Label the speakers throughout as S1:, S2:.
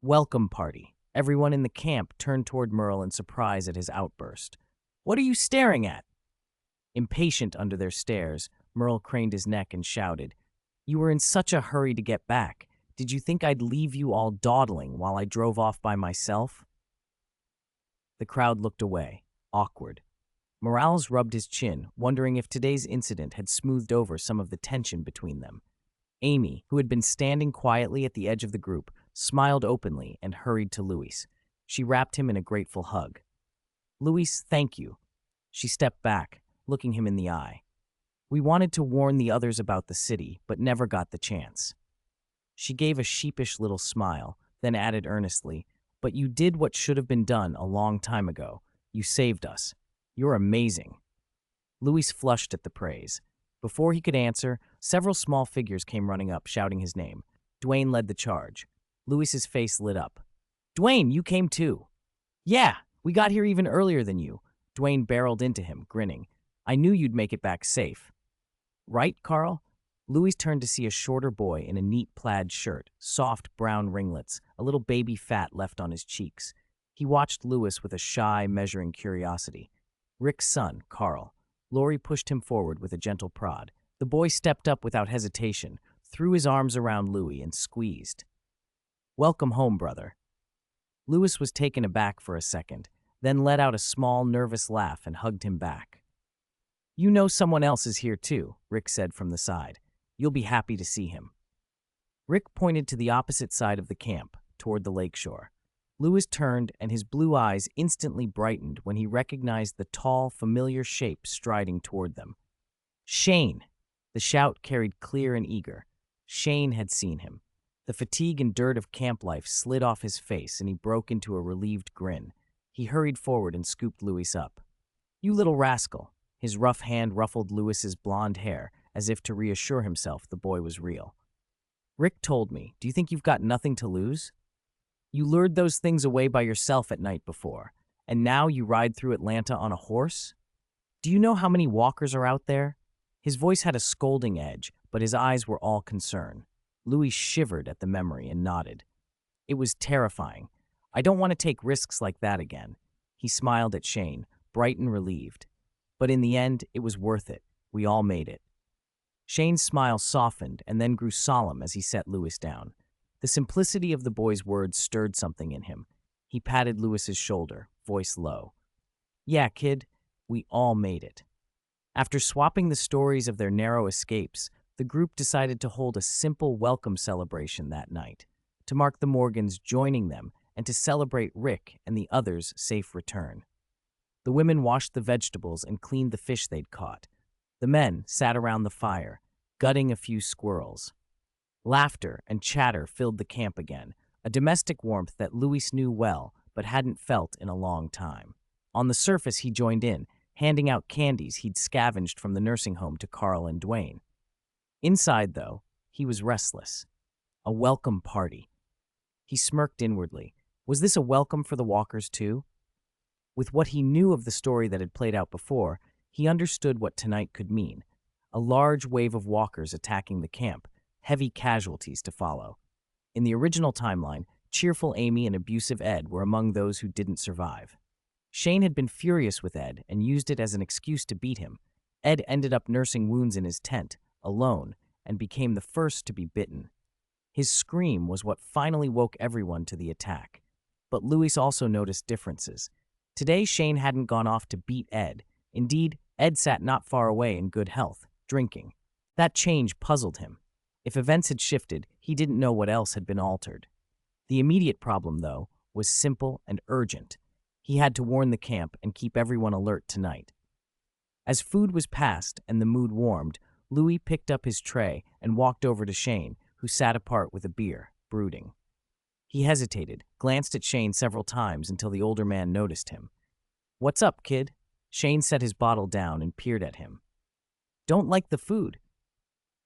S1: Welcome party. Everyone in the camp turned toward Merle in surprise at his outburst. What are you staring at? Impatient under their stares, Merle craned his neck and shouted, You were in such a hurry to get back. Did you think I'd leave you all dawdling while I drove off by myself? The crowd looked away, awkward. Morales rubbed his chin, wondering if today's incident had smoothed over some of the tension between them. Amy, who had been standing quietly at the edge of the group, smiled openly and hurried to Luis. She wrapped him in a grateful hug. Luis, thank you. She stepped back, looking him in the eye. We wanted to warn the others about the city, but never got the chance. She gave a sheepish little smile, then added earnestly, But you did what should have been done a long time ago. You saved us. You're amazing. Luis flushed at the praise. Before he could answer, several small figures came running up, shouting his name. Dwayne led the charge. Luis's face lit up. Dwayne, you came too. Yeah, we got here even earlier than you. Dwayne barreled into him, grinning. I knew you'd make it back safe. Right, Carl? Luis turned to see a shorter boy in a neat plaid shirt, soft brown ringlets, a little baby fat left on his cheeks. He watched Luis with a shy, measuring curiosity. Rick's son, Carl. Lori pushed him forward with a gentle prod. The boy stepped up without hesitation, threw his arms around Louis and squeezed. Welcome home, brother. Luis was taken aback for a second, then let out a small, nervous laugh and hugged him back. You know someone else is here too, Rick said from the side. You'll be happy to see him. Rick pointed to the opposite side of the camp, toward the lakeshore. Luis turned, and his blue eyes instantly brightened when he recognized the tall, familiar shape striding toward them. Shane! The shout carried clear and eager. Shane had seen him. The fatigue and dirt of camp life slid off his face, and he broke into a relieved grin. He hurried forward and scooped Luis up. You little rascal. His rough hand ruffled Luis's blonde hair, as if to reassure himself the boy was real. Rick told me, do you think you've got nothing to lose? You lured those things away by yourself at night before, and now you ride through Atlanta on a horse? Do you know how many walkers are out there? His voice had a scolding edge, but his eyes were all concern. Louis shivered at the memory and nodded. It was terrifying. I don't want to take risks like that again. He smiled at Shane, bright and relieved. But in the end, it was worth it. We all made it. Shane's smile softened and then grew solemn as he set Louis down. The simplicity of the boy's words stirred something in him. He patted Luis's shoulder, voice low. Yeah, kid, we all made it. After swapping the stories of their narrow escapes, the group decided to hold a simple welcome celebration that night, to mark the Morgans joining them and to celebrate Rick and the others' safe return. The women washed the vegetables and cleaned the fish they'd caught. The men sat around the fire, gutting a few squirrels. Laughter and chatter filled the camp again, a domestic warmth that Luis knew well but hadn't felt in a long time. On the surface, he joined in, handing out candies he'd scavenged from the nursing home to Carl and Dwayne. Inside, though, he was restless. A welcome party. He smirked inwardly. Was this a welcome for the walkers, too? With what he knew of the story that had played out before, he understood what tonight could mean. A large wave of walkers attacking the camp, heavy casualties to follow. In the original timeline, cheerful Amy and abusive Ed were among those who didn't survive. Shane had been furious with Ed and used it as an excuse to beat him. Ed ended up nursing wounds in his tent, alone, and became the first to be bitten. His scream was what finally woke everyone to the attack. But Luis also noticed differences. Today, Shane hadn't gone off to beat Ed. Indeed, Ed sat not far away in good health, drinking. That change puzzled him. If events had shifted, he didn't know what else had been altered. The immediate problem, though, was simple and urgent. He had to warn the camp and keep everyone alert tonight. As food was passed and the mood warmed, Louis picked up his tray and walked over to Shane, who sat apart with a beer, brooding. He hesitated, glanced at Shane several times until the older man noticed him. What's up, kid? Shane set his bottle down and peered at him. Don't like the food.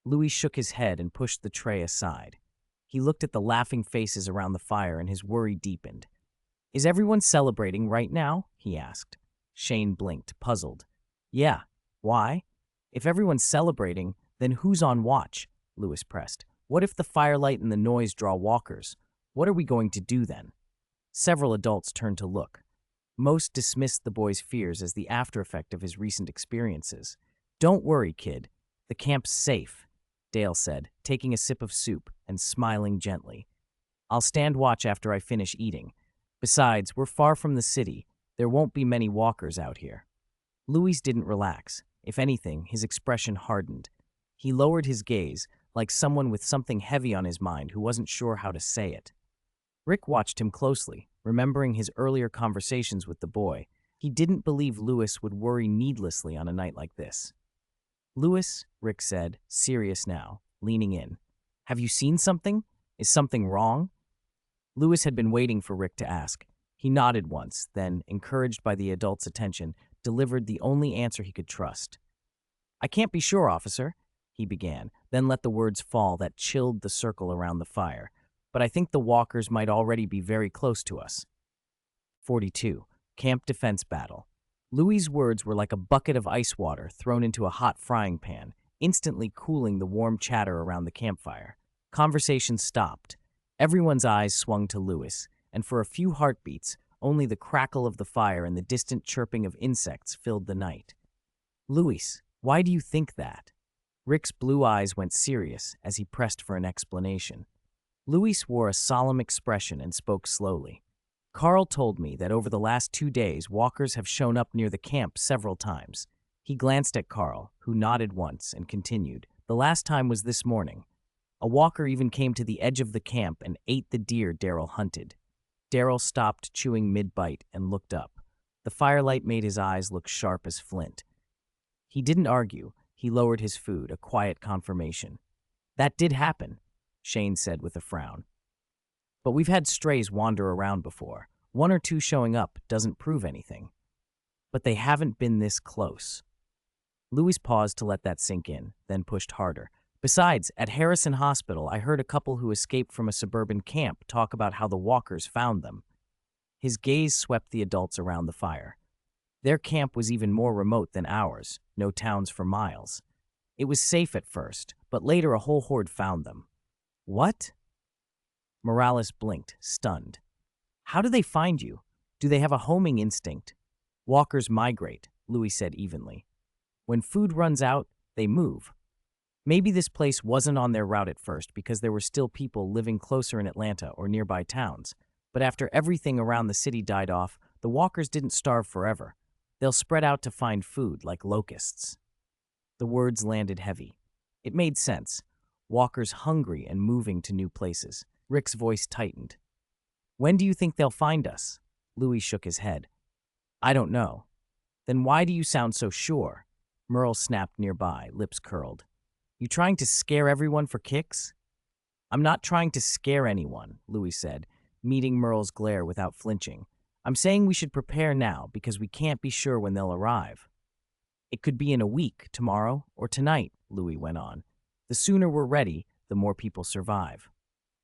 S1: Louis shook his head and pushed the tray aside. He looked at the laughing faces around the fire and his worry deepened. Is everyone celebrating right now? He asked. Shane blinked, puzzled. Yeah. Why? If everyone's celebrating, then who's on watch? Louis pressed. What if the firelight and the noise draw walkers? What are we going to do then? Several adults turned to look. Most dismissed the boy's fears as the after effect of his recent experiences. Don't worry, kid. The camp's safe, Dale said, taking a sip of soup and smiling gently. I'll stand watch after I finish eating. Besides, we're far from the city. There won't be many walkers out here. Louis didn't relax. If anything, his expression hardened. He lowered his gaze, like someone with something heavy on his mind who wasn't sure how to say it. Rick watched him closely, remembering his earlier conversations with the boy. He didn't believe Louis would worry needlessly on a night like this. Louis, Rick said, serious now, leaning in. Have you seen something? Is something wrong? Louis had been waiting for Rick to ask. He nodded once, then, encouraged by the adult's attention, delivered the only answer he could trust. I can't be sure, officer, he began, then let the words fall that chilled the circle around the fire. But I think the walkers might already be very close to us. 42. Camp Defense Battle. Louis's words were like a bucket of ice water thrown into a hot frying pan, instantly cooling the warm chatter around the campfire. Conversation stopped. Everyone's eyes swung to Louis, and for a few heartbeats, only the crackle of the fire and the distant chirping of insects filled the night. Louis, why do you think that? Rick's blue eyes went serious as he pressed for an explanation. Louis wore a solemn expression and spoke slowly. Carl told me that over the last 2 days, walkers have shown up near the camp several times. He glanced at Carl, who nodded once and continued. The last time was this morning. A walker even came to the edge of the camp and ate the deer Daryl hunted. Daryl stopped chewing mid-bite and looked up. The firelight made his eyes look sharp as flint. He didn't argue. He lowered his food, a quiet confirmation. That did happen, Shane said with a frown. But we've had strays wander around before. 1 or 2 showing up doesn't prove anything. But they haven't been this close. Louis paused to let that sink in, then pushed harder. Besides, at Harrison Hospital, I heard a couple who escaped from a suburban camp talk about how the walkers found them. His gaze swept the adults around the fire. Their camp was even more remote than ours, no towns for miles. It was safe at first, but later a whole horde found them. What? Morales blinked, stunned. How do they find you? Do they have a homing instinct? Walkers migrate, Louis said evenly. When food runs out, they move. Maybe this place wasn't on their route at first because there were still people living closer in Atlanta or nearby towns. But after everything around the city died off, the walkers didn't starve forever. They'll spread out to find food like locusts. The words landed heavy. It made sense. Walkers hungry and moving to new places. Rick's voice tightened. When do you think they'll find us? Louis shook his head. I don't know. Then why do you sound so sure? Merle snapped nearby, lips curled. You trying to scare everyone for kicks? I'm not trying to scare anyone, Louis said, meeting Merle's glare without flinching. I'm saying we should prepare now because we can't be sure when they'll arrive. It could be in a week, tomorrow, or tonight, Louis went on. The sooner we're ready, the more people survive.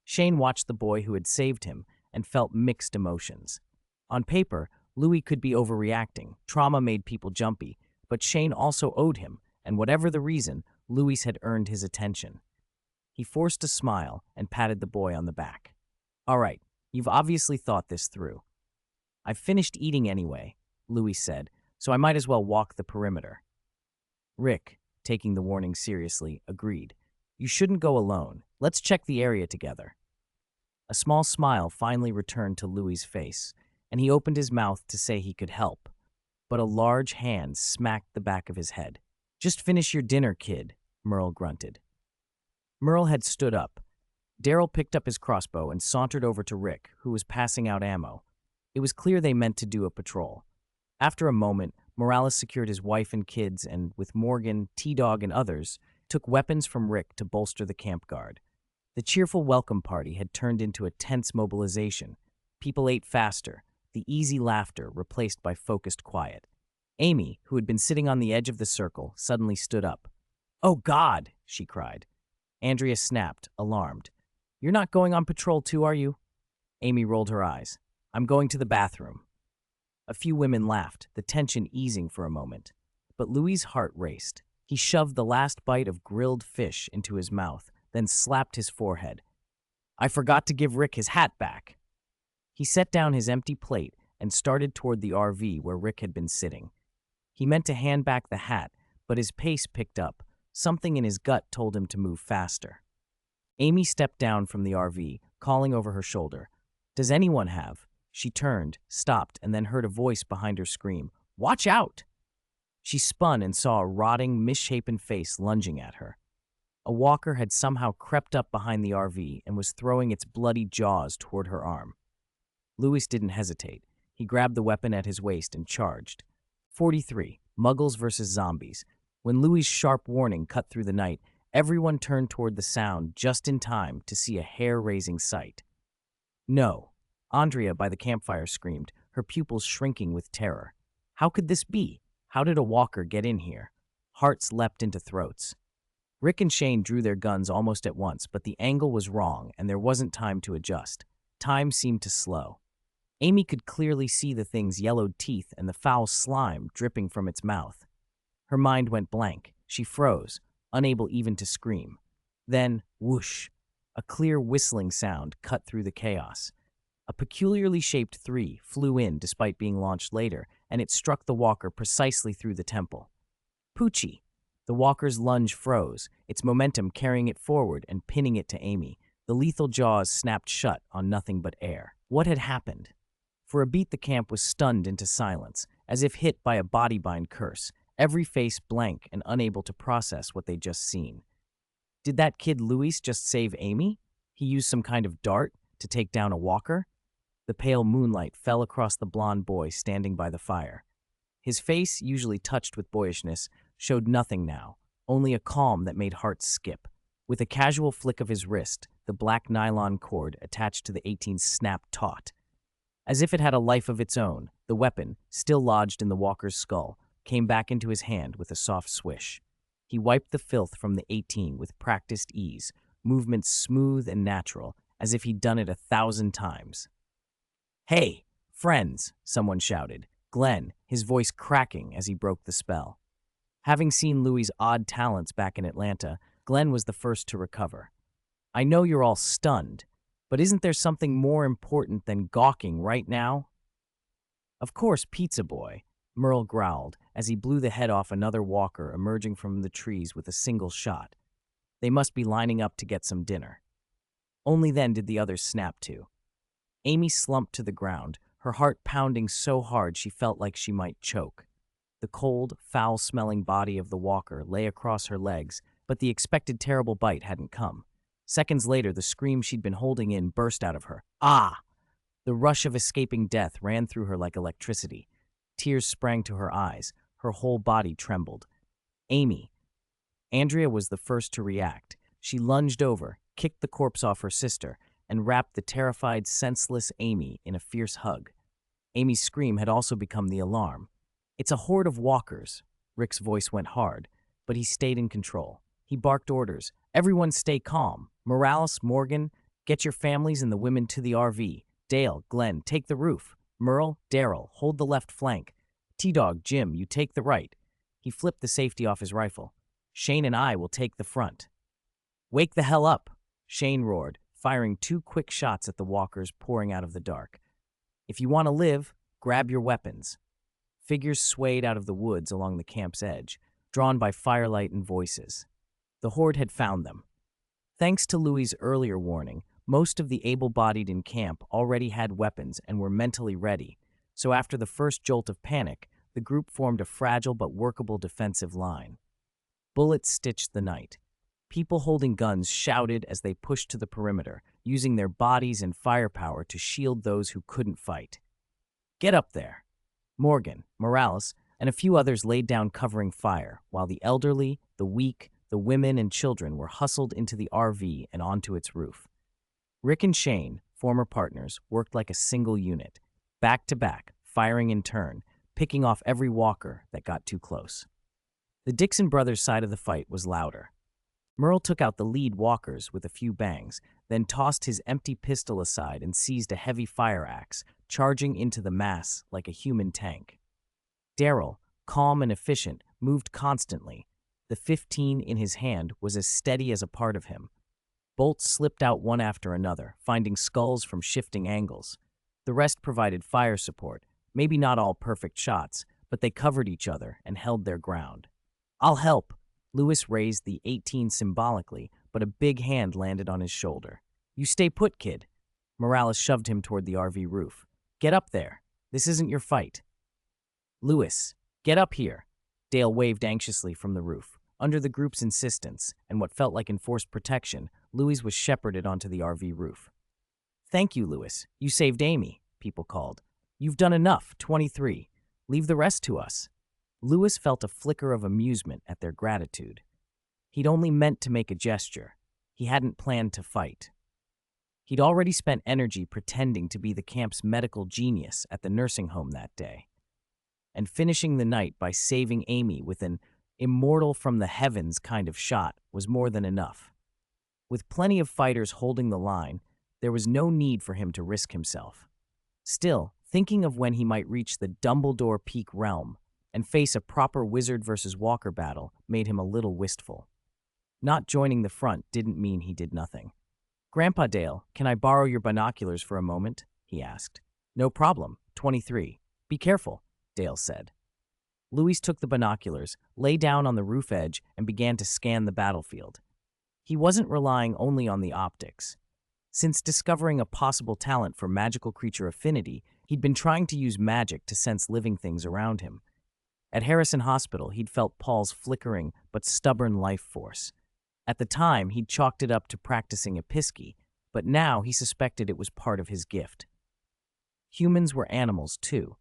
S1: Shane watched the boy who had saved him and felt mixed emotions. On paper, Louis could be overreacting. Trauma made people jumpy, but Shane also owed him, and whatever the reason, Louis had earned his attention. He forced a smile and patted the boy on the back. All right, you've obviously thought this through. I've finished eating anyway, Louis said, so I might as well walk the perimeter. Rick, taking the warning seriously, agreed. You shouldn't go alone. Let's check the area together. A small smile finally returned to Louis's face, and he opened his mouth to say he could help. But a large hand smacked the back of his head. Just finish your dinner, kid, Merle grunted. Merle had stood up. Daryl picked up his crossbow and sauntered over to Rick, who was passing out ammo. It was clear they meant to do a patrol. After a moment, Morales secured his wife and kids and, with Morgan, T-Dog, and others, took weapons from Rick to bolster the camp guard. The cheerful welcome party had turned into a tense mobilization. People ate faster, the easy laughter replaced by focused quiet. Amy, who had been sitting on the edge of the circle, suddenly stood up. Oh, God, she cried. Andrea snapped, alarmed. You're not going on patrol too, are you? Amy rolled her eyes. I'm going to the bathroom. A few women laughed, the tension easing for a moment. But Louis's heart raced. He shoved the last bite of grilled fish into his mouth, then slapped his forehead. I forgot to give Rick his hat back. He set down his empty plate and started toward the RV where Rick had been sitting. He meant to hand back the hat, but his pace picked up. Something in his gut told him to move faster. Amy stepped down from the RV, calling over her shoulder. Does anyone have? She turned, stopped, and then heard a voice behind her scream, Watch out! She spun and saw a rotting, misshapen face lunging at her. A walker had somehow crept up behind the RV and was throwing its bloody jaws toward her arm. Lewis didn't hesitate. He grabbed the weapon at his waist and charged. 43. Muggles versus Zombies. When Louis's sharp warning cut through the night, everyone turned toward the sound just in time to see a hair-raising sight. No, Andrea by the campfire screamed, her pupils shrinking with terror. How could this be? How did a walker get in here? Hearts leapt into throats. Rick and Shane drew their guns almost at once, but the angle was wrong and there wasn't time to adjust. Time seemed to slow. Amy could clearly see the thing's yellowed teeth and the foul slime dripping from its mouth. Her mind went blank. She froze, unable even to scream. Then, whoosh, a clear whistling sound cut through the chaos. A peculiarly shaped 3 flew in despite being launched later, and it struck the walker precisely through the temple. Poochie! The walker's lunge froze, its momentum carrying it forward and pinning it to Amy. The lethal jaws snapped shut on nothing but air. What had happened? For a beat, the camp was stunned into silence, as if hit by a body-bind curse, every face blank and unable to process what they'd just seen. Did that kid Louis just save Amy? He used some kind of dart to take down a walker? The pale moonlight fell across the blond boy standing by the fire. His face, usually touched with boyishness, showed nothing now, only a calm that made hearts skip. With a casual flick of his wrist, the black nylon cord attached to the 18 snapped taut. As if it had a life of its own, the weapon, still lodged in the walker's skull, came back into his hand with a soft swish. He wiped the filth from the 18 with practiced ease, movements smooth and natural, as if he'd done it 1,000 times. Hey, friends, someone shouted. Glenn, his voice cracking as he broke the spell. Having seen Louis's odd talents back in Atlanta, Glenn was the first to recover. I know you're all stunned, but isn't there something more important than gawking right now? Of course, Pizza Boy, Merle growled as he blew the head off another walker emerging from the trees with a single shot. They must be lining up to get some dinner. Only then did the others snap to. Amy slumped to the ground, her heart pounding so hard she felt like she might choke. The cold, foul-smelling body of the walker lay across her legs, but the expected terrible bite hadn't come. Seconds later, the scream she'd been holding in burst out of her. Ah! The rush of escaping death ran through her like electricity. Tears sprang to her eyes. Her whole body trembled. Amy. Andrea was the first to react. She lunged over, kicked the corpse off her sister, and wrapped the terrified, senseless Amy in a fierce hug. Amy's scream had also become the alarm. It's a horde of walkers. Rick's voice went hard, but he stayed in control. He barked orders. Everyone stay calm. Morales, Morgan, get your families and the women to the RV. Dale, Glenn, take the roof. Merle, Daryl, hold the left flank. T-Dog, Jim, you take the right. He flipped the safety off his rifle. Shane and I will take the front. Wake the hell up, Shane roared, firing 2 quick shots at the walkers pouring out of the dark. If you want to live, grab your weapons. Figures swayed out of the woods along the camp's edge, drawn by firelight and voices. The horde had found them. Thanks to Louis's earlier warning, most of the able-bodied in camp already had weapons and were mentally ready, so after the first jolt of panic, the group formed a fragile but workable defensive line. Bullets stitched the night. People holding guns shouted as they pushed to the perimeter, using their bodies and firepower to shield those who couldn't fight. Get up there! Morgan, Morales, and a few others laid down covering fire, while the elderly, the weak, the women and children were hustled into the RV and onto its roof. Rick and Shane, former partners, worked like a single unit, back to back, firing in turn, picking off every walker that got too close. The Dixon brothers' side of the fight was louder. Merle took out the lead walkers with a few bangs, then tossed his empty pistol aside and seized a heavy fire axe, charging into the mass like a human tank. Daryl, calm and efficient, moved constantly. The 15 in his hand was as steady as a part of him. Bolts slipped out one after another, finding skulls from shifting angles. The rest provided fire support, maybe not all perfect shots, but they covered each other and held their ground. "I'll help." Lewis raised the 18 symbolically, but a big hand landed on his shoulder. "You stay put, kid." Morales shoved him toward the RV roof. "Get up there. This isn't your fight." "Lewis, get up here." Dale waved anxiously from the roof. Under the group's insistence, and what felt like enforced protection, Louis was shepherded onto the RV roof. "Thank you, Lewis. You saved Amy," people called. "You've done enough, 23. Leave the rest to us." Lewis felt a flicker of amusement at their gratitude. He'd only meant to make a gesture. He hadn't planned to fight. He'd already spent energy pretending to be the camp's medical genius at the nursing home that day. And finishing the night by saving Amy with an immortal from the heavens kind of shot was more than enough. With plenty of fighters holding the line, there was no need for him to risk himself. Still, thinking of when he might reach the Dumbledore Peak realm and face a proper wizard versus walker battle made him a little wistful. Not joining the front didn't mean he did nothing. "Grandpa Dale, can I borrow your binoculars for a moment?" he asked. "No problem, 23. Be careful," Dale said. Louis took the binoculars, lay down on the roof edge, and began to scan the battlefield. He wasn't relying only on the optics. Since discovering a possible talent for magical creature affinity, he'd been trying to use magic to sense living things around him. At Harrison Hospital, he'd felt Paul's flickering but stubborn life force. At the time, he'd chalked it up to practicing Episci, but now he suspected it was part of his gift. Humans were animals, too.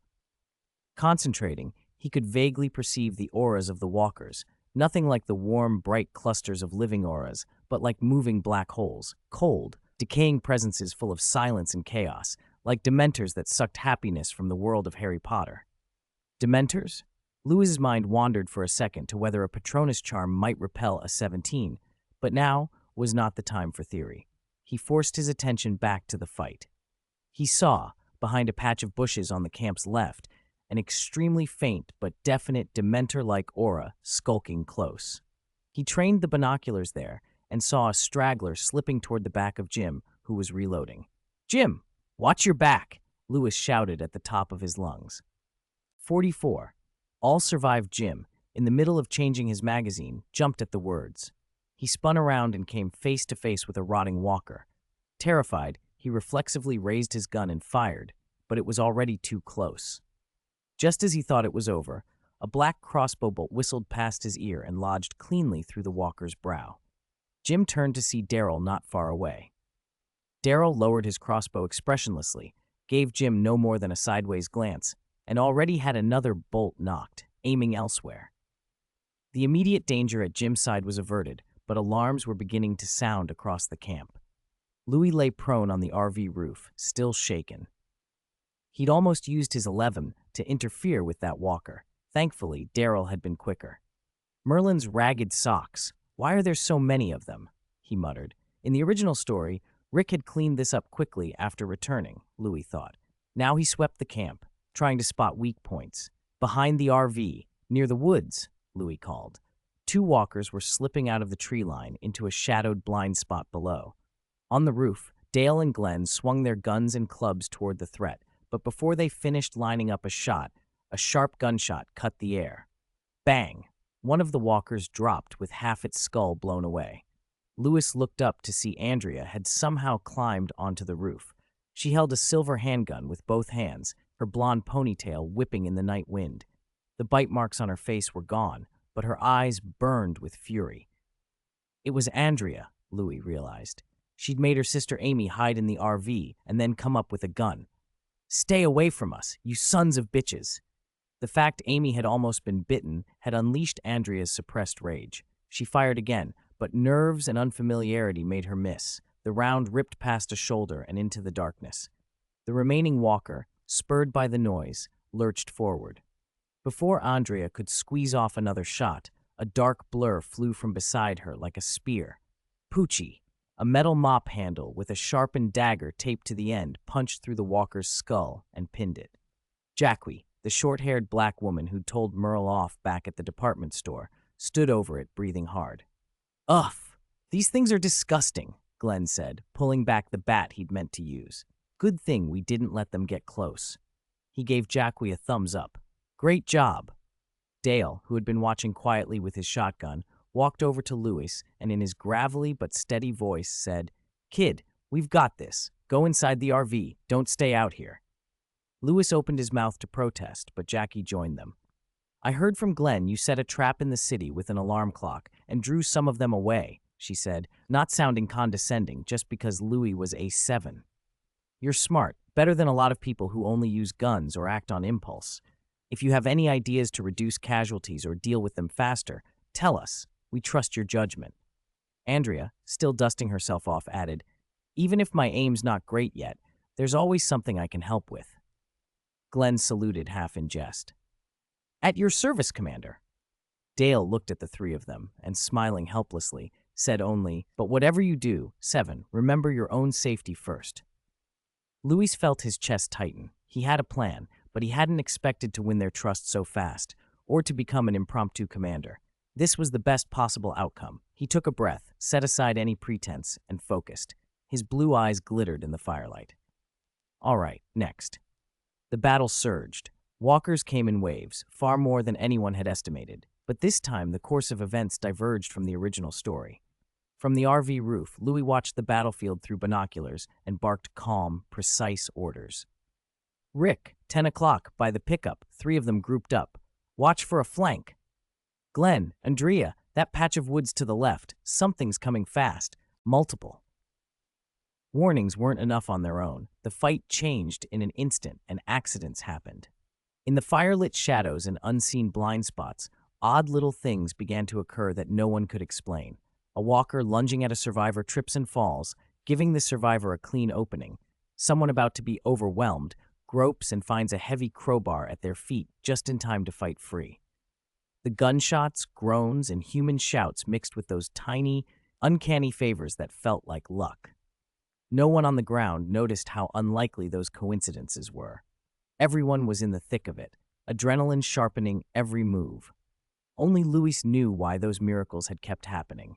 S1: Concentrating, he could vaguely perceive the auras of the walkers, nothing like the warm, bright clusters of living auras, but like moving black holes, cold, decaying presences full of silence and chaos, like dementors that sucked happiness from the world of Harry Potter. Dementors? Louis's mind wandered for a second to whether a Patronus charm might repel a 17, but now was not the time for theory. He forced his attention back to the fight. He saw, behind a patch of bushes on the camp's left, an extremely faint but definite Dementor-like aura skulking close. He trained the binoculars there and saw a straggler slipping toward the back of Jim, who was reloading. "Jim, watch your back!" Louis shouted at the top of his lungs. 44. All survived Jim, in the middle of changing his magazine, jumped at the words. He spun around and came face to face with a rotting walker. Terrified, he reflexively raised his gun and fired, but it was already too close. Just as he thought it was over, a black crossbow bolt whistled past his ear and lodged cleanly through the walker's brow. Jim turned to see Daryl not far away. Daryl lowered his crossbow expressionlessly, gave Jim no more than a sideways glance, and already had another bolt knocked, aiming elsewhere. The immediate danger at Jim's side was averted, but alarms were beginning to sound across the camp. Louis lay prone on the RV roof, still shaken. He'd almost used his 11 to interfere with that walker. Thankfully, Daryl had been quicker. "Merlin's ragged socks. Why are there so many of them?" he muttered. In the original story, Rick had cleaned this up quickly after returning, Louis thought. Now he swept the camp, trying to spot weak points. Behind the RV, near the woods, Louis called. Two walkers were slipping out of the tree line into a shadowed blind spot below. On the roof, Dale and Glenn swung their guns and clubs toward the threat, but before they finished lining up a shot, a sharp gunshot cut the air. Bang! One of the walkers dropped with half its skull blown away. Louis looked up to see Andrea had somehow climbed onto the roof. She held a silver handgun with both hands, her blonde ponytail whipping in the night wind. The bite marks on her face were gone, but her eyes burned with fury. It was Andrea, Louis realized. She'd made her sister Amy hide in the RV and then come up with a gun. "Stay away from us, you sons of bitches." The fact Amy had almost been bitten had unleashed Andrea's suppressed rage. She fired again, but nerves and unfamiliarity made her miss. The round ripped past a shoulder and into the darkness. The remaining walker, spurred by the noise, lurched forward. Before Andrea could squeeze off another shot, a dark blur flew from beside her like a spear. Poochie, a metal mop handle with a sharpened dagger taped to the end, punched through the walker's skull and pinned it. Jacqui, the short-haired black woman who'd told Merle off back at the department store, stood over it, breathing hard. "Ugh, these things are disgusting," Glenn said, pulling back the bat he'd meant to use. Good thing we didn't let them get close. He gave Jackie a thumbs up. Great job. Dale, who had been watching quietly with his shotgun, walked over to Louis and in his gravelly but steady voice said, Kid, we've got this. Go inside the RV. Don't stay out here. Louis opened his mouth to protest, but Jackie joined them. I heard from Glenn you set a trap in the city with an alarm clock and drew some of them away, she said, not sounding condescending just because Louis was a 7. You're smart, better than a lot of people who only use guns or act on impulse. If you have any ideas to reduce casualties or deal with them faster, tell us. We trust your judgment. Andrea, still dusting herself off, added, Even if my aim's not great yet, there's always something I can help with. Glenn saluted half in jest. At your service, Commander. Dale looked at the three of them and, smiling helplessly, said only, But whatever you do, 7, remember your own safety first. Louis felt his chest tighten. He had a plan, but he hadn't expected to win their trust so fast, or to become an impromptu commander. This was the best possible outcome. He took a breath, set aside any pretense, and focused. His blue eyes glittered in the firelight. All right, next. The battle surged. Walkers came in waves, far more than anyone had estimated, but this time the course of events diverged from the original story. From the RV roof, Louis watched the battlefield through binoculars and barked calm, precise orders. Rick, 10 o'clock, by the pickup, 3 of them grouped up. Watch for a flank. Glenn, Andrea, that patch of woods to the left, something's coming fast. Multiple. Warnings weren't enough on their own. The fight changed in an instant and accidents happened. In the firelit shadows and unseen blind spots, odd little things began to occur that no one could explain. A walker lunging at a survivor trips and falls, giving the survivor a clean opening. Someone about to be overwhelmed gropes and finds a heavy crowbar at their feet just in time to fight free. The gunshots, groans, and human shouts mixed with those tiny, uncanny favors that felt like luck. No one on the ground noticed how unlikely those coincidences were. Everyone was in the thick of it, adrenaline sharpening every move. Only Louis knew why those miracles had kept happening.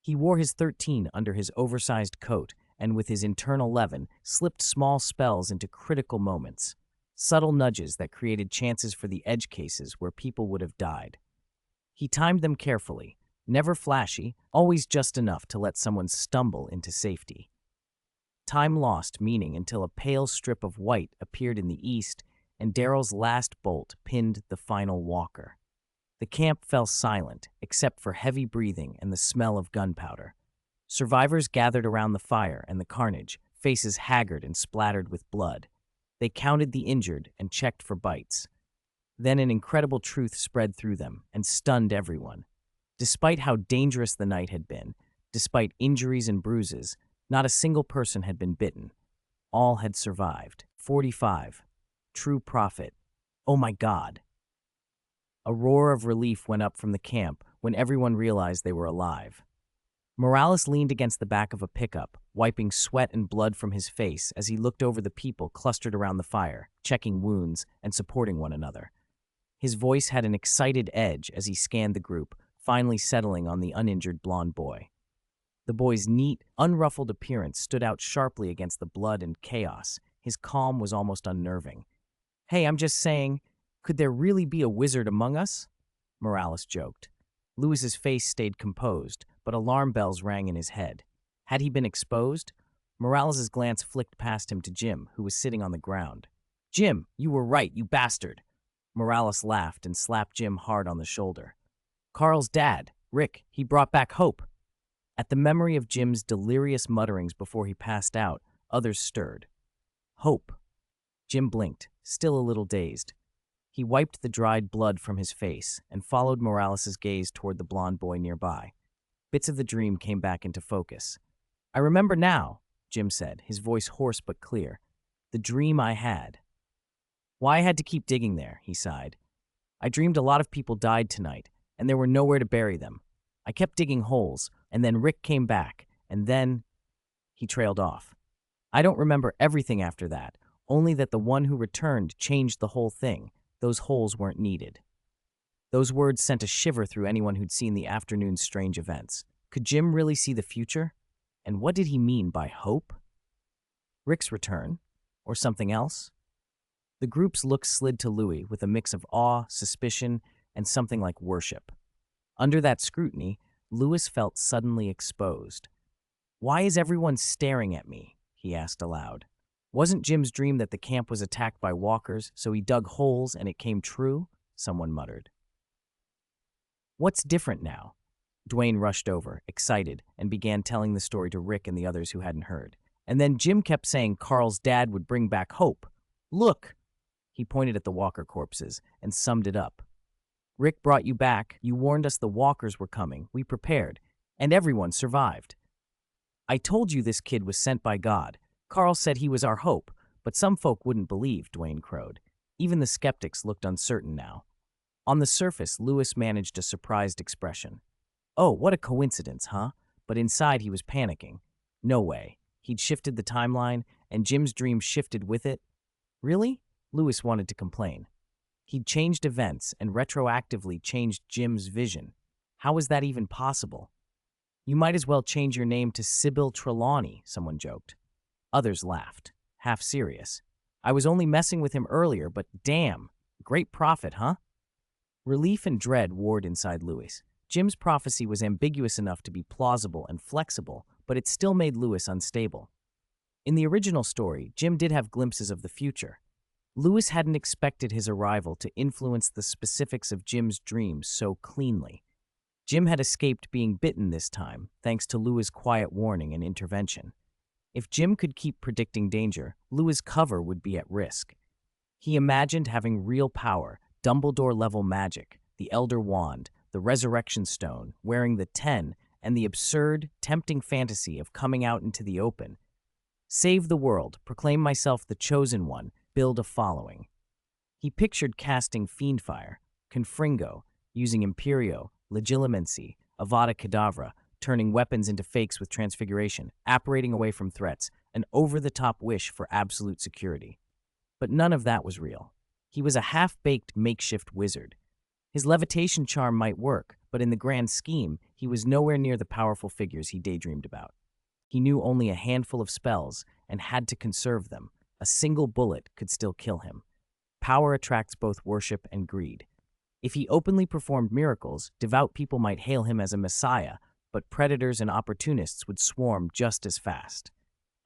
S1: He wore his 13 under his oversized coat and with his internal 11 slipped small spells into critical moments, subtle nudges that created chances for the edge cases where people would have died. He timed them carefully, never flashy, always just enough to let someone stumble into safety. Time lost meaning until a pale strip of white appeared in the east and Daryl's last bolt pinned the final walker. The camp fell silent, except for heavy breathing and the smell of gunpowder. Survivors gathered around the fire and the carnage, faces haggard and splattered with blood. They counted the injured and checked for bites. Then an incredible truth spread through them and stunned everyone. Despite how dangerous the night had been, despite injuries and bruises, not a single person had been bitten. All had survived. 45. True prophet. Oh my God. A roar of relief went up from the camp when everyone realized they were alive. Morales leaned against the back of a pickup, wiping sweat and blood from his face as he looked over the people clustered around the fire, checking wounds and supporting one another. His voice had an excited edge as he scanned the group, finally settling on the uninjured blonde boy. The boy's neat, unruffled appearance stood out sharply against the blood and chaos. His calm was almost unnerving. Hey, I'm just saying, could there really be a wizard among us? Morales joked. Louis's face stayed composed, but alarm bells rang in his head. Had he been exposed? Morales's glance flicked past him to Jim, who was sitting on the ground. Jim, you were right, you bastard. Morales laughed and slapped Jim hard on the shoulder. Carl's dad, Rick, he brought back hope. At the memory of Jim's delirious mutterings before he passed out, others stirred. Hope. Jim blinked, still a little dazed. He wiped the dried blood from his face and followed Morales's gaze toward the blonde boy nearby. Bits of the dream came back into focus. I remember now, Jim said, his voice hoarse but clear. The dream I had. Why I had to keep digging there, he sighed. I dreamed a lot of people died tonight, and there were nowhere to bury them. I kept digging holes, and then Rick came back, and then... He trailed off. I don't remember everything after that, only that the one who returned changed the whole thing. Those holes weren't needed. Those words sent a shiver through anyone who'd seen the afternoon's strange events. Could Jim really see the future? And what did he mean by hope? Rick's return? Or something else? The group's look slid to Louis with a mix of awe, suspicion, and something like worship. Under that scrutiny, Louis felt suddenly exposed. "Why is everyone staring at me?" he asked aloud. "Wasn't Jim's dream that the camp was attacked by walkers, so he dug holes and it came true?" Someone muttered. "What's different now?" Dwayne rushed over, excited, and began telling the story to Rick and the others who hadn't heard. And then Jim kept saying Carl's dad would bring back hope. "Look!" He pointed at the walker corpses and summed it up. "Rick brought you back, you warned us the walkers were coming, we prepared, and everyone survived. I told you this kid was sent by God. Carl said he was our hope, but some folk wouldn't believe," Dwayne crowed. Even the skeptics looked uncertain now. On the surface, Louis managed a surprised expression. "Oh, what a coincidence, huh?" But inside he was panicking. No way. He'd shifted the timeline, and Jim's dream shifted with it. Really? Louis wanted to complain. He'd changed events and retroactively changed Jim's vision. How was that even possible? "You might as well change your name to Sybil Trelawney," someone joked. Others laughed, half serious. "I was only messing with him earlier, but damn, great prophet, huh?" Relief and dread warred inside Louis. Jim's prophecy was ambiguous enough to be plausible and flexible, but it still made Louis unstable. In the original story, Jim did have glimpses of the future. Louis hadn't expected his arrival to influence the specifics of Jim's dreams so cleanly. Jim had escaped being bitten this time, thanks to Louis' quiet warning and intervention. If Jim could keep predicting danger, Louis' cover would be at risk. He imagined having real power, Dumbledore-level magic, the Elder Wand, the Resurrection Stone, wearing the 10, and the absurd, tempting fantasy of coming out into the open. Save the world, proclaim myself the chosen one, build a following. He pictured casting Fiendfire, Confringo, using Imperio, Legilimency, Avada Kedavra, turning weapons into fakes with transfiguration, apparating away from threats, an over-the-top wish for absolute security. But none of that was real. He was a half-baked makeshift wizard. His levitation charm might work, but in the grand scheme, he was nowhere near the powerful figures he daydreamed about. He knew only a handful of spells and had to conserve them. A single bullet could still kill him. Power attracts both worship and greed. If he openly performed miracles, devout people might hail him as a messiah, but predators and opportunists would swarm just as fast.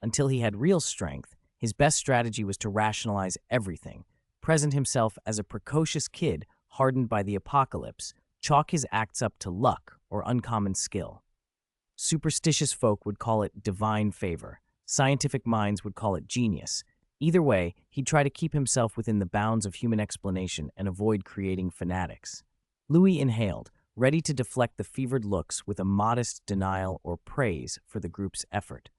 S1: Until he had real strength, his best strategy was to rationalize everything, present himself as a precocious kid hardened by the apocalypse, chalk his acts up to luck or uncommon skill. Superstitious folk would call it divine favor. Scientific minds would call it genius. Either way, he'd try to keep himself within the bounds of human explanation and avoid creating fanatics. Louis inhaled, ready to deflect the fevered looks with a modest denial or praise for the group's effort.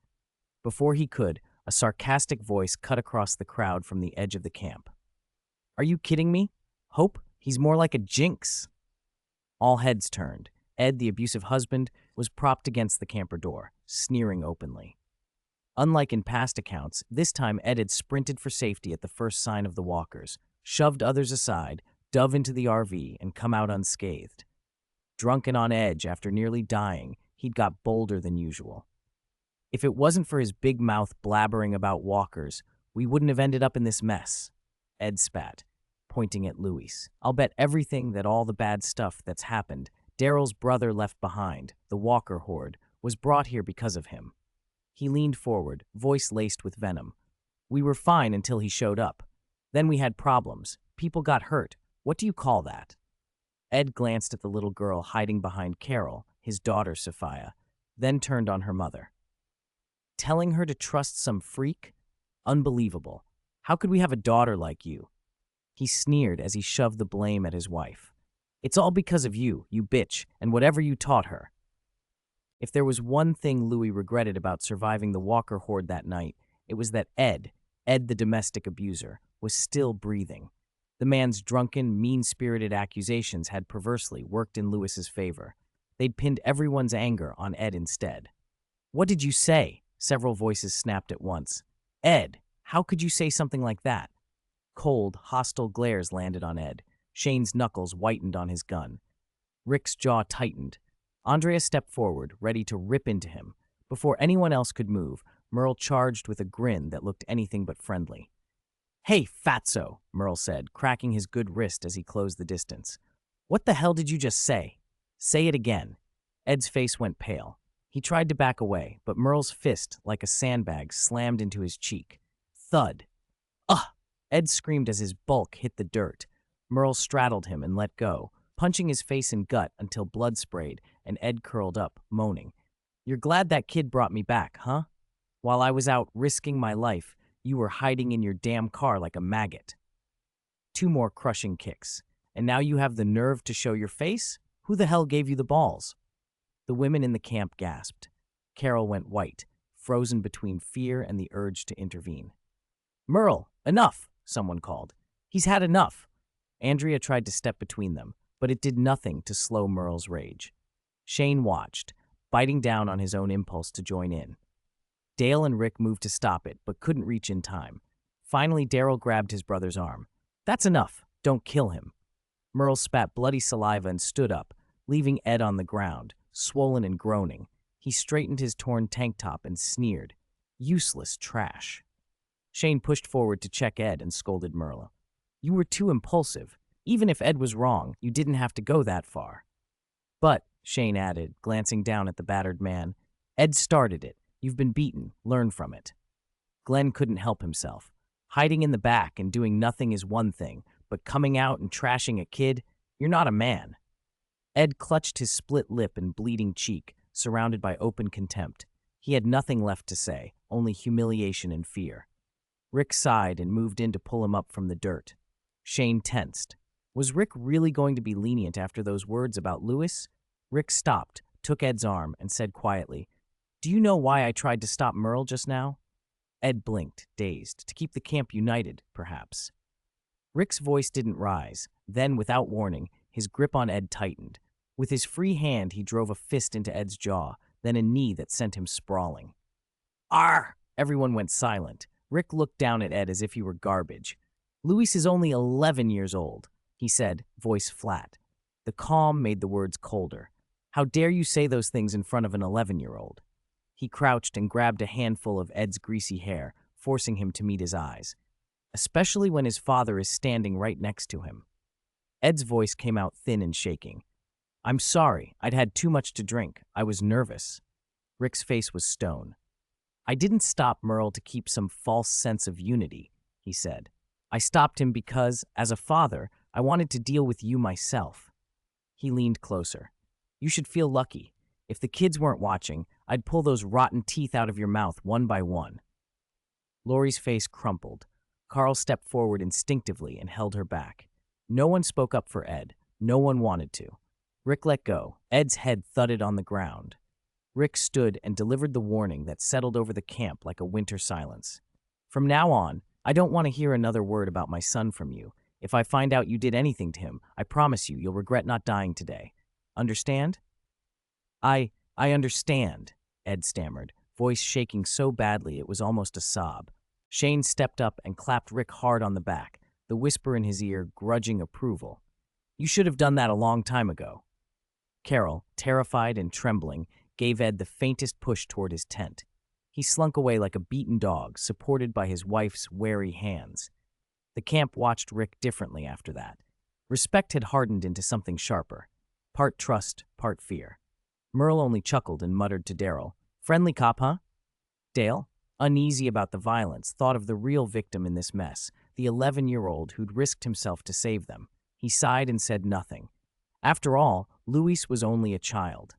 S1: Before he could, a sarcastic voice cut across the crowd from the edge of the camp. "Are you kidding me? Hope? He's more like a jinx." All heads turned. Ed, the abusive husband, was propped against the camper door, sneering openly. Unlike in past accounts, this time Ed had sprinted for safety at the first sign of the walkers, shoved others aside, dove into the RV, and come out unscathed. Drunk and on edge after nearly dying, he'd got bolder than usual. "If it wasn't for his big mouth blabbering about walkers, we wouldn't have ended up in this mess," Ed spat, pointing at Louis. "I'll bet everything that all the bad stuff that's happened, Daryl's brother left behind, the walker horde, was brought here because of him." He leaned forward, voice laced with venom. "We were fine until he showed up. Then we had problems. People got hurt. What do you call that?" Ed glanced at the little girl hiding behind Carol, his daughter Sophia, then turned on her mother. "Telling her to trust some freak? Unbelievable. How could we have a daughter like you?" He sneered as he shoved the blame at his wife. "It's all because of you, you bitch, and whatever you taught her." If there was one thing Louis regretted about surviving the walker horde that night, it was that Ed the domestic abuser, was still breathing. The man's drunken, mean-spirited accusations had perversely worked in Louis's favor. They'd pinned everyone's anger on Ed instead. "What did you say?" Several voices snapped at once. "Ed, how could you say something like that?" Cold, hostile glares landed on Ed. Shane's knuckles whitened on his gun. Rick's jaw tightened. Andrea stepped forward, ready to rip into him, Before anyone else could move, Merle charged with a grin that looked anything but friendly. "Hey, fatso," Merle said, cracking his good wrist as he closed the distance. "What the hell did you just say? Say it again." Ed's face went pale. He tried to back away, but Merle's fist, like a sandbag, slammed into his cheek. Thud. Ugh! Ed screamed as his bulk hit the dirt. Merle straddled him and let go, punching his face and gut until blood sprayed, and Ed curled up, moaning. "You're glad that kid brought me back, huh? While I was out risking my life, you were hiding in your damn car like a maggot." Two more crushing kicks. "And now you have the nerve to show your face? Who the hell gave you the balls?" The women in the camp gasped. Carol went white, frozen between fear and the urge to intervene. "Merle, enough!" someone called. "He's had enough." Andrea tried to step between them, but it did nothing to slow Merle's rage. Shane watched, biting down on his own impulse to join in. Dale and Rick moved to stop it, but couldn't reach in time. Finally, Daryl grabbed his brother's arm. "That's enough. Don't kill him." Merle spat bloody saliva and stood up, leaving Ed on the ground, swollen and groaning. He straightened his torn tank top and sneered. "Useless trash." Shane pushed forward to check Ed and scolded Merle. "You were too impulsive. Even if Ed was wrong, you didn't have to go that far." "But," Shane added, glancing down at the battered man, "Ed started it. You've been beaten. Learn from it." Glenn couldn't help himself. Hiding in the back and doing nothing is one thing, but coming out and trashing a kid, you're not a man. Ed clutched his split lip and bleeding cheek, surrounded by open contempt. He had nothing left to say, only humiliation and fear. Rick sighed and moved in to pull him up from the dirt. Shane tensed. Was Rick really going to be lenient after those words about Lewis? Rick stopped, took Ed's arm, and said quietly, "Do you know why I tried to stop Merle just now?" Ed blinked, dazed. To keep the camp united, perhaps. Rick's voice didn't rise. Then, without warning, his grip on Ed tightened. With his free hand, he drove a fist into Ed's jaw, then a knee that sent him sprawling. "Arr!" Everyone went silent. Rick looked down at Ed as if he were garbage. "Luis is only 11 years old," he said, voice flat. The calm made the words colder. "How dare you say those things in front of an 11-year-old? He crouched and grabbed a handful of Ed's greasy hair, forcing him to meet his eyes. Especially when his father is standing right next to him. Ed's voice came out thin and shaking. "I'm sorry. I'd had too much to drink. I was nervous." Rick's face was stone. "I didn't stop Merle to keep some false sense of unity," he said. "I stopped him because, as a father, I wanted to deal with you myself." He leaned closer. "You should feel lucky. If the kids weren't watching, I'd pull those rotten teeth out of your mouth one by one." Lori's face crumpled. Carl stepped forward instinctively and held her back. No one spoke up for Ed. No one wanted to. Rick let go. Ed's head thudded on the ground. Rick stood and delivered the warning that settled over the camp like a winter silence. "From now on, I don't want to hear another word about my son from you. If I find out you did anything to him, I promise you'll regret not dying today. Understand?" I understand," Ed stammered, voice shaking so badly it was almost a sob. Shane stepped up and clapped Rick hard on the back, the whisper in his ear grudging approval. "You should have done that a long time ago." Carol, terrified and trembling, gave Ed the faintest push toward his tent. He slunk away like a beaten dog, supported by his wife's wary hands. The camp watched Rick differently after that. Respect had hardened into something sharper. Part trust, part fear. Merle only chuckled and muttered to Daryl, "Friendly cop, huh?" Dale, uneasy about the violence, thought of the real victim in this mess, the 11-year-old who'd risked himself to save them. He sighed and said nothing. After all, Luis was only a child.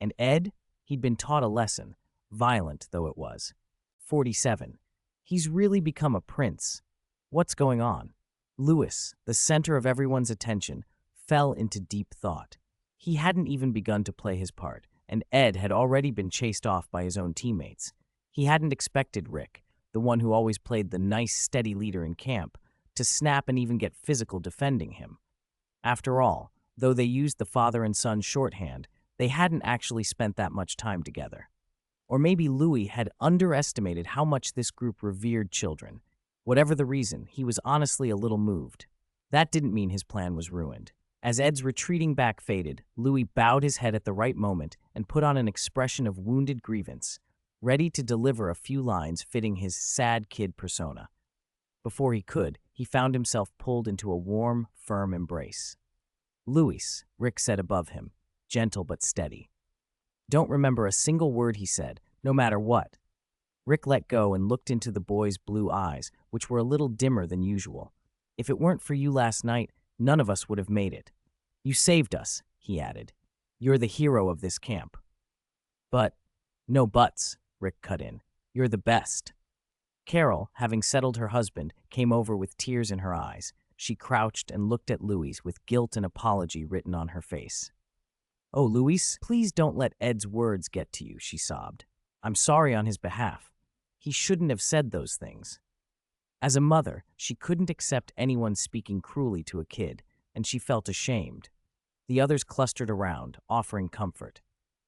S1: And Ed? He'd been taught a lesson, violent though it was. 47. He's really become a prince. What's going on? Luis, the center of everyone's attention, fell into deep thought. He hadn't even begun to play his part, and Ed had already been chased off by his own teammates. He hadn't expected Rick, the one who always played the nice, steady leader in camp, to snap and even get physical defending him. After all, though they used the father and son shorthand, they hadn't actually spent that much time together. Or maybe Louis had underestimated how much this group revered children. Whatever the reason, he was honestly a little moved. That didn't mean his plan was ruined. As Ed's retreating back faded, Louis bowed his head at the right moment and put on an expression of wounded grievance. ready to deliver a few lines fitting his sad kid persona. Before he could, he found himself pulled into a warm, firm embrace. "Luis," Rick said above him, gentle but steady. Don't remember a single word he said, no matter what. Rick let go and looked into the boy's blue eyes, which were a little dimmer than usual. "If it weren't for you last night, none of us would have made it. You saved us," he added. "You're the hero of this camp." "But, no buts," Rick cut in. "You're the best." Carol, having settled her husband, came over with tears in her eyes. She crouched and looked at Luis with guilt and apology written on her face. "Oh, Luis, please don't let Ed's words get to you," she sobbed. "I'm sorry on his behalf. He shouldn't have said those things." As a mother, she couldn't accept anyone speaking cruelly to a kid, and she felt ashamed. The others clustered around, offering comfort.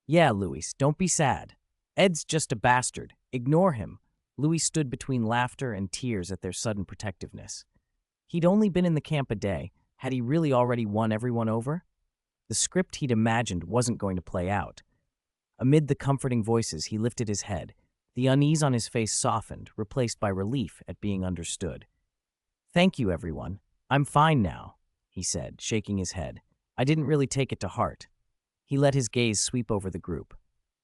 S1: "Yeah, Luis, don't be sad. Ed's just a bastard. Ignore him." Luis stood between laughter and tears at their sudden protectiveness. He'd only been in the camp a day. Had he really already won everyone over? The script he'd imagined wasn't going to play out. Amid the comforting voices, he lifted his head. The unease on his face softened, replaced by relief at being understood. "Thank you, everyone. I'm fine now," he said, shaking his head. "I didn't really take it to heart." He let his gaze sweep over the group.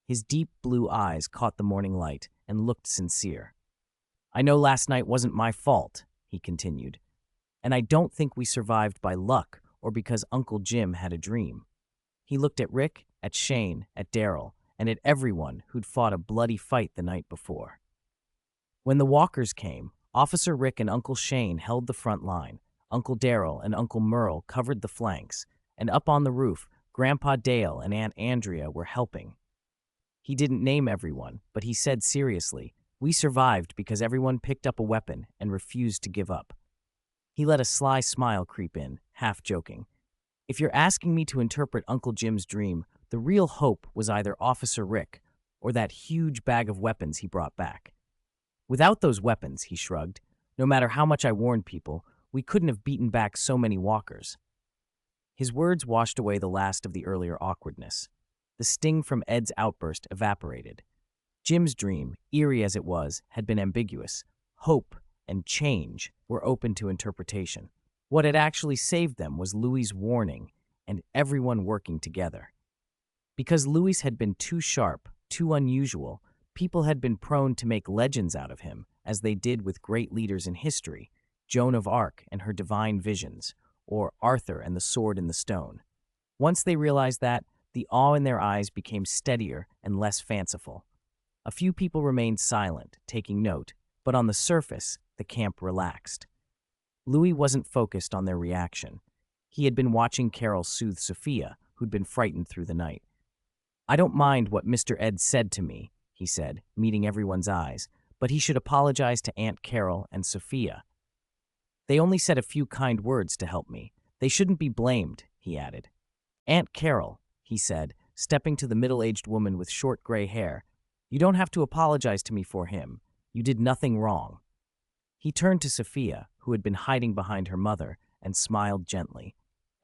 S1: His deep blue eyes caught the morning light and looked sincere. "I know last night wasn't my fault," he continued, "and I don't think we survived by luck or because Uncle Jim had a dream." He looked at Rick, at Shane, at Daryl, and at everyone who'd fought a bloody fight the night before. When the walkers came, Officer Rick and Uncle Shane held the front line. Uncle Daryl and Uncle Merle covered the flanks, and up on the roof, Grandpa Dale and Aunt Andrea were helping. He didn't name everyone, but he said seriously, "We survived because everyone picked up a weapon and refused to give up." He let a sly smile creep in, half joking. "If you're asking me to interpret Uncle Jim's dream, the real hope was either Officer Rick or that huge bag of weapons he brought back. Without those weapons," he shrugged, "no matter how much I warned people, we couldn't have beaten back so many walkers." His words washed away the last of the earlier awkwardness. The sting from Ed's outburst evaporated. Jim's dream, eerie as it was, had been ambiguous. Hope and change were open to interpretation. What had actually saved them was Louis's warning and everyone working together. Because Louis had been too sharp, too unusual, people had been prone to make legends out of him, as they did with great leaders in history, Joan of Arc and her divine visions, or Arthur and the sword in the stone. Once they realized that, the awe in their eyes became steadier and less fanciful. A few people remained silent, taking note, but on the surface, the camp relaxed. Louis wasn't focused on their reaction. He had been watching Carol soothe Sophia, who'd been frightened through the night. "I don't mind what Mr. Ed said to me," he said, meeting everyone's eyes, "but he should apologize to Aunt Carol and Sophia. They only said a few kind words to help me. They shouldn't be blamed," he added. "Aunt Carol," he said, stepping to the middle-aged woman with short gray hair, "you don't have to apologize to me for him. You did nothing wrong." He turned to Sophia, who had been hiding behind her mother, and smiled gently.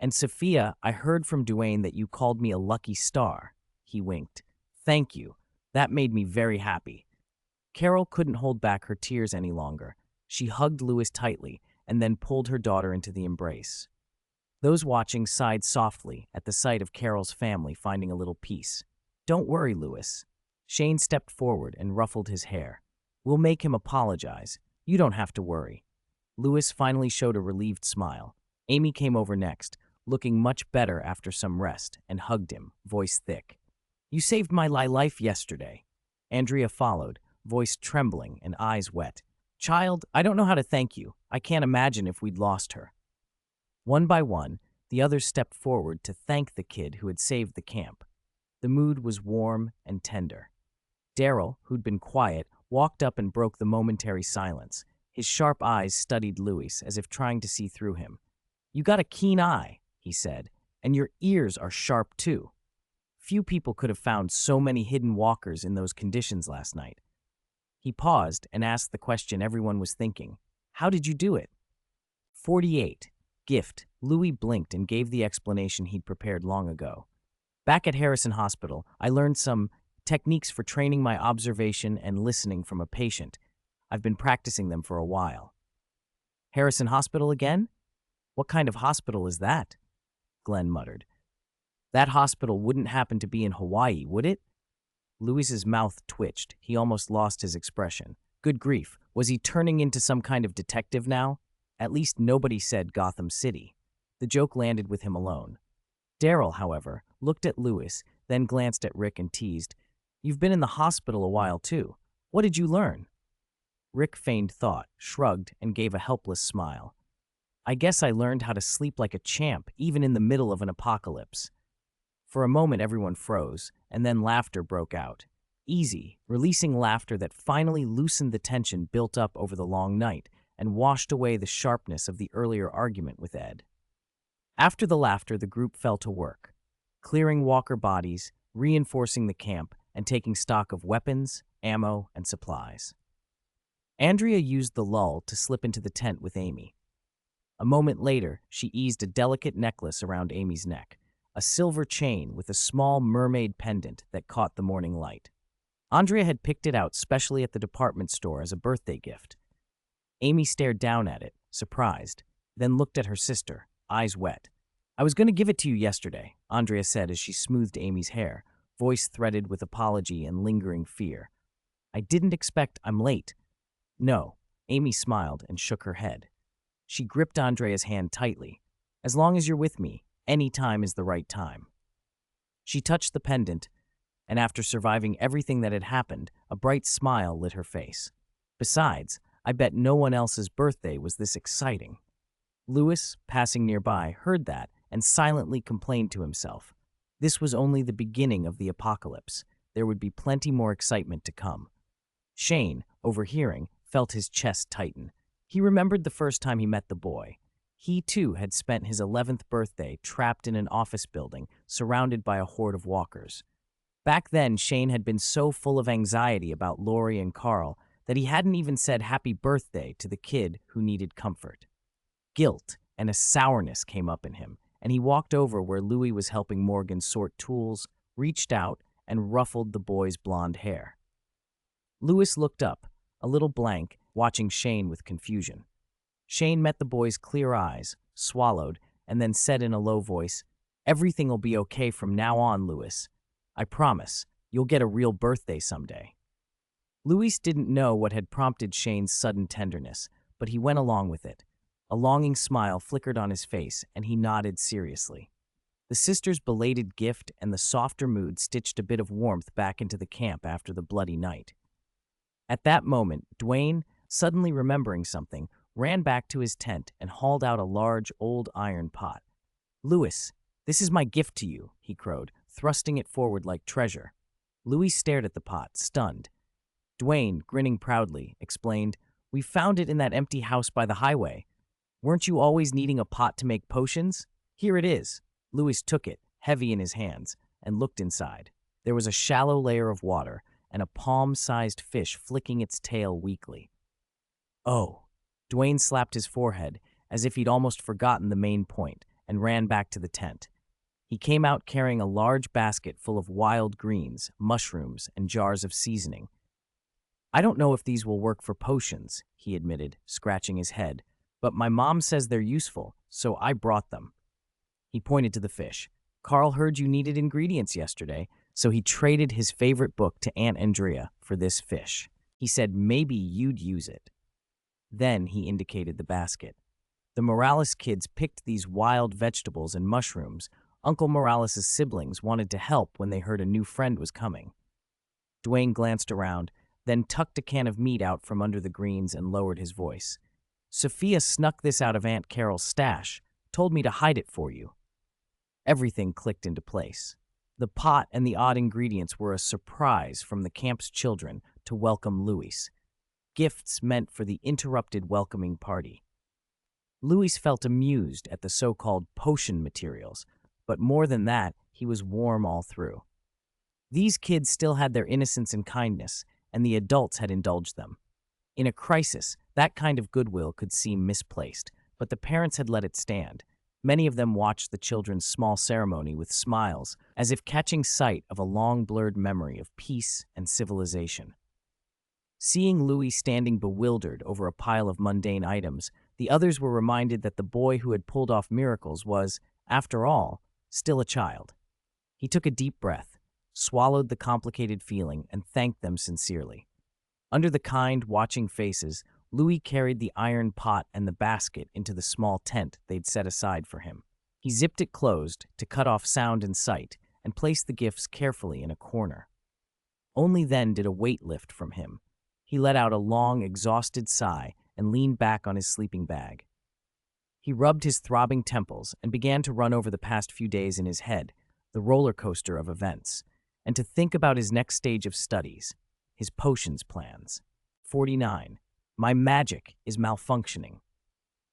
S1: "And Sophia, I heard from Duane that you called me a lucky star." He winked. "Thank you. That made me very happy." Carol couldn't hold back her tears any longer. She hugged Louis tightly and then pulled her daughter into the embrace. Those watching sighed softly at the sight of Carol's family finding a little peace. "Don't worry, Louis." Shane stepped forward and ruffled his hair. "We'll make him apologize. You don't have to worry." Louis finally showed a relieved smile. Amy came over next, looking much better after some rest, and hugged him, voice thick. "You saved my life yesterday." Andrea followed, voice trembling and eyes wet. "Child, I don't know how to thank you. I can't imagine if we'd lost her." One by one, the others stepped forward to thank the kid who had saved the camp. The mood was warm and tender. Daryl, who'd been quiet, walked up and broke the momentary silence. His sharp eyes studied Louis as if trying to see through him. "You got a keen eye," he said, "and your ears are sharp too. Few people could have found so many hidden walkers in those conditions last night." He paused and asked the question everyone was thinking. "How did you do it?" 48. Gift. Louis blinked and gave the explanation he'd prepared long ago. "Back at Harrison Hospital, I learned some Techniques for training my observation and listening from a patient. I've been practicing them for a while. Harrison Hospital again? What kind of hospital is that? Glenn muttered. That hospital wouldn't happen to be in Hawaii, would it? Louis's mouth twitched. He almost lost his expression. Good grief, was he turning into some kind of detective now? At least nobody said Gotham City. The joke landed with him alone. Daryl, however, looked at Louis, then glanced at Rick and teased, "You've been in the hospital a while, too. What did you learn?" Rick feigned thought, shrugged, and gave a helpless smile. "I guess I learned how to sleep like a champ, even in the middle of an apocalypse." For a moment everyone froze, and then laughter broke out. Easy, releasing laughter that finally loosened the tension built up over the long night and washed away the sharpness of the earlier argument with Ed. After the laughter, the group fell to work, clearing walker bodies, reinforcing the camp, and taking stock of weapons, ammo, and supplies. Andrea used the lull to slip into the tent with Amy. A moment later, she eased a delicate necklace around Amy's neck, a silver chain with a small mermaid pendant that caught the morning light. Andrea had picked it out specially at the department store as a birthday gift. Amy stared down at it, surprised, then looked at her sister, eyes wet. "I was going to give it to you yesterday," Andrea said as she smoothed Amy's hair, voice threaded with apology and lingering fear. "I didn't expect I'm late." "No," Amy smiled and shook her head. She gripped Andrea's hand tightly. "As long as you're with me, any time is the right time." She touched the pendant, and after surviving everything that had happened, a bright smile lit her face. Besides, I bet no one else's birthday was this exciting. Louis, passing nearby, heard that and silently complained to himself. This was only the beginning of the apocalypse. There would be plenty more excitement to come. Shane, overhearing, felt his chest tighten. He remembered the first time he met the boy. He, too, had spent his 11th birthday trapped in an office building, surrounded by a horde of walkers. Back then, Shane had been so full of anxiety about Lori and Carl that he hadn't even said happy birthday to the kid who needed comfort. Guilt and a sourness came up in him, and he walked over where Louis was helping Morgan sort tools, reached out, and ruffled the boy's blonde hair. Louis looked up, a little blank, watching Shane with confusion. Shane met the boy's clear eyes, swallowed, and then said in a low voice, "Everything will be okay from now on, Louis. I promise, you'll get a real birthday someday." Louis didn't know what had prompted Shane's sudden tenderness, but he went along with it. A longing smile flickered on his face, and he nodded seriously. The sisters' belated gift and the softer mood stitched a bit of warmth back into the camp after the bloody night. At that moment, Dwayne, suddenly remembering something, ran back to his tent and hauled out a large, old iron pot. "Louis, this is my gift to you," he crowed, thrusting it forward like treasure. Louis stared at the pot, stunned. Dwayne, grinning proudly, explained, "We found it in that empty house by the highway. Weren't you always needing a pot to make potions? Here it is." Louis took it, heavy in his hands, and looked inside. There was a shallow layer of water and a palm-sized fish flicking its tail weakly. "Oh." Dwayne slapped his forehead, as if he'd almost forgotten the main point, and ran back to the tent. He came out carrying a large basket full of wild greens, mushrooms, and jars of seasoning. "I don't know if these will work for potions," he admitted, scratching his head, "but my mom says they're useful, so I brought them." He pointed to the fish. "Carl heard you needed ingredients yesterday, so he traded his favorite book to Aunt Andrea for this fish. He said maybe you'd use it." Then he indicated the basket. The Morales kids picked these wild vegetables and mushrooms. Uncle Morales' siblings wanted to help when they heard a new friend was coming. Dwayne glanced around, then tucked a can of meat out from under the greens and lowered his voice. "Sophia snuck this out of Aunt Carol's stash, told me to hide it for you." Everything clicked into place. The pot and the odd ingredients were a surprise from the camp's children to welcome Louis. Gifts meant for the interrupted welcoming party. Louis felt amused at the so-called potion materials, but more than that, he was warm all through. These kids still had their innocence and kindness, and the adults had indulged them. In a crisis, that kind of goodwill could seem misplaced, but the parents had let it stand. Many of them watched the children's small ceremony with smiles, as if catching sight of a long-blurred memory of peace and civilization. Seeing Louis standing bewildered over a pile of mundane items, the others were reminded that the boy who had pulled off miracles was, after all, still a child. He took a deep breath, swallowed the complicated feeling, and thanked them sincerely. Under the kind, watching faces, Louis carried the iron pot and the basket into the small tent they'd set aside for him. He zipped it closed to cut off sound and sight and placed the gifts carefully in a corner. Only then did a weight lift from him. He let out a long, exhausted sigh and leaned back on his sleeping bag. He rubbed his throbbing temples and began to run over the past few days in his head, the roller coaster of events, and to think about his next stage of studies, his potions plans. 49. My magic is malfunctioning.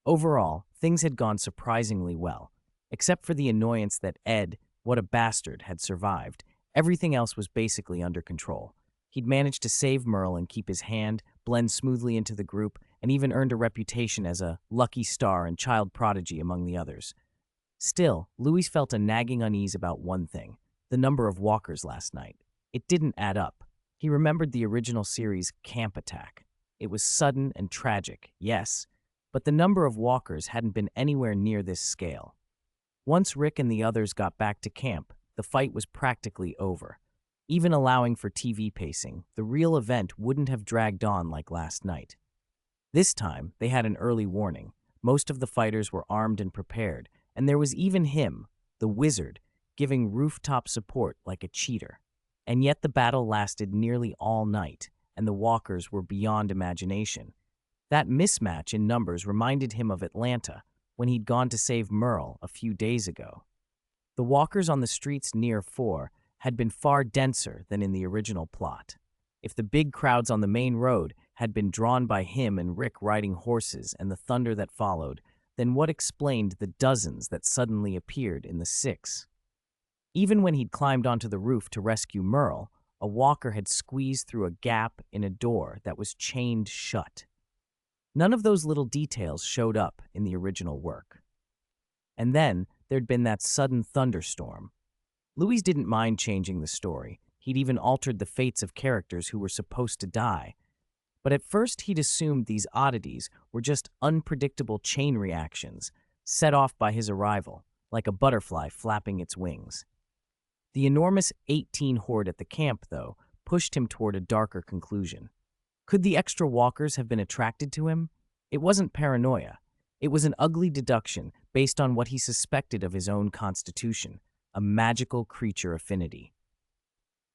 S1: Overall, things had gone surprisingly well. Except for the annoyance that Ed, what a bastard, had survived, everything else was basically under control. He'd managed to save Merle and keep his hand, blend smoothly into the group, and even earned a reputation as a lucky star and child prodigy among the others. Still, Louis felt a nagging unease about one thing: the number of walkers last night. It didn't add up. He remembered the original series' camp attack. It was sudden and tragic, yes, but the number of walkers hadn't been anywhere near this scale. Once Rick and the others got back to camp, the fight was practically over. Even allowing for TV pacing, the real event wouldn't have dragged on like last night. This time, they had an early warning. Most of the fighters were armed and prepared, and there was even him, the wizard, giving rooftop support like a cheater. And yet the battle lasted nearly all night, and the walkers were beyond imagination. That mismatch in numbers reminded him of Atlanta, when he'd gone to save Merle a few days ago. The walkers on the streets near 4 had been far denser than in the original plot. If the big crowds on the main road had been drawn by him and Rick riding horses and the thunder that followed, then what explained the dozens that suddenly appeared in the 6? Even when he'd climbed onto the roof to rescue Merle, a walker had squeezed through a gap in a door that was chained shut. None of those little details showed up in the original work. And then there'd been that sudden thunderstorm. Louis didn't mind changing the story. He'd even altered the fates of characters who were supposed to die. But at first he'd assumed these oddities were just unpredictable chain reactions set off by his arrival, like a butterfly flapping its wings. The enormous 18 horde at the camp, though, pushed him toward a darker conclusion. Could the extra walkers have been attracted to him? It wasn't paranoia. It was an ugly deduction based on what he suspected of his own constitution, a magical creature affinity.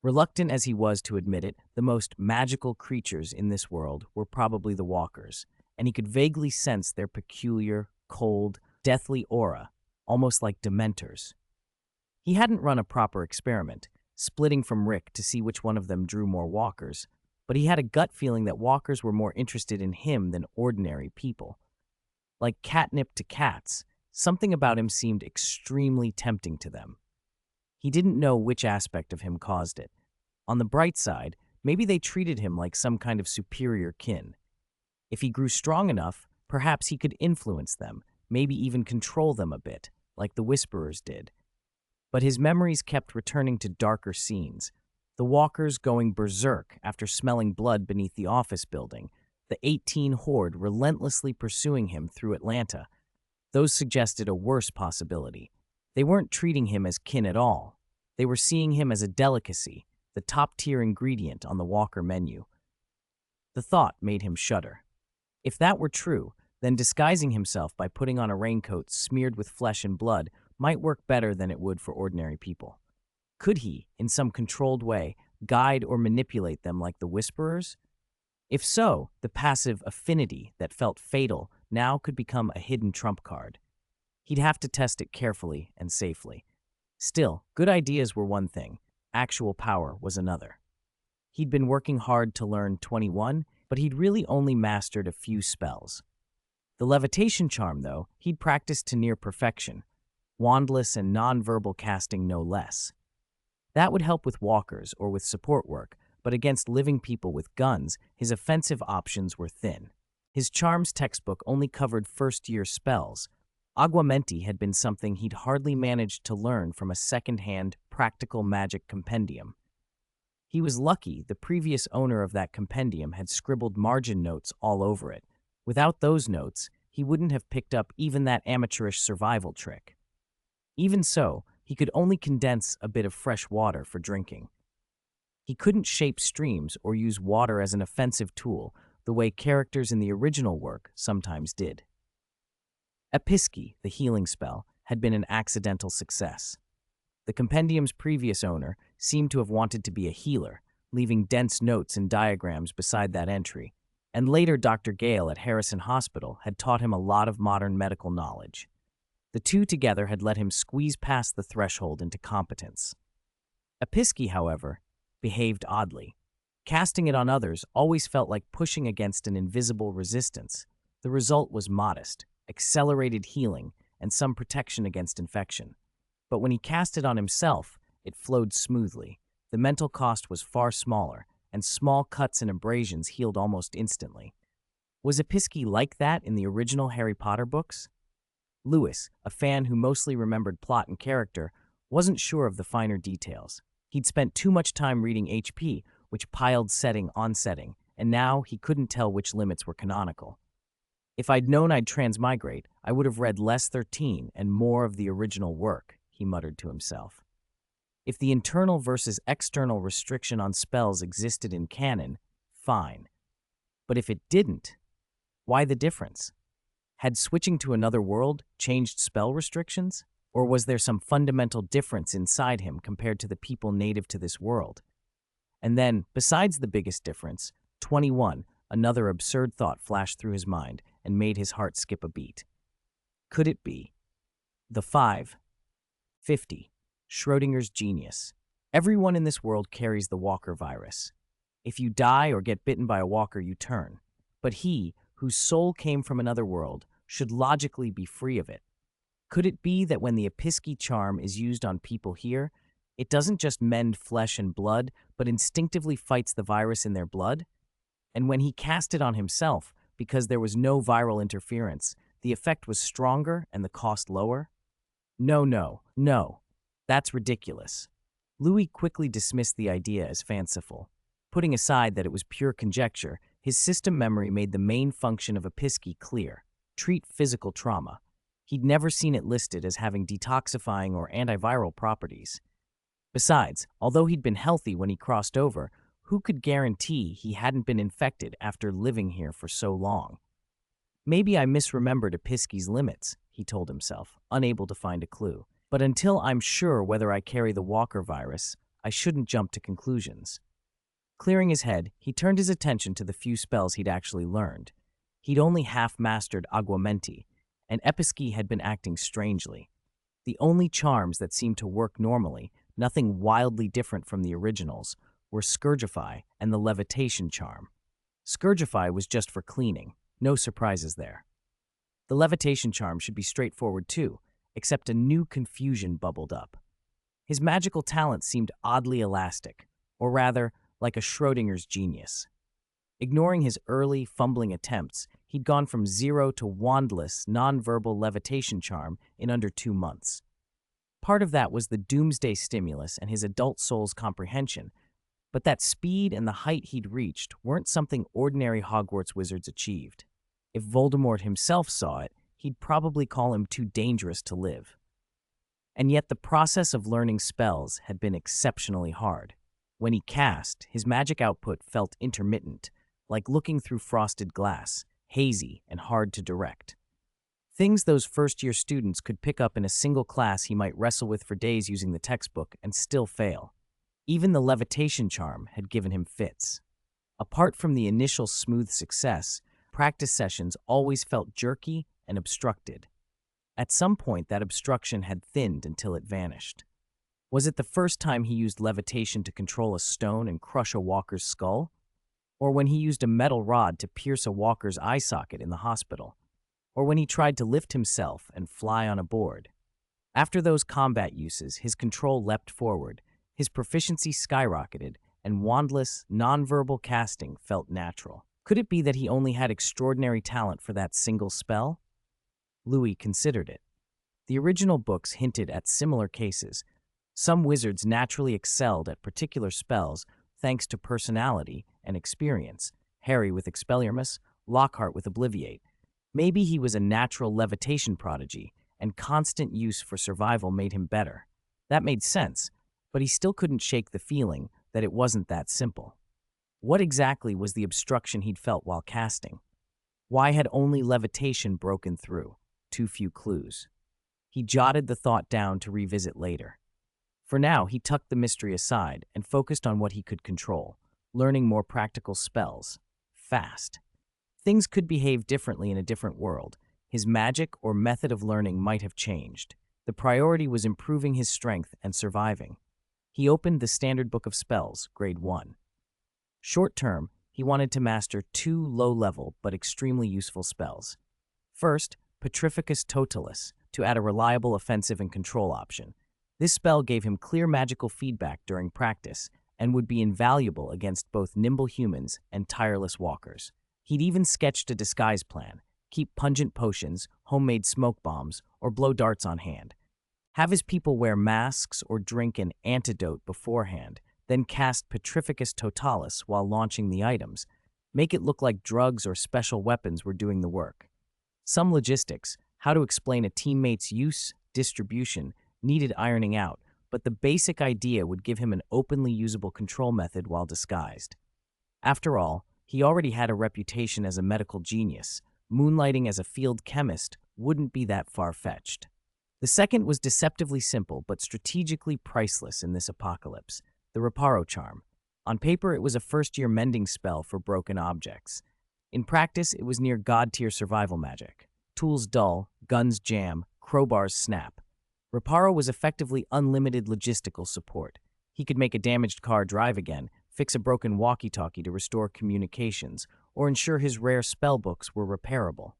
S1: Reluctant as he was to admit it, the most magical creatures in this world were probably the walkers, and he could vaguely sense their peculiar, cold, deathly aura, almost like dementors. He hadn't run a proper experiment, splitting from Rick to see which one of them drew more walkers, but he had a gut feeling that walkers were more interested in him than ordinary people. Like catnip to cats, something about him seemed extremely tempting to them. He didn't know which aspect of him caused it. On the bright side, maybe they treated him like some kind of superior kin. If he grew strong enough, perhaps he could influence them, maybe even control them a bit, like the Whisperers did. But his memories kept returning to darker scenes. The walkers going berserk after smelling blood beneath the office building, the 18 horde relentlessly pursuing him through Atlanta. Those suggested a worse possibility. They weren't treating him as kin at all. They were seeing him as a delicacy, the top-tier ingredient on the walker menu. The thought made him shudder. If that were true, then disguising himself by putting on a raincoat smeared with flesh and blood might work better than it would for ordinary people. Could he, in some controlled way, guide or manipulate them like the Whisperers? If so, the passive affinity that felt fatal now could become a hidden trump card. He'd have to test it carefully and safely. Still, good ideas were one thing, actual power was another. He'd been working hard to learn 21, but he'd really only mastered a few spells. The levitation charm, though, he'd practiced to near perfection, wandless and non-verbal casting no less. That would help with walkers or with support work, but against living people with guns, his offensive options were thin. His charms textbook only covered first-year spells, Aguamenti had been something he'd hardly managed to learn from a second-hand practical magic compendium. He was lucky the previous owner of that compendium had scribbled margin notes all over it. Without those notes, he wouldn't have picked up even that amateurish survival trick. Even so, he could only condense a bit of fresh water for drinking. He couldn't shape streams or use water as an offensive tool the way characters in the original work sometimes did. Episki, the healing spell, had been an accidental success. The compendium's previous owner seemed to have wanted to be a healer, leaving dense notes and diagrams beside that entry, and later Dr. Gale at Harrison Hospital had taught him a lot of modern medical knowledge. The two together had let him squeeze past the threshold into competence. Episki, however, behaved oddly. Casting it on others always felt like pushing against an invisible resistance. The result was modest, accelerated healing, and some protection against infection. But when he cast it on himself, it flowed smoothly. The mental cost was far smaller, and small cuts and abrasions healed almost instantly. Was Episki like that in the original Harry Potter books? Lewis, a fan who mostly remembered plot and character, wasn't sure of the finer details. He'd spent too much time reading HP, which piled setting on setting, and now he couldn't tell which limits were canonical. If I'd known I'd transmigrate, I would have read less 13 and more of the original work, he muttered to himself. If the internal versus external restriction on spells existed in canon, fine. But if it didn't, why the difference? Had switching to another world changed spell restrictions? Or was there some fundamental difference inside him compared to the people native to this world? And then, besides the biggest difference, 21, another absurd thought flashed through his mind and made his heart skip a beat. Could it be? The 5. 50. Schrodinger's genius. Everyone in this world carries the walker virus. If you die or get bitten by a walker, you turn. But he, whose soul came from another world, should logically be free of it. Could it be that when the Episki charm is used on people here, it doesn't just mend flesh and blood, but instinctively fights the virus in their blood? And when he cast it on himself, because there was no viral interference, the effect was stronger and the cost lower? No. That's ridiculous. Louis quickly dismissed the idea as fanciful. Putting aside that it was pure conjecture, his system memory made the main function of Episki clear: treat physical trauma. He'd never seen it listed as having detoxifying or antiviral properties. Besides, although he'd been healthy when he crossed over, who could guarantee he hadn't been infected after living here for so long? Maybe I misremembered Episki's limits, he told himself, unable to find a clue. But until I'm sure whether I carry the walker virus, I shouldn't jump to conclusions. Clearing his head, he turned his attention to the few spells he'd actually learned. He'd only half-mastered Aguamenti, and Episki had been acting strangely. The only charms that seemed to work normally, nothing wildly different from the originals, were Scourgify and the levitation charm. Scourgify was just for cleaning, no surprises there. The levitation charm should be straightforward too, except a new confusion bubbled up. His magical talent seemed oddly elastic, or rather, like a Schrodinger's genius. Ignoring his early, fumbling attempts, he'd gone from 0 to wandless, non-verbal levitation charm in under 2 months. Part of that was the doomsday stimulus and his adult soul's comprehension, but that speed and the height he'd reached weren't something ordinary Hogwarts wizards achieved. If Voldemort himself saw it, he'd probably call him too dangerous to live. And yet the process of learning spells had been exceptionally hard. When he cast, his magic output felt intermittent, like looking through frosted glass, hazy and hard to direct. Things those first-year students could pick up in a single class he might wrestle with for days using the textbook and still fail. Even the levitation charm had given him fits. Apart from the initial smooth success, practice sessions always felt jerky and obstructed. At some point, that obstruction had thinned until it vanished. Was it the first time he used levitation to control a stone and crush a walker's skull? Or when he used a metal rod to pierce a walker's eye socket in the hospital? Or when he tried to lift himself and fly on a board? After those combat uses, his control leapt forward, his proficiency skyrocketed, and wandless, nonverbal casting felt natural. Could it be that he only had extraordinary talent for that single spell? Louis considered it. The original books hinted at similar cases. Some wizards naturally excelled at particular spells thanks to personality and experience. Harry with Expelliarmus, Lockhart with Obliviate. Maybe he was a natural levitation prodigy, and constant use for survival made him better. That made sense, but he still couldn't shake the feeling that it wasn't that simple. What exactly was the obstruction he'd felt while casting? Why had only levitation broken through? Too few clues. He jotted the thought down to revisit later. For now, he tucked the mystery aside and focused on what he could control, learning more practical spells. Fast. Things could behave differently in a different world. His magic or method of learning might have changed. The priority was improving his strength and surviving. He opened the Standard Book of Spells, Grade 1. Short term, he wanted to master 2 low-level but extremely useful spells. First, Petrificus Totalis, to add a reliable offensive and control option. This spell gave him clear magical feedback during practice and would be invaluable against both nimble humans and tireless walkers. He'd even sketched a disguise plan: keep pungent potions, homemade smoke bombs, or blow darts on hand. Have his people wear masks or drink an antidote beforehand, then cast Petrificus Totalis while launching the items. Make it look like drugs or special weapons were doing the work. Some logistics, how to explain a teammate's use, distribution, needed ironing out, but the basic idea would give him an openly usable control method while disguised. After all, he already had a reputation as a medical genius. Moonlighting as a field chemist wouldn't be that far-fetched. The second was deceptively simple but strategically priceless in this apocalypse: the Reparo Charm. On paper, it was a first-year mending spell for broken objects. In practice, it was near god-tier survival magic. Tools dull, guns jam, crowbars snap. Reparo was effectively unlimited logistical support. He could make a damaged car drive again, fix a broken walkie-talkie to restore communications, or ensure his rare spellbooks were repairable.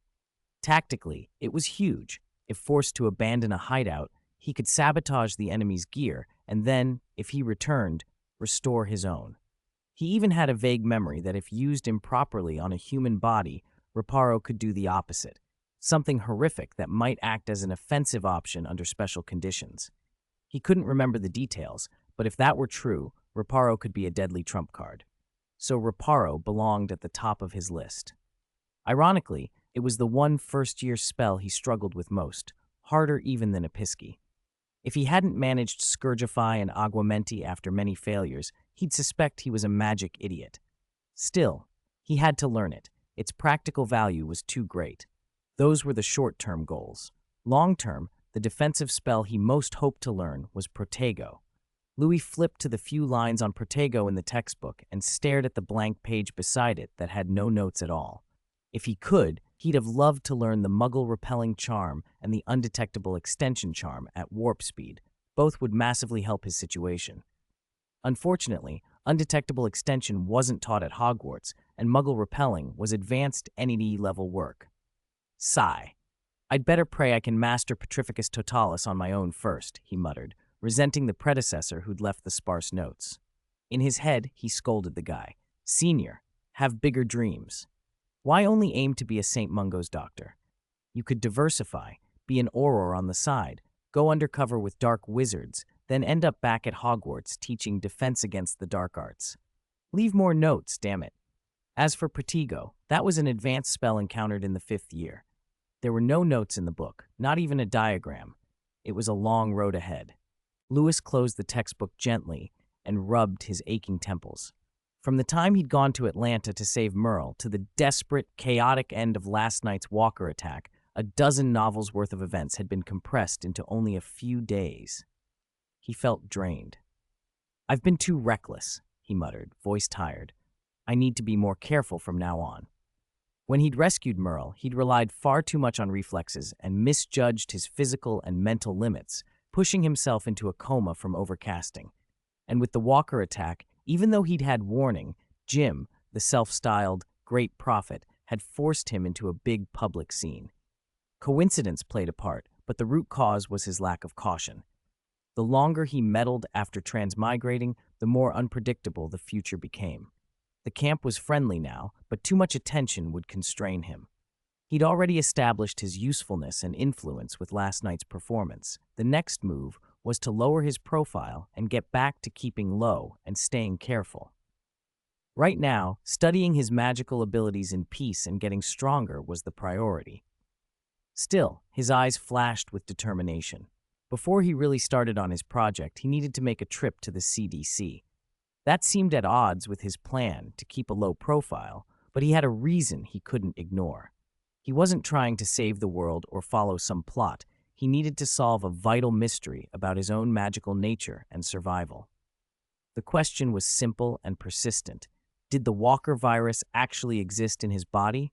S1: Tactically, it was huge. If forced to abandon a hideout, he could sabotage the enemy's gear and then, if he returned, restore his own. He even had a vague memory that if used improperly on a human body, Reparo could do the opposite, something horrific that might act as an offensive option under special conditions. He couldn't remember the details, but if that were true, Reparo could be a deadly trump card. So Reparo belonged at the top of his list. Ironically, it was the one first-year spell he struggled with most, harder even than Episci. If he hadn't managed Scourgify and Aguamenti after many failures, he'd suspect he was a magic idiot. Still, he had to learn it. Its practical value was too great. Those were the short-term goals. Long-term, the defensive spell he most hoped to learn was Protego. Louis flipped to the few lines on Protego in the textbook and stared at the blank page beside it that had no notes at all. If he could, he'd have loved to learn the Muggle-repelling charm and the undetectable extension charm at warp speed. Both would massively help his situation. Unfortunately, undetectable extension wasn't taught at Hogwarts, and Muggle-repelling was advanced NED-level work. Sigh. I'd better pray I can master Petrificus Totalis on my own first, he muttered, resenting the predecessor who'd left the sparse notes. In his head, he scolded the guy. Senior, have bigger dreams. Why only aim to be a St. Mungo's doctor? You could diversify, be an Auror on the side, go undercover with dark wizards, then end up back at Hogwarts teaching defense against the dark arts. Leave more notes, damn it. As for Protego, that was an advanced spell encountered in the 5th year. There were no notes in the book, not even a diagram. It was a long road ahead. Louis closed the textbook gently and rubbed his aching temples. From the time he'd gone to Atlanta to save Merle to the desperate, chaotic end of last night's Walker attack, a dozen novels worth of events had been compressed into only a few days. He felt drained. I've been too reckless, he muttered, voice tired. I need to be more careful from now on. When he'd rescued Merle, he'd relied far too much on reflexes and misjudged his physical and mental limits, pushing himself into a coma from overcasting. And with the Walker attack, even though he'd had warning, Jim, the self-styled great prophet, had forced him into a big public scene. Coincidence played a part, but the root cause was his lack of caution. The longer he meddled after transmigrating, the more unpredictable the future became. The camp was friendly now, but too much attention would constrain him. He'd already established his usefulness and influence with last night's performance. The next move was to lower his profile and get back to keeping low and staying careful. Right now, studying his magical abilities in peace and getting stronger was the priority. Still, his eyes flashed with determination. Before he really started on his project, he needed to make a trip to the CDC. That seemed at odds with his plan to keep a low profile, but he had a reason he couldn't ignore. He wasn't trying to save the world or follow some plot. He needed to solve a vital mystery about his own magical nature and survival. The question was simple and persistent. Did the Walker virus actually exist in his body?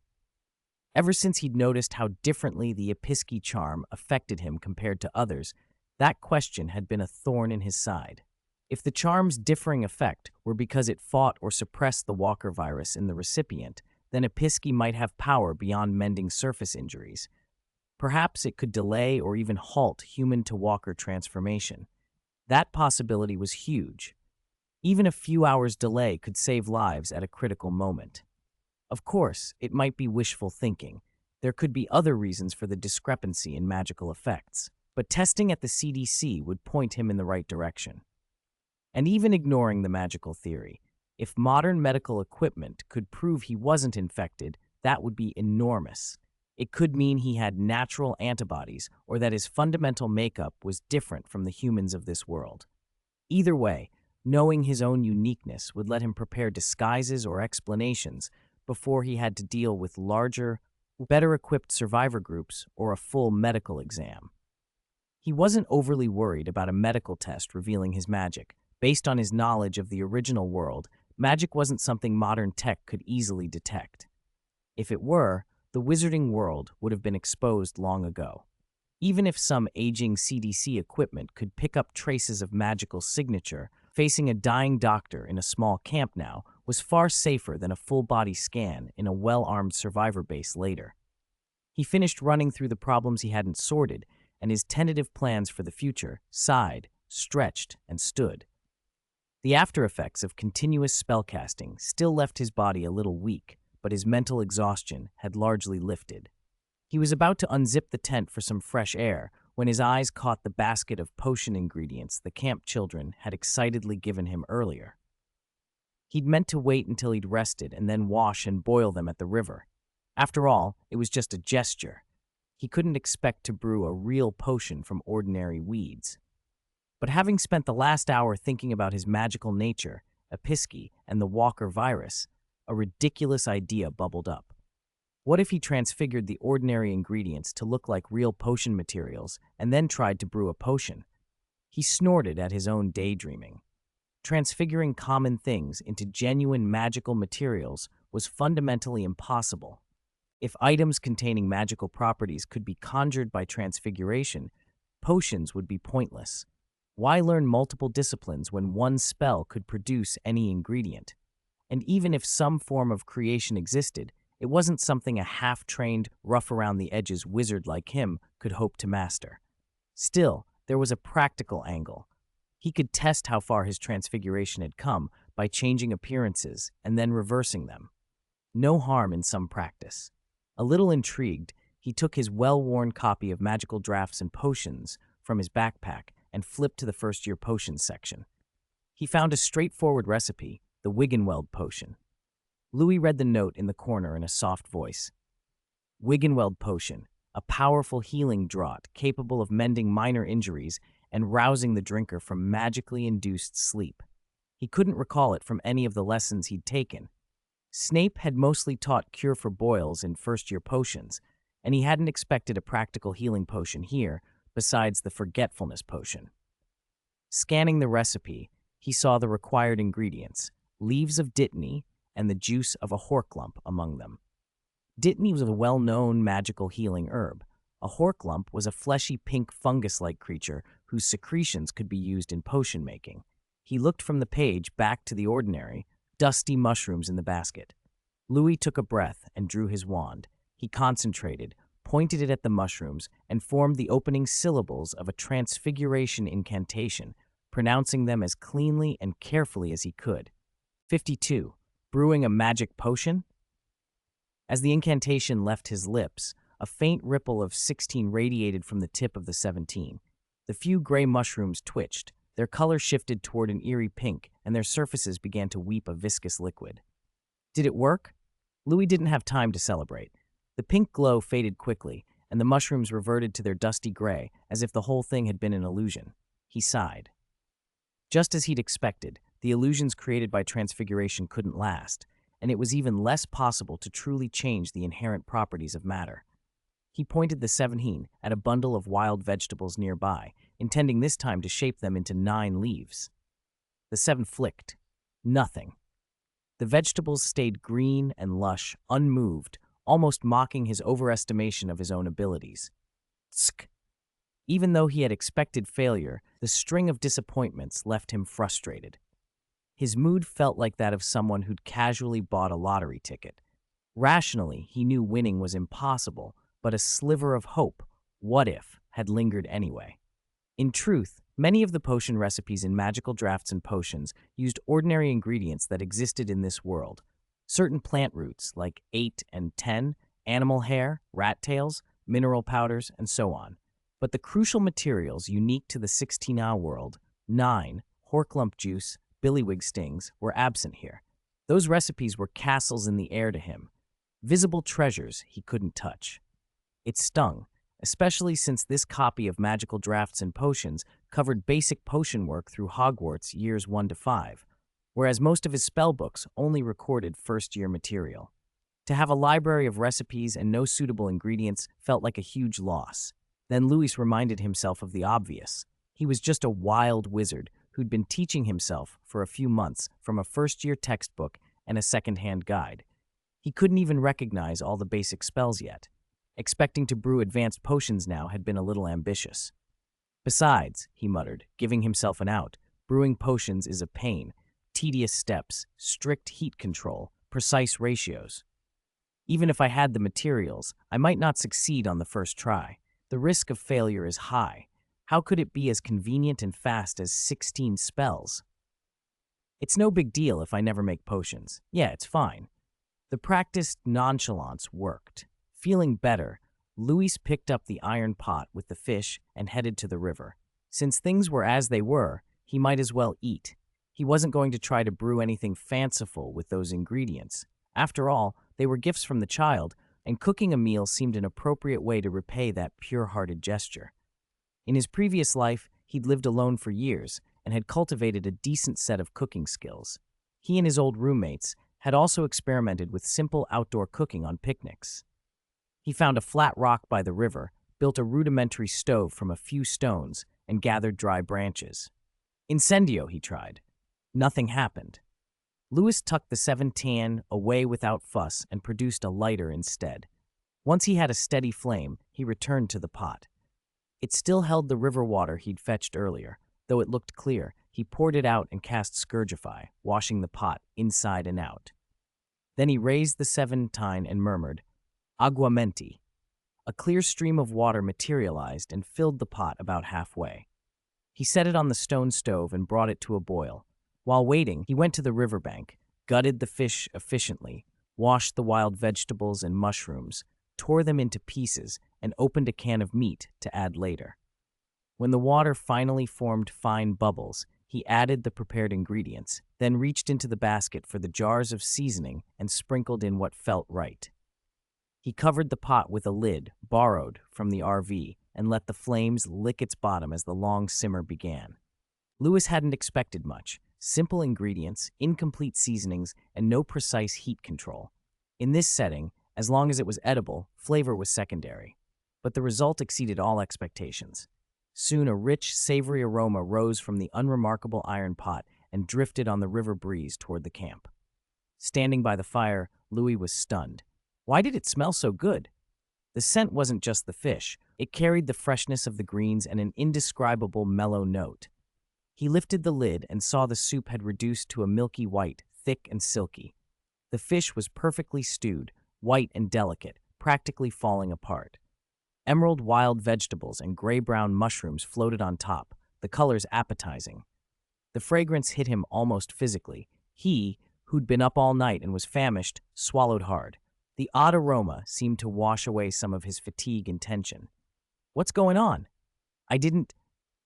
S1: Ever since he'd noticed how differently the Episki charm affected him compared to others, that question had been a thorn in his side. If the charm's differing effect were because it fought or suppressed the Walker virus in the recipient, then Episki might have power beyond mending surface injuries. Perhaps it could delay or even halt human-to-Walker transformation. That possibility was huge. Even a few hours' delay could save lives at a critical moment. Of course, it might be wishful thinking. There could be other reasons for the discrepancy in magical effects, but testing at the CDC would point him in the right direction. And even ignoring the magical theory, if modern medical equipment could prove he wasn't infected, that would be enormous. It could mean he had natural antibodies or that his fundamental makeup was different from the humans of this world. Either way, knowing his own uniqueness would let him prepare disguises or explanations before he had to deal with larger, better-equipped survivor groups or a full medical exam. He wasn't overly worried about a medical test revealing his magic. Based on his knowledge of the original world, magic wasn't something modern tech could easily detect. If it were, the wizarding world would have been exposed long ago. Even if some aging CDC equipment could pick up traces of magical signature, facing a dying doctor in a small camp now was far safer than a full-body scan in a well-armed survivor base later. He finished running through the problems he hadn't sorted, and his tentative plans for the future sighed, stretched, and stood. The after-effects of continuous spellcasting still left his body a little weak, but his mental exhaustion had largely lifted. He was about to unzip the tent for some fresh air when his eyes caught the basket of potion ingredients the camp children had excitedly given him earlier. He'd meant to wait until he'd rested and then wash and boil them at the river. After all, it was just a gesture. He couldn't expect to brew a real potion from ordinary weeds. But having spent the last hour thinking about his magical nature, Episki, and the Walker virus, a ridiculous idea bubbled up. What if he transfigured the ordinary ingredients to look like real potion materials and then tried to brew a potion? He snorted at his own daydreaming. Transfiguring common things into genuine magical materials was fundamentally impossible. If items containing magical properties could be conjured by transfiguration, potions would be pointless. Why learn multiple disciplines when one spell could produce any ingredient? And even if some form of creation existed, it wasn't something a half-trained, rough-around-the-edges wizard like him could hope to master. Still, there was a practical angle. He could test how far his transfiguration had come by changing appearances and then reversing them. No harm in some practice. A little intrigued, he took his well-worn copy of Magical Drafts and Potions from his backpack and flipped to the first-year potions section. He found a straightforward recipe, the Wiggenweld potion. Louis read the note in the corner in a soft voice. Wiggenweld potion, a powerful healing draught capable of mending minor injuries and rousing the drinker from magically induced sleep. He couldn't recall it from any of the lessons he'd taken. Snape had mostly taught cure for boils in first-year potions, and he hadn't expected a practical healing potion here besides the forgetfulness potion. Scanning the recipe, he saw the required ingredients, leaves of dittany and the juice of a horklump among them. Dittany was a well-known magical healing herb. A horklump was a fleshy pink fungus-like creature whose secretions could be used in potion making. He looked from the page back to the ordinary, dusty mushrooms in the basket. Louis took a breath and drew his wand. He concentrated, pointed it at the mushrooms, and formed the opening syllables of a transfiguration incantation, pronouncing them as cleanly and carefully as he could. 52. Brewing a magic potion? As the incantation left his lips, a faint ripple of 16 radiated from the tip of the 17. The few gray mushrooms twitched, their color shifted toward an eerie pink, and their surfaces began to weep a viscous liquid. Did it work? Louis didn't have time to celebrate. The pink glow faded quickly, and the mushrooms reverted to their dusty gray, as if the whole thing had been an illusion. He sighed. Just as he'd expected, the illusions created by transfiguration couldn't last, and it was even less possible to truly change the inherent properties of matter. He pointed the 17 at a bundle of wild vegetables nearby, intending this time to shape them into 9 leaves. The 7 flicked. Nothing. The vegetables stayed green and lush, unmoved, almost mocking his overestimation of his own abilities. Tsk. Even though he had expected failure, the string of disappointments left him frustrated. His mood felt like that of someone who'd casually bought a lottery ticket. Rationally, he knew winning was impossible, but a sliver of hope, what if, had lingered anyway. In truth, many of the potion recipes in magical drafts and potions used ordinary ingredients that existed in this world. Certain plant roots, like 8 and 10, animal hair, rat tails, mineral powders, and so on. But the crucial materials unique to the 16A world, 9, horklump juice, billywig stings, were absent here. Those recipes were castles in the air to him, visible treasures he couldn't touch. It stung, especially since this copy of Magical Drafts and Potions covered basic potion work through Hogwarts years 1 to 5, whereas most of his spellbooks only recorded first-year material. To have a library of recipes and no suitable ingredients felt like a huge loss. Then Louis reminded himself of the obvious. He was just a wild wizard who'd been teaching himself for a few months from a first-year textbook and a second-hand guide. He couldn't even recognize all the basic spells yet. Expecting to brew advanced potions now had been a little ambitious. Besides, he muttered, giving himself an out, brewing potions is a pain. Tedious steps, strict heat control, precise ratios. Even if I had the materials, I might not succeed on the first try. The risk of failure is high. How could it be as convenient and fast as 16 spells? It's no big deal if I never make potions. Yeah, it's fine. The practiced nonchalance worked. Feeling better, Louis picked up the iron pot with the fish and headed to the river. Since things were as they were, he might as well eat. He wasn't going to try to brew anything fanciful with those ingredients. After all, they were gifts from the child, and cooking a meal seemed an appropriate way to repay that pure-hearted gesture. In his previous life, he'd lived alone for years and had cultivated a decent set of cooking skills. He and his old roommates had also experimented with simple outdoor cooking on picnics. He found a flat rock by the river, built a rudimentary stove from a few stones, and gathered dry branches. Incendio, he tried. Nothing happened. Louis tucked the 7 away without fuss and produced a lighter instead. Once he had a steady flame, he returned to the pot. It still held the river water he'd fetched earlier. Though it looked clear, he poured it out and cast Scourgify, washing the pot inside and out. Then he raised the 7 and murmured, Aguamenti. A clear stream of water materialized and filled the pot about halfway. He set it on the stone stove and brought it to a boil. While waiting, he went to the riverbank, gutted the fish efficiently, washed the wild vegetables and mushrooms, tore them into pieces, and opened a can of meat to add later. When the water finally formed fine bubbles, he added the prepared ingredients, then reached into the basket for the jars of seasoning and sprinkled in what felt right. He covered the pot with a lid, borrowed from the RV, and let the flames lick its bottom as the long simmer began. Louis hadn't expected much. Simple ingredients, incomplete seasonings, and no precise heat control. In this setting, as long as it was edible, flavor was secondary. But the result exceeded all expectations. Soon a rich, savory aroma rose from the unremarkable iron pot and drifted on the river breeze toward the camp. Standing by the fire, Louis was stunned. Why did it smell so good? The scent wasn't just the fish. It carried the freshness of the greens and an indescribable mellow note. He lifted the lid and saw the soup had reduced to a milky white, thick and silky. The fish was perfectly stewed, white and delicate, practically falling apart. Emerald wild vegetables and gray-brown mushrooms floated on top, the colors appetizing. The fragrance hit him almost physically. He, who'd been up all night and was famished, swallowed hard. The odd aroma seemed to wash away some of his fatigue and tension. What's going on? I didn't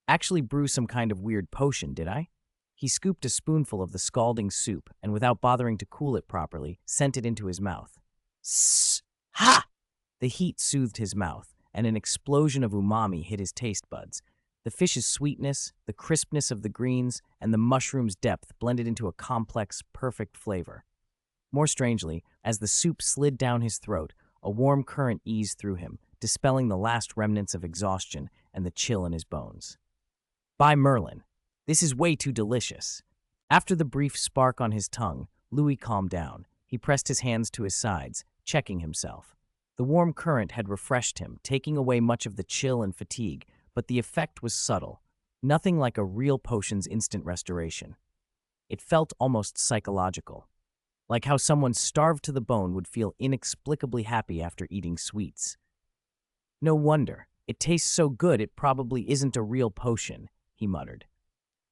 S1: actually brew some kind of weird potion, did I? He scooped a spoonful of the scalding soup and, without bothering to cool it properly, sent it into his mouth. Sss! Ha! The heat soothed his mouth, and an explosion of umami hit his taste buds. The fish's sweetness, the crispness of the greens, and the mushroom's depth blended into a complex, perfect flavor. More strangely, as the soup slid down his throat, a warm current eased through him, dispelling the last remnants of exhaustion and the chill in his bones. By Merlin, this is way too delicious. After the brief spark on his tongue, Louis calmed down. He pressed his hands to his sides, checking himself. The warm current had refreshed him, taking away much of the chill and fatigue, but the effect was subtle, nothing like a real potion's instant restoration. It felt almost psychological, like how someone starved to the bone would feel inexplicably happy after eating sweets. No wonder. It tastes so good it probably isn't a real potion, he muttered.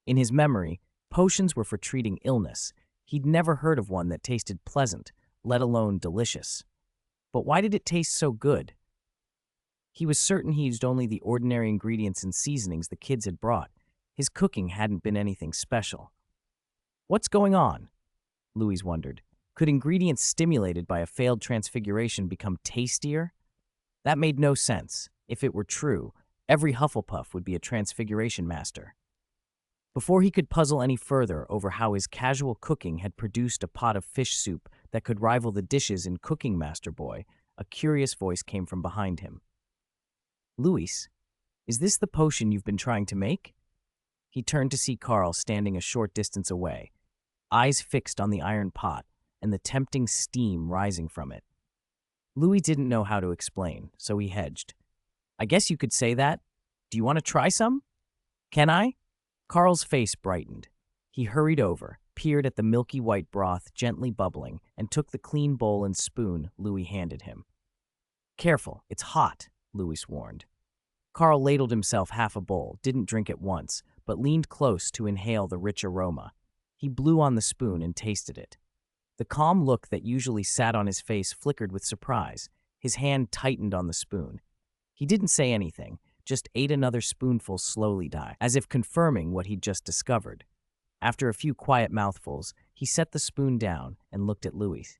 S1: In his memory, potions were for treating illness. He'd never heard of one that tasted pleasant, let alone delicious. But why did it taste so good? He was certain he used only the ordinary ingredients and seasonings the kids had brought. His cooking hadn't been anything special. What's going on? Louis wondered. Could ingredients stimulated by a failed transfiguration become tastier? That made no sense. If it were true, every Hufflepuff would be a transfiguration master. Before he could puzzle any further over how his casual cooking had produced a pot of fish soup that could rival the dishes in Cooking Master Boy, a curious voice came from behind him. Louis, is this the potion you've been trying to make? He turned to see Carl standing a short distance away, eyes fixed on the iron pot and the tempting steam rising from it. Louis didn't know how to explain, so he hedged. I guess you could say that. Do you want to try some? Can I? Carl's face brightened. He hurried over, peered at the milky white broth gently bubbling, and took the clean bowl and spoon Louis handed him. Careful, it's hot, Louis warned. Carl ladled himself half a bowl, didn't drink at once, but leaned close to inhale the rich aroma. He blew on the spoon and tasted it. The calm look that usually sat on his face flickered with surprise. His hand tightened on the spoon. He didn't say anything, just ate another spoonful slowly, as if confirming what he'd just discovered. After a few quiet mouthfuls, he set the spoon down and looked at Louis.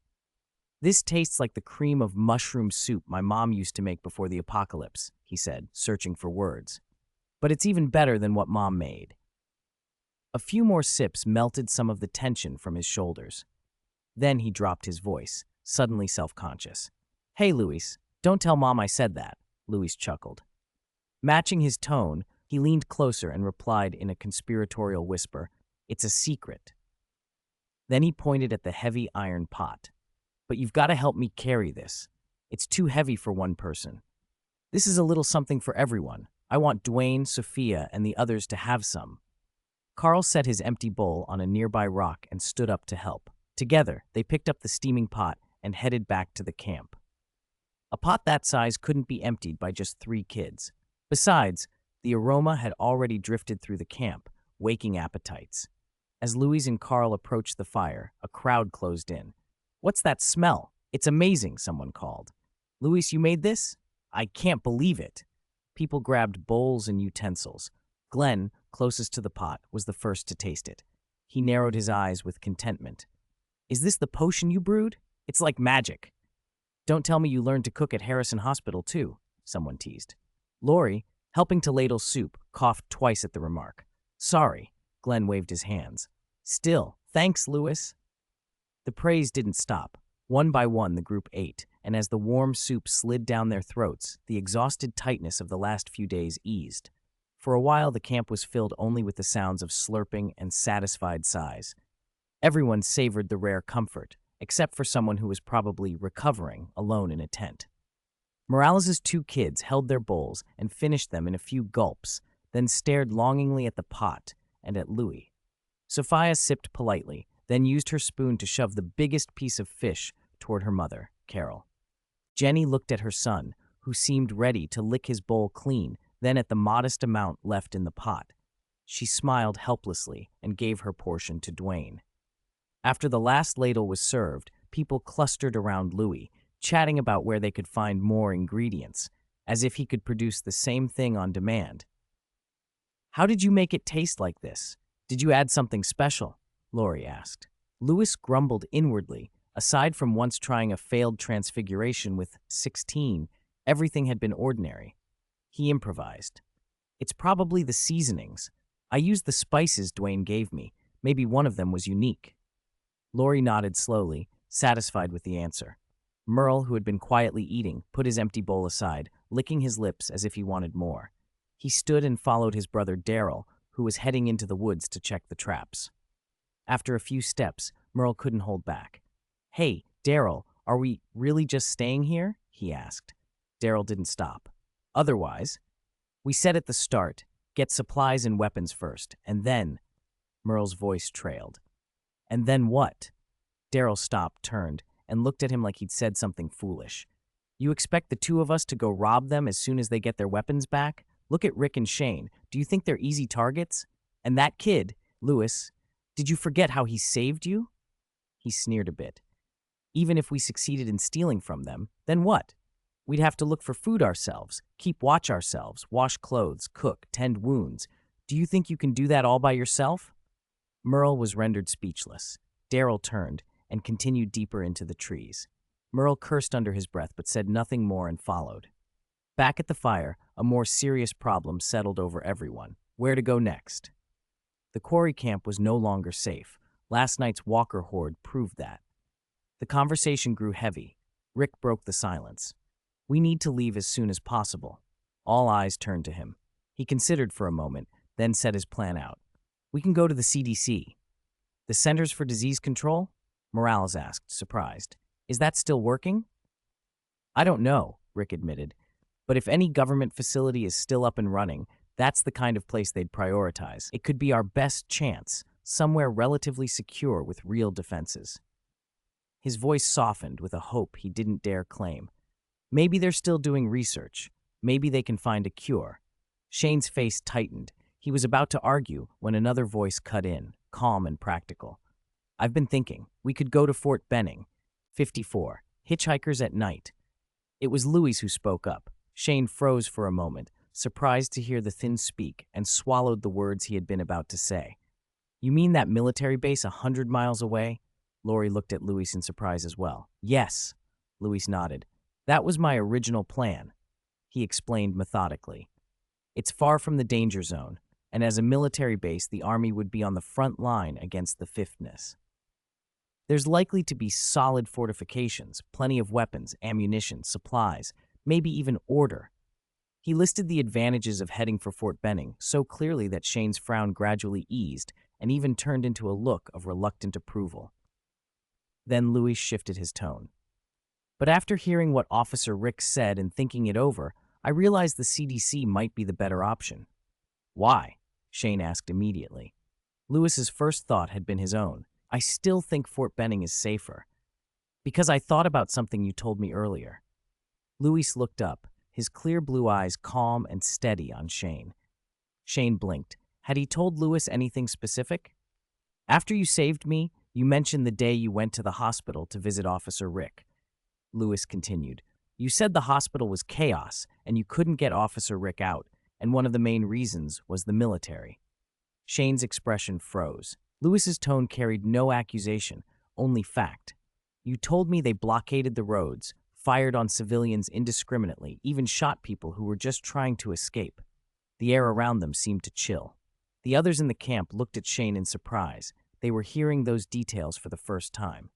S1: This tastes like the cream of mushroom soup my mom used to make before the apocalypse, he said, searching for words. But it's even better than what Mom made. A few more sips melted some of the tension from his shoulders. Then he dropped his voice, suddenly self-conscious. Hey, Louis, don't tell Mom I said that, Louis chuckled. Matching his tone, he leaned closer and replied in a conspiratorial whisper, It's a secret. Then he pointed at the heavy iron pot. But you've got to help me carry this. It's too heavy for one person. This is a little something for everyone. I want Dwayne, Sophia, and the others to have some. Carl set his empty bowl on a nearby rock and stood up to help. Together, they picked up the steaming pot and headed back to the camp. A pot that size couldn't be emptied by just 3 kids. Besides, the aroma had already drifted through the camp, waking appetites. As Louis and Carl approached the fire, a crowd closed in. What's that smell? It's amazing, someone called. Louis, you made this? I can't believe it. People grabbed bowls and utensils. Glenn, closest to the pot, was the first to taste it. He narrowed his eyes with contentment. Is this the potion you brewed? It's like magic. Don't tell me you learned to cook at Harrison Hospital, too, someone teased. Lori, helping to ladle soup, coughed twice at the remark. Sorry, Glenn waved his hands. Still, thanks, Louis. The praise didn't stop. One by one, the group ate, and as the warm soup slid down their throats, the exhausted tightness of the last few days eased. For a while, the camp was filled only with the sounds of slurping and satisfied sighs. Everyone savored the rare comfort, except for someone who was probably recovering, alone in a tent. Morales' 2 kids held their bowls and finished them in a few gulps, then stared longingly at the pot and at Louis. Sophia sipped politely, then used her spoon to shove the biggest piece of fish toward her mother, Carol. Jenny looked at her son, who seemed ready to lick his bowl clean, then at the modest amount left in the pot. She smiled helplessly and gave her portion to Dwayne. After the last ladle was served, people clustered around Louis, chatting about where they could find more ingredients, as if he could produce the same thing on demand. How did you make it taste like this? Did you add something special? Lori asked. Lewis grumbled inwardly. Aside from once trying a failed transfiguration with 16, everything had been ordinary. He improvised. It's probably the seasonings. I used the spices Dwayne gave me. Maybe one of them was unique. Lori nodded slowly, satisfied with the answer. Merle, who had been quietly eating, put his empty bowl aside, licking his lips as if he wanted more. He stood and followed his brother Daryl, who was heading into the woods to check the traps. After a few steps, Merle couldn't hold back. Hey, Daryl, are we really just staying here? He asked. Daryl didn't stop. Otherwise, we said at the start, get supplies and weapons first, and then, Merle's voice trailed. And then what? Daryl stopped, turned, and looked at him like he'd said something foolish. You expect the two of us to go rob them as soon as they get their weapons back? Look at Rick and Shane. Do you think they're easy targets? And that kid, Lewis, did you forget how he saved you? He sneered a bit. Even if we succeeded in stealing from them, then what? We'd have to look for food ourselves, keep watch ourselves, wash clothes, cook, tend wounds. Do you think you can do that all by yourself? Merle was rendered speechless. Daryl turned and continued deeper into the trees. Merle cursed under his breath but said nothing more and followed. Back at the fire, a more serious problem settled over everyone. Where to go next? The quarry camp was no longer safe. Last night's walker horde proved that. The conversation grew heavy. Rick broke the silence. We need to leave as soon as possible. All eyes turned to him. He considered for a moment, then set his plan out. We can go to the CDC. The Centers for Disease Control? Morales asked, surprised. Is that still working? I don't know, Rick admitted. But if any government facility is still up and running, that's the kind of place they'd prioritize. It could be our best chance, somewhere relatively secure with real defenses. His voice softened with a hope he didn't dare claim. Maybe they're still doing research. Maybe they can find a cure. Shane's face tightened. He was about to argue when another voice cut in, calm and practical. I've been thinking, we could go to Fort Benning. 54. Hitchhikers at night. It was Louis who spoke up. Shane froze for a moment, surprised to hear the thin speak, and swallowed the words he had been about to say. You mean that military base 100 miles away? Lori looked at Louis in surprise as well. Yes, Louis nodded. That was my original plan. He explained methodically. It's far from the danger zone, and as a military base, the Army would be on the front line against the Fifthnes. There's likely to be solid fortifications, plenty of weapons, ammunition, supplies, maybe even order. He listed the advantages of heading for Fort Benning so clearly that Shane's frown gradually eased and even turned into a look of reluctant approval. Then Louis shifted his tone. But after hearing what Officer Rick said and thinking it over, I realized the CDC might be the better option. Why? Shane asked immediately. Louis's first thought had been his own. I still think Fort Benning is safer. Because I thought about something you told me earlier. Louis looked up, his clear blue eyes calm and steady on Shane. Shane blinked. Had he told Louis anything specific? After you saved me, you mentioned the day you went to the hospital to visit Officer Rick. Louis continued. You said the hospital was chaos and you couldn't get Officer Rick out, and one of the main reasons was the military. Shane's expression froze. Louis's tone carried no accusation, only fact. You told me they blockaded the roads, fired on civilians indiscriminately, even shot people who were just trying to escape. The air around them seemed to chill. The others in the camp looked at Shane in surprise. They were hearing those details for the first time.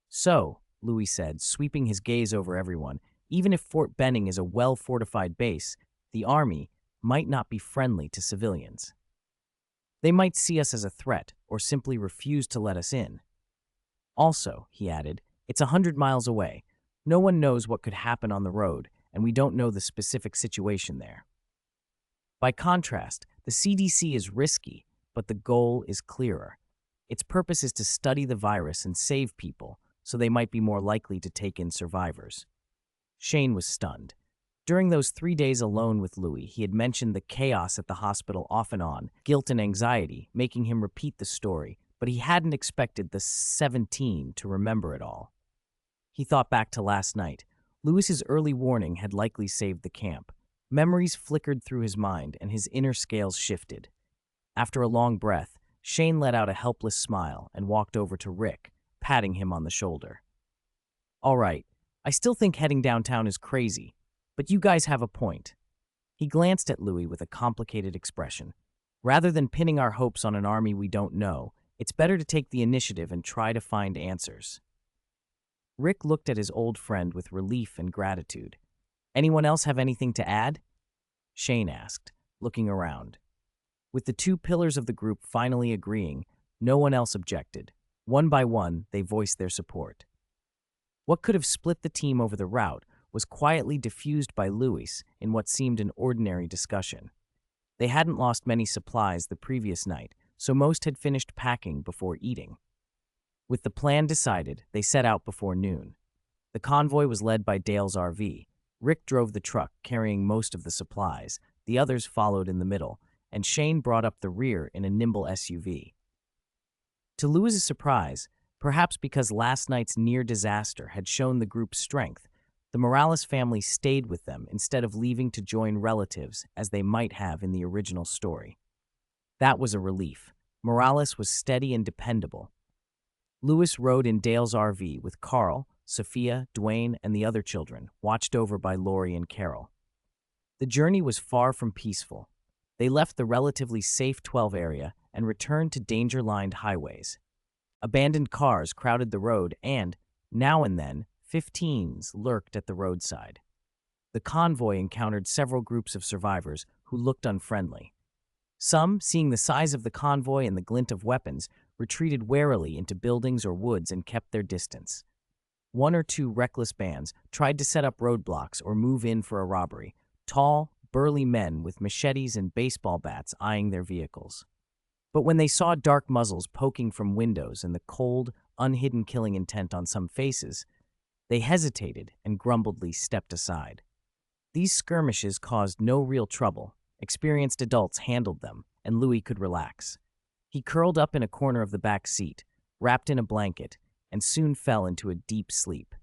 S1: So, Louis said, sweeping his gaze over everyone, even if Fort Benning is a well-fortified base, the Army might not be friendly to civilians. They might see us as a threat or simply refuse to let us in. Also, he added, it's 100 miles away. No one knows what could happen on the road, and we don't know the specific situation there. By contrast, the CDC is risky, but the goal is clearer. Its purpose is to study the virus and save people, so they might be more likely to take in survivors. Shane was stunned. During those 3 days alone with Louis, he had mentioned the chaos at the hospital off and on, guilt and anxiety, making him repeat the story, but he hadn't expected the 17 to remember it all. He thought back to last night. Lewis's early warning had likely saved the camp. Memories flickered through his mind, and his inner scales shifted. After a long breath, Shane let out a helpless smile and walked over to Rick, patting him on the shoulder. "All right, I still think heading downtown is crazy, but you guys have a point." He glanced at Louis with a complicated expression. "Rather than pinning our hopes on an army we don't know, it's better to take the initiative and try to find answers." Rick looked at his old friend with relief and gratitude. "Anyone else have anything to add?" Shane asked, looking around. With the two pillars of the group finally agreeing, no one else objected. One by one, they voiced their support. What could have split the team over the route was quietly diffused by Louis in what seemed an ordinary discussion. They hadn't lost many supplies the previous night, so most had finished packing before eating. With the plan decided, they set out before noon. The convoy was led by Dale's RV. Rick drove the truck, carrying most of the supplies. The others followed in the middle, and Shane brought up the rear in a nimble SUV. To Louis's surprise, perhaps because last night's near disaster had shown the group's strength, the Morales family stayed with them instead of leaving to join relatives as they might have in the original story. That was a relief. Morales was steady and dependable. Louis rode in Dale's RV with Carl, Sophia, Dwayne, and the other children, watched over by Lori and Carol. The journey was far from peaceful. They left the relatively safe 12 area and returned to danger-lined highways. Abandoned cars crowded the road and, now and then, 15s lurked at the roadside. The convoy encountered several groups of survivors who looked unfriendly. Some, seeing the size of the convoy and the glint of weapons, retreated warily into buildings or woods and kept their distance. One or two reckless bands tried to set up roadblocks or move in for a robbery, tall, burly men with machetes and baseball bats eyeing their vehicles. But when they saw dark muzzles poking from windows and the cold, unhidden killing intent on some faces, they hesitated and grumbledly stepped aside. These skirmishes caused no real trouble. Experienced adults handled them, and Louis could relax. He curled up in a corner of the back seat, wrapped in a blanket, and soon fell into a deep sleep.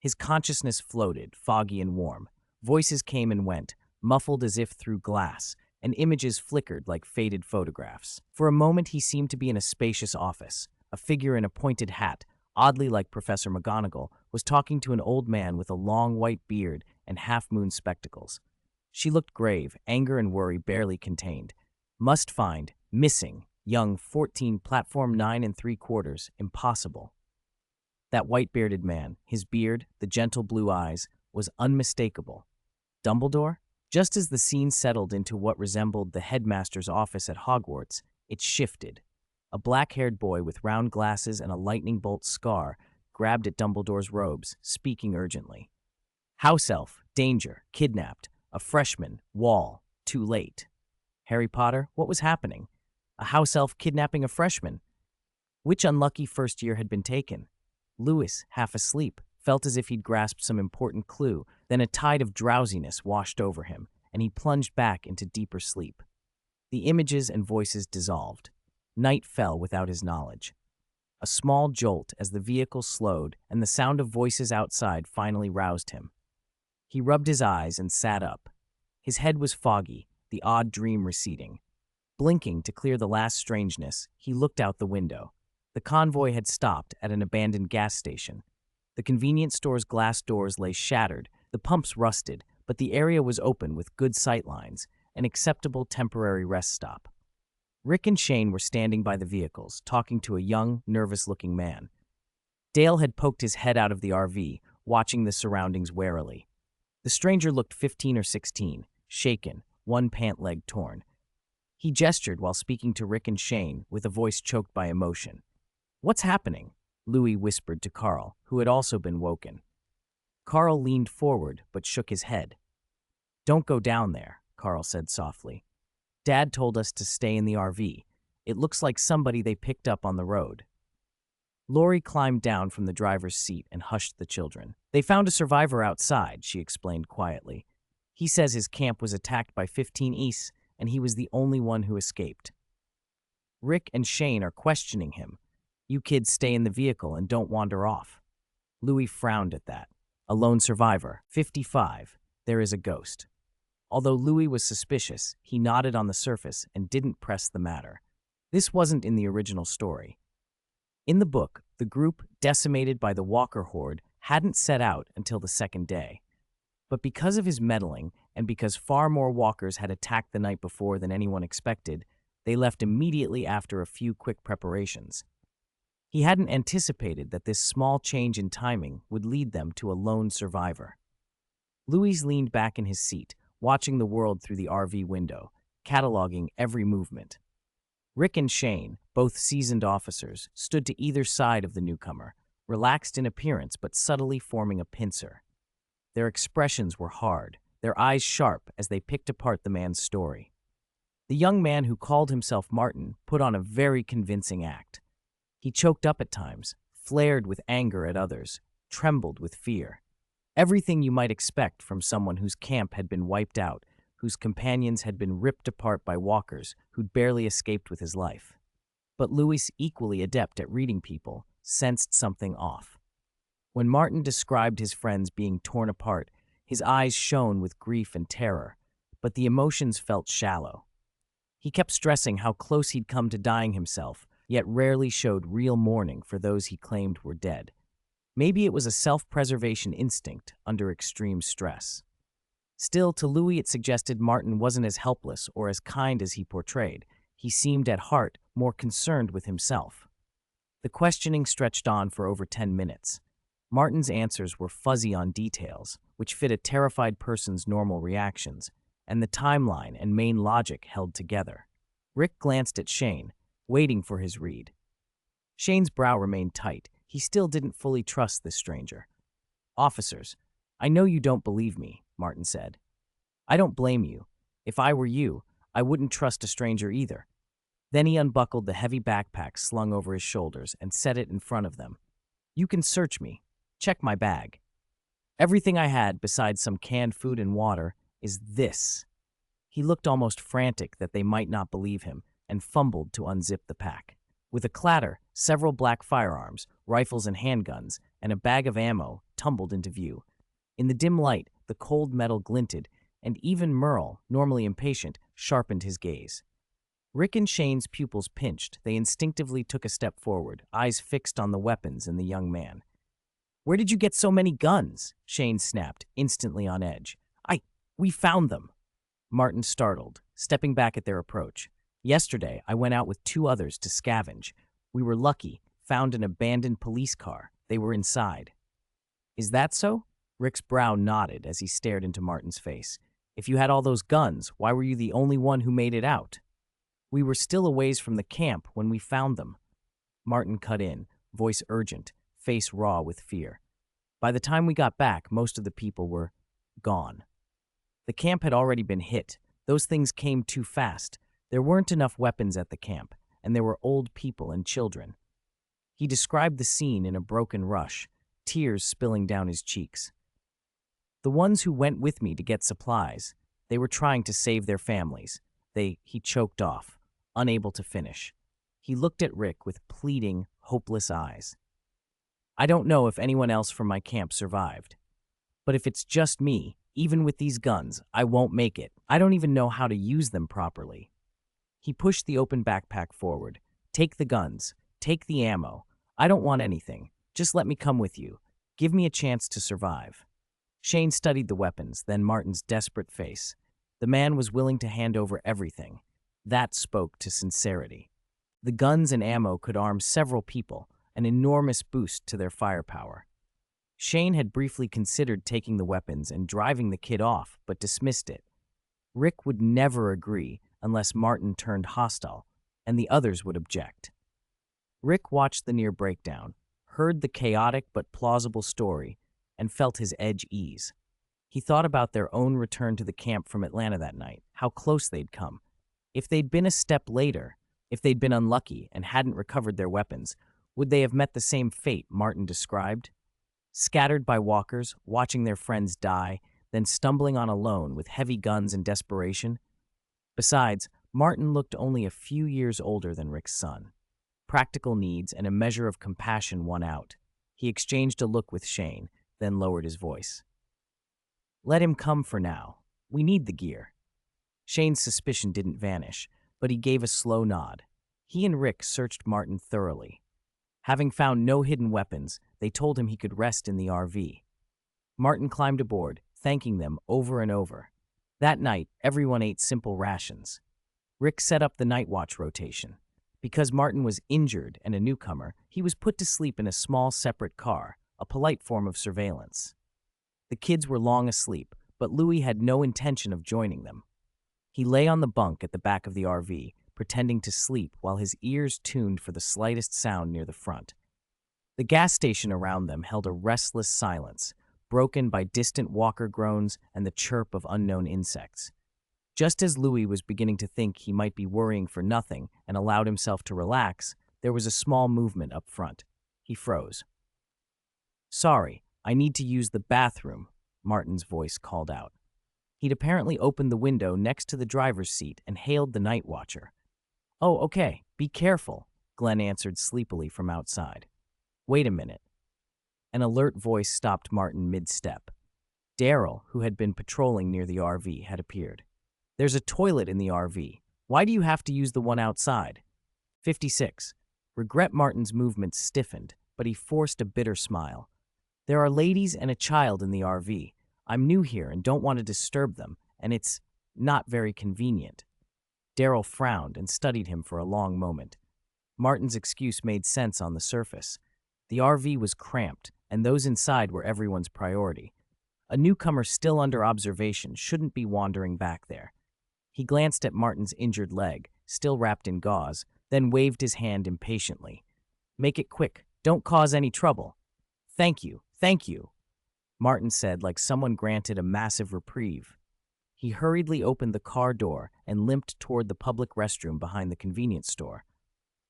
S1: His consciousness floated, foggy and warm. Voices came and went, muffled as if through glass, and images flickered like faded photographs. For a moment he seemed to be in a spacious office. A figure in a pointed hat, oddly like Professor McGonagall, was talking to an old man with a long white beard and half-moon spectacles. She looked grave, anger and worry barely contained. Must find, missing, young 14, platform 9 3/4, impossible. That white-bearded man, his beard, the gentle blue eyes, was unmistakable. Dumbledore? Just as the scene settled into what resembled the headmaster's office at Hogwarts, it shifted. A black-haired boy with round glasses and a lightning bolt scar grabbed at Dumbledore's robes, speaking urgently. House elf, danger, kidnapped, a freshman, wall, too late. Harry Potter, what was happening? A house elf kidnapping a freshman? Which unlucky first year had been taken? Louis, half asleep, felt as if he'd grasped some important clue. Then a tide of drowsiness washed over him, and he plunged back into deeper sleep. The images and voices dissolved. Night fell without his knowledge. A small jolt as the vehicle slowed, and the sound of voices outside finally roused him. He rubbed his eyes and sat up. His head was foggy, the odd dream receding. Blinking to clear the last strangeness, he looked out the window. The convoy had stopped at an abandoned gas station. The convenience store's glass doors lay shattered, the pumps rusted, but the area was open with good sightlines, an acceptable temporary rest stop. Rick and Shane were standing by the vehicles, talking to a young, nervous-looking man. Dale had poked his head out of the RV, watching the surroundings warily. The stranger looked 15 or 16, shaken, one pant leg torn. He gestured while speaking to Rick and Shane, with a voice choked by emotion. "What's happening?" Louis whispered to Carl, who had also been woken. Carl leaned forward, but shook his head. "Don't go down there," Carl said softly. "Dad told us to stay in the RV. It looks like somebody they picked up on the road." Lori climbed down from the driver's seat and hushed the children. "They found a survivor outside," she explained quietly. "He says his camp was attacked by 15 East, and he was the only one who escaped." "Rick and Shane are questioning him. You kids stay in the vehicle and don't wander off." Louis frowned at that. A lone survivor, 55. There is a ghost. Although Louis was suspicious, he nodded on the surface and didn't press the matter. This wasn't in the original story. In the book, the group, decimated by the Walker horde, hadn't set out until the second day. But because of his meddling, and because far more walkers had attacked the night before than anyone expected, they left immediately after a few quick preparations. He hadn't anticipated that this small change in timing would lead them to a lone survivor. Louis leaned back in his seat, watching the world through the RV window, cataloging every movement. Rick and Shane, both seasoned officers, stood to either side of the newcomer, relaxed in appearance but subtly forming a pincer. Their expressions were hard, their eyes sharp as they picked apart the man's story. The young man who called himself Martin put on a very convincing act. He choked up at times, flared with anger at others, trembled with fear. Everything you might expect from someone whose camp had been wiped out, whose companions had been ripped apart by walkers who'd barely escaped with his life. But Louis, equally adept at reading people, sensed something off. When Martin described his friends being torn apart, his eyes shone with grief and terror, but the emotions felt shallow. He kept stressing how close he'd come to dying himself, yet rarely showed real mourning for those he claimed were dead. Maybe it was a self-preservation instinct under extreme stress. Still, to Louis it suggested Martin wasn't as helpless or as kind as he portrayed. He seemed at heart more concerned with himself. The questioning stretched on for over 10 minutes. Martin's answers were fuzzy on details, which fit a terrified person's normal reactions, and the timeline and main logic held together. Rick glanced at Shane, waiting for his read. Shane's brow remained tight. He still didn't fully trust this stranger. "Officers, I know you don't believe me," Martin said. "I don't blame you. If I were you, I wouldn't trust a stranger either." Then he unbuckled the heavy backpack slung over his shoulders and set it in front of them. "You can search me. Check my bag. Everything I had, besides some canned food and water, is this." He looked almost frantic that they might not believe him, and fumbled to unzip the pack. With a clatter, several black firearms, rifles and handguns, and a bag of ammo tumbled into view. In the dim light, the cold metal glinted, and even Merle, normally impatient, sharpened his gaze. Rick and Shane's pupils pinched. They instinctively took a step forward, eyes fixed on the weapons in the young man. "Where did you get so many guns?" Shane snapped, instantly on edge. We found them." Martin startled, stepping back at their approach. "Yesterday, I went out with 2 others to scavenge. We were lucky, found an abandoned police car. They were inside." "Is that so?" Rick's brow nodded as he stared into Martin's face. "If you had all those guns, why were you the only one who made it out?" "We were still a ways from the camp when we found them." Martin cut in, voice urgent, face raw with fear. "By the time we got back, most of the people were gone. The camp had already been hit. Those things came too fast. There weren't enough weapons at the camp, and there were old people and children." He described the scene in a broken rush, tears spilling down his cheeks. "The ones who went with me to get supplies, they were trying to save their families. He choked off, unable to finish. He looked at Rick with pleading, hopeless eyes. "I don't know if anyone else from my camp survived. But if it's just me, even with these guns, I won't make it. I don't even know how to use them properly." He pushed the open backpack forward. "Take the guns. Take the ammo. I don't want anything. Just let me come with you. Give me a chance to survive." Shane studied the weapons, then Martin's desperate face. The man was willing to hand over everything. That spoke to sincerity. The guns and ammo could arm several people, an enormous boost to their firepower. Shane had briefly considered taking the weapons and driving the kid off, but dismissed it. Rick would never agree unless Martin turned hostile, and the others would object. Rick watched the near breakdown, heard the chaotic but plausible story, and felt his edge ease. He thought about their own return to the camp from Atlanta that night, how close they'd come. If they'd been a step later, if they'd been unlucky and hadn't recovered their weapons, would they have met the same fate Martin described? Scattered by walkers, watching their friends die, then stumbling on alone with heavy guns and desperation? Besides, Martin looked only a few years older than Rick's son. Practical needs and a measure of compassion won out. He exchanged a look with Shane, then lowered his voice. Let him come for now. We need the gear. Shane's suspicion didn't vanish, but he gave a slow nod. He and Rick searched Martin thoroughly. Having found no hidden weapons, they told him he could rest in the RV. Martin climbed aboard, thanking them over and over. That night, everyone ate simple rations. Rick set up the night watch rotation. Because Martin was injured and a newcomer, he was put to sleep in a small separate car, a polite form of surveillance. The kids were long asleep, but Louis had no intention of joining them. He lay on the bunk at the back of the RV, pretending to sleep while his ears tuned for the slightest sound near the front. The gas station around them held a restless silence, broken by distant walker groans and the chirp of unknown insects. Just as Louis was beginning to think he might be worrying for nothing and allowed himself to relax, there was a small movement up front. He froze. Sorry, I need to use the bathroom, Martin's voice called out. He'd apparently opened the window next to the driver's seat and hailed the night watcher. Oh, okay, be careful, Glenn answered sleepily from outside. Wait a minute. An alert voice stopped Martin mid-step. Daryl, who had been patrolling near the RV, had appeared. There's a toilet in the RV. Why do you have to use the one outside? 56. Regret Martin's movements stiffened, but he forced a bitter smile. There are ladies and a child in the RV. I'm new here and don't want to disturb them, and it's not very convenient. Daryl frowned and studied him for a long moment. Martin's excuse made sense on the surface. The RV was cramped, and those inside were everyone's priority. A newcomer still under observation shouldn't be wandering back there. He glanced at Martin's injured leg, still wrapped in gauze, then waved his hand impatiently. Make it quick. Don't cause any trouble. Thank you, Martin said like someone granted a massive reprieve. He hurriedly opened the car door and limped toward the public restroom behind the convenience store.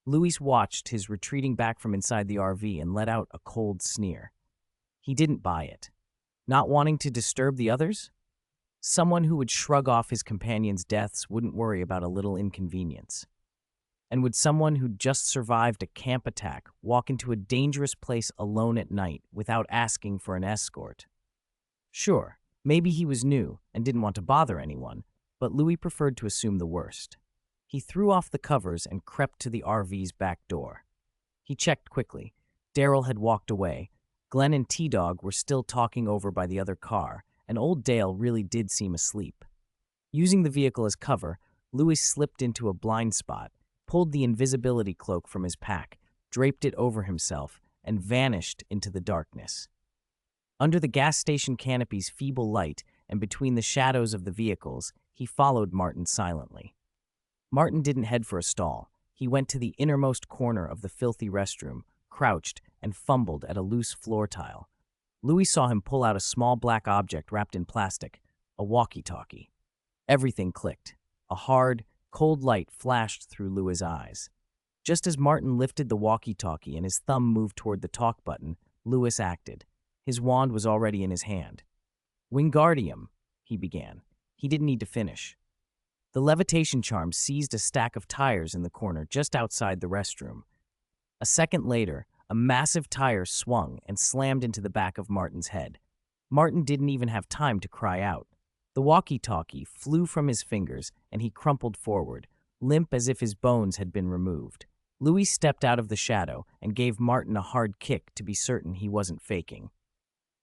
S1: Louis watched his retreating back from inside the RV and let out a cold sneer. He didn't buy it. Not wanting to disturb the others? Someone who would shrug off his companion's deaths wouldn't worry about a little inconvenience. And would someone who'd just survived a camp attack walk into a dangerous place alone at night without asking for an escort? Sure, maybe he was new and didn't want to bother anyone, but Louis preferred to assume the worst. He threw off the covers and crept to the RV's back door. He checked quickly. Daryl had walked away. Glenn and T-Dog were still talking over by the other car, and old Dale really did seem asleep. Using the vehicle as cover, Louis slipped into a blind spot, pulled the invisibility cloak from his pack, draped it over himself, and vanished into the darkness. Under the gas station canopy's feeble light and between the shadows of the vehicles, he followed Martin silently. Martin didn't head for a stall. He went to the innermost corner of the filthy restroom, crouched, and fumbled at a loose floor tile. Louis saw him pull out a small black object wrapped in plastic, a walkie-talkie. Everything clicked. A hard, cold light flashed through Louis' eyes. Just as Martin lifted the walkie-talkie and his thumb moved toward the talk button, Louis acted. His wand was already in his hand. Wingardium, he began. He didn't need to finish. The levitation charm seized a stack of tires in the corner just outside the restroom. A second later, a massive tire swung and slammed into the back of Martin's head. Martin didn't even have time to cry out. The walkie-talkie flew from his fingers and he crumpled forward, limp as if his bones had been removed. Louis stepped out of the shadow and gave Martin a hard kick to be certain he wasn't faking.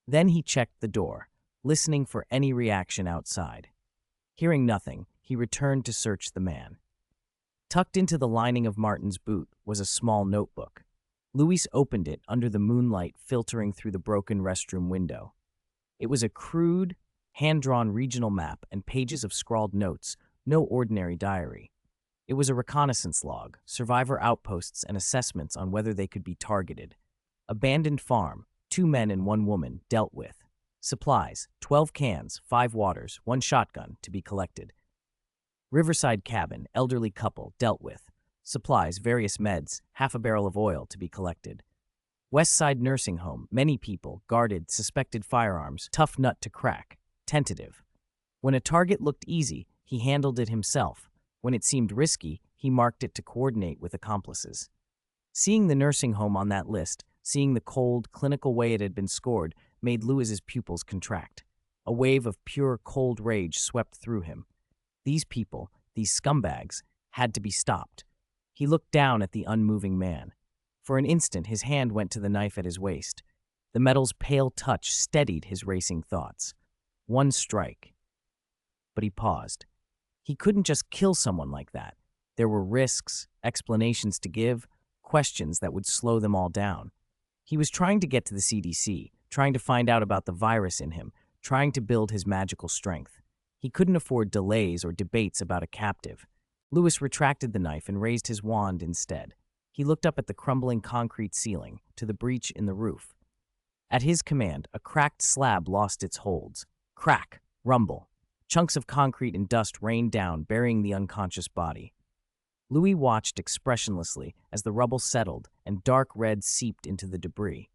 S1: Then he checked the door, listening for any reaction outside. Hearing nothing, he returned to search the man. Tucked into the lining of Martin's boot was a small notebook. Louis opened it under the moonlight filtering through the broken restroom window. It was a crude, hand-drawn regional map and pages of scrawled notes, no ordinary diary. It was a reconnaissance log, survivor outposts and assessments on whether they could be targeted. Abandoned farm, 2 men and 1 woman, dealt with. Supplies, 12 cans, 5 waters, 1 shotgun, to be collected. Riverside cabin, elderly couple, dealt with. Supplies, various meds, half a barrel of oil, to be collected. West Side nursing home, many people, guarded, suspected firearms, tough nut to crack, tentative. When a target looked easy, he handled it himself. When it seemed risky, he marked it to coordinate with accomplices. Seeing the nursing home on that list, Seeing the cold, clinical way it had been scored made Lewis's pupils contract. A wave of pure, cold rage swept through him. These people, these scumbags, had to be stopped. He looked down at the unmoving man. For an instant, his hand went to the knife at his waist. The metal's pale touch steadied his racing thoughts. One strike. But he paused. He couldn't just kill someone like that. There were risks, explanations to give, questions that would slow them all down. He was trying to get to the CDC, trying to find out about the virus in him, trying to build his magical strength. He couldn't afford delays or debates about a captive. Lewis retracted the knife and raised his wand instead. He looked up at the crumbling concrete ceiling, to the breach in the roof. At his command, a cracked slab lost its holds. Crack, rumble. Chunks of concrete and dust rained down, burying the unconscious body. Louis watched expressionlessly as the rubble settled and dark red seeped into the debris.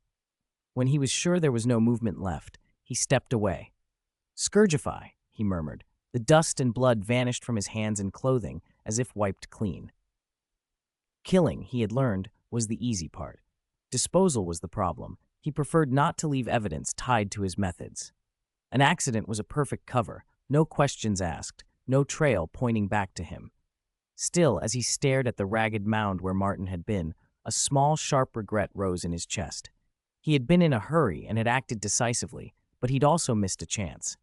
S1: When he was sure there was no movement left, he stepped away. "Scourgify," he murmured. The dust and blood vanished from his hands and clothing as if wiped clean. Killing, he had learned, was the easy part. Disposal was the problem. He preferred not to leave evidence tied to his methods. An accident was a perfect cover, no questions asked, no trail pointing back to him. Still, as he stared at the ragged mound where Martin had been, a small, sharp regret rose in his chest. He had been in a hurry and had acted decisively, but he'd also missed a chance.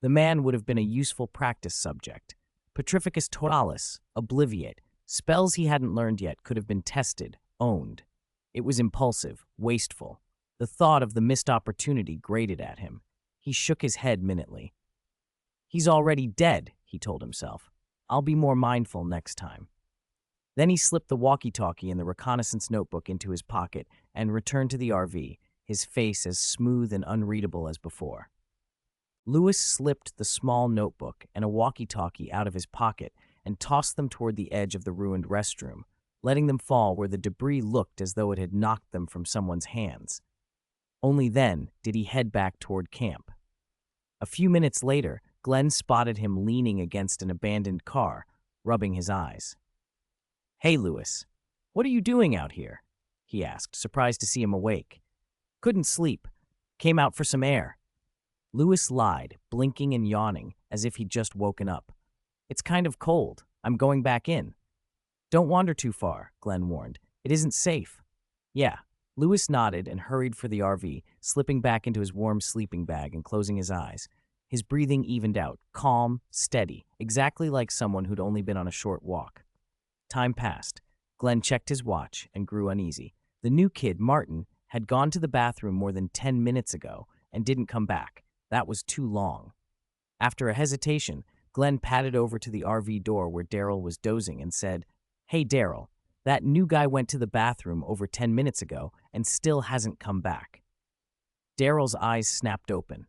S1: The man would have been a useful practice subject. Petrificus totalis, obliviate, spells he hadn't learned yet could have been tested, owned. It was impulsive, wasteful. The thought of the missed opportunity grated at him. He shook his head minutely. "He's already dead," he told himself. "I'll be more mindful next time." Then he slipped the walkie-talkie and the reconnaissance notebook into his pocket and returned to the RV, his face as smooth and unreadable as before. Lewis slipped the small notebook and a walkie-talkie out of his pocket and tossed them toward the edge of the ruined restroom, letting them fall where the debris looked as though it had knocked them from someone's hands. Only then did he head back toward camp. A few minutes later, Glenn spotted him leaning against an abandoned car, rubbing his eyes. "Hey, Lewis, what are you doing out here?" he asked, surprised to see him awake. "Couldn't sleep. Came out for some air." Lewis lied, blinking and yawning, as if he'd just woken up. "It's kind of cold. I'm going back in." "Don't wander too far," Glenn warned. "It isn't safe." "Yeah." Lewis nodded and hurried for the RV, slipping back into his warm sleeping bag and closing his eyes. His breathing evened out, calm, steady, exactly like someone who'd only been on a short walk. Time passed. Glenn checked his watch and grew uneasy. The new kid, Martin, had gone to the bathroom more than 10 minutes ago and didn't come back. That was too long. After a hesitation, Glenn padded over to the RV door where Daryl was dozing and said, "Hey, Daryl, that new guy went to the bathroom over 10 minutes ago and still hasn't come back." Daryl's eyes snapped open.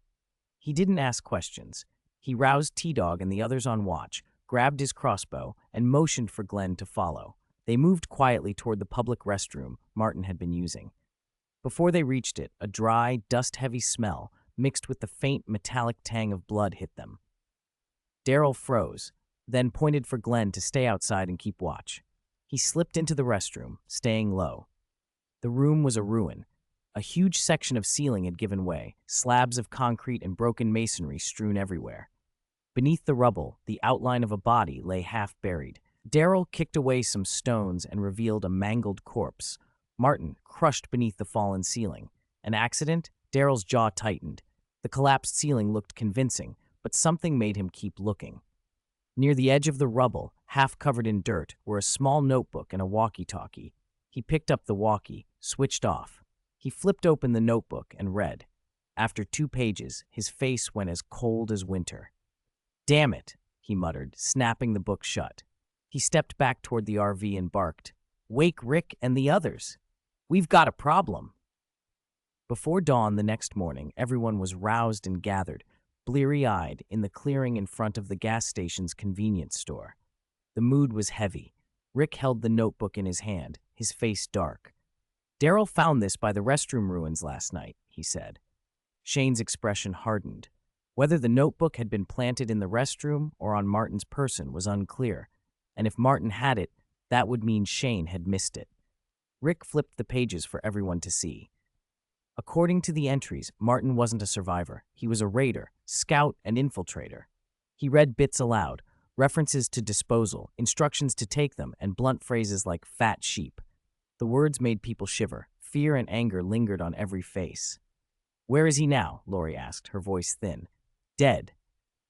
S1: He didn't ask questions. He roused T-Dog and the others on watch, grabbed his crossbow, and motioned for Glenn to follow. They moved quietly toward the public restroom Martin had been using. Before they reached it, a dry, dust-heavy smell mixed with the faint metallic tang of blood hit them. Daryl froze, then pointed for Glenn to stay outside and keep watch. He slipped into the restroom, staying low. The room was a ruin. A huge section of ceiling had given way, slabs of concrete and broken masonry strewn everywhere. Beneath the rubble, the outline of a body lay half buried. Daryl kicked away some stones and revealed a mangled corpse. Martin crushed beneath the fallen ceiling. An accident? Daryl's jaw tightened. The collapsed ceiling looked convincing, but something made him keep looking. Near the edge of the rubble, half covered in dirt, were a small notebook and a walkie-talkie. He picked up the walkie, switched off. He flipped open the notebook and read. After 2 pages, his face went as cold as winter. "Damn it," he muttered, snapping the book shut. He stepped back toward the RV and barked, "Wake Rick and the others. We've got a problem." Before dawn the next morning, everyone was roused and gathered, bleary-eyed, in the clearing in front of the gas station's convenience store. The mood was heavy. Rick held the notebook in his hand, his face dark. "Daryl found this by the restroom ruins last night," he said. Shane's expression hardened. Whether the notebook had been planted in the restroom or on Martin's person was unclear, and if Martin had it, that would mean Shane had missed it. Rick flipped the pages for everyone to see. According to the entries, Martin wasn't a survivor. He was a raider, scout, and infiltrator. He read bits aloud, references to disposal, instructions to take them, and blunt phrases like fat sheep. The words made people shiver. Fear and anger lingered on every face. "Where is he now?" Lori asked, her voice thin. "Dead."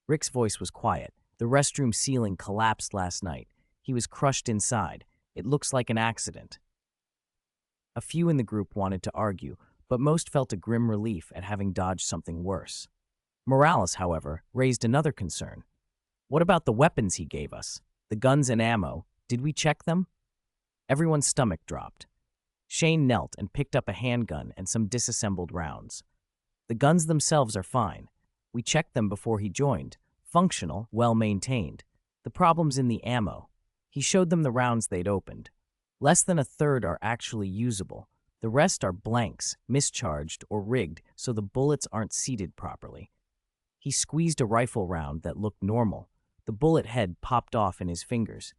S1: Rick's voice was quiet. "The restroom ceiling collapsed last night. He was crushed inside. It looks like an accident." A few in the group wanted to argue, but most felt a grim relief at having dodged something worse. Morales, however, raised another concern. "What about the weapons he gave us? The guns and ammo? Did we check them?" Everyone's stomach dropped. Shane knelt and picked up a handgun and some disassembled rounds. "The guns themselves are fine. We checked them before he joined. Functional, well-maintained. The problem's in the ammo." He showed them the rounds they'd opened. Less than a third are actually usable. The rest are blanks, mischarged, or rigged so the bullets aren't seated properly. He squeezed a rifle round that looked normal. The bullet head popped off in his fingers.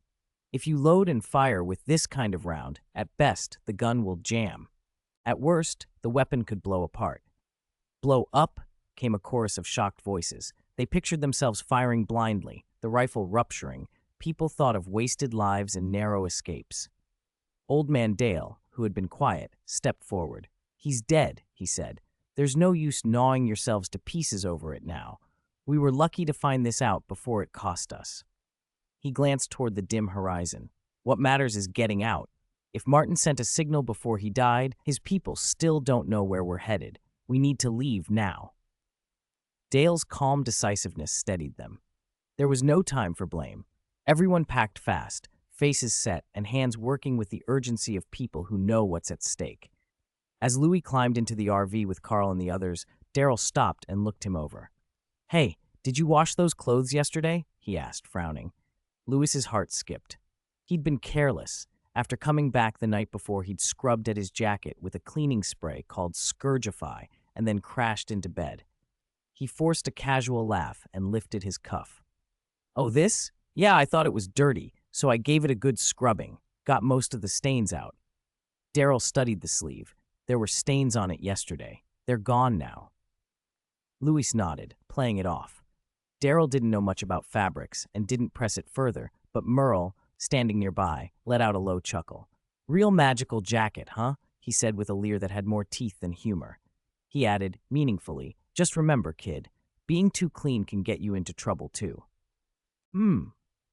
S1: "If you load and fire with this kind of round, at best, the gun will jam. At worst, the weapon could blow apart." "Blow up?" came a chorus of shocked voices. They pictured themselves firing blindly, the rifle rupturing. People thought of wasted lives and narrow escapes. Old Man Dale, who had been quiet, stepped forward. "He's dead," he said. "There's no use gnawing yourselves to pieces over it now. We were lucky to find this out before it cost us." He glanced toward the dim horizon. "What matters is getting out. If Martin sent a signal before he died, his people still don't know where we're headed. We need to leave now." Dale's calm decisiveness steadied them. There was no time for blame. Everyone packed fast, faces set and hands working with the urgency of people who know what's at stake. As Louis climbed into the RV with Carl and the others, Daryl stopped and looked him over. "Hey, did you wash those clothes yesterday?" he asked, frowning. Louis's heart skipped. He'd been careless. After coming back the night before, he'd scrubbed at his jacket with a cleaning spray called Scourgify and then crashed into bed. He forced a casual laugh and lifted his cuff. "Oh, this? Yeah, I thought it was dirty, so I gave it a good scrubbing. Got most of the stains out." Daryl studied the sleeve. There were stains on it yesterday. They're gone now. Louis nodded, playing it off. Daryl didn't know much about fabrics and didn't press it further, but Merle, standing nearby, let out a low chuckle. "Real magical jacket, huh?" he said with a leer that had more teeth than humor. He added, meaningfully, "Just remember, kid, being too clean can get you into trouble, too."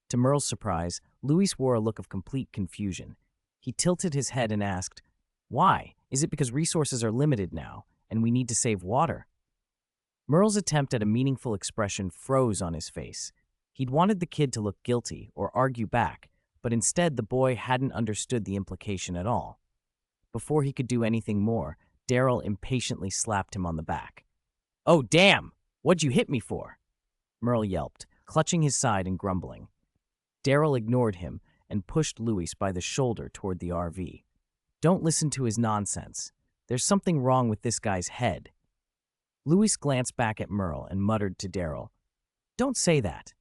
S1: To Merle's surprise, Louis wore a look of complete confusion. He tilted his head and asked, "Why? Is it because resources are limited now, and we need to save water?" Merle's attempt at a meaningful expression froze on his face. He'd wanted the kid to look guilty or argue back, but instead the boy hadn't understood the implication at all. Before he could do anything more, Daryl impatiently slapped him on the back. "Oh, damn! What'd you hit me for?" Merle yelped, clutching his side and grumbling. Daryl ignored him and pushed Louis by the shoulder toward the RV. "Don't listen to his nonsense. There's something wrong with this guy's head." Louis glanced back at Merle and muttered to Daryl, "Don't say that.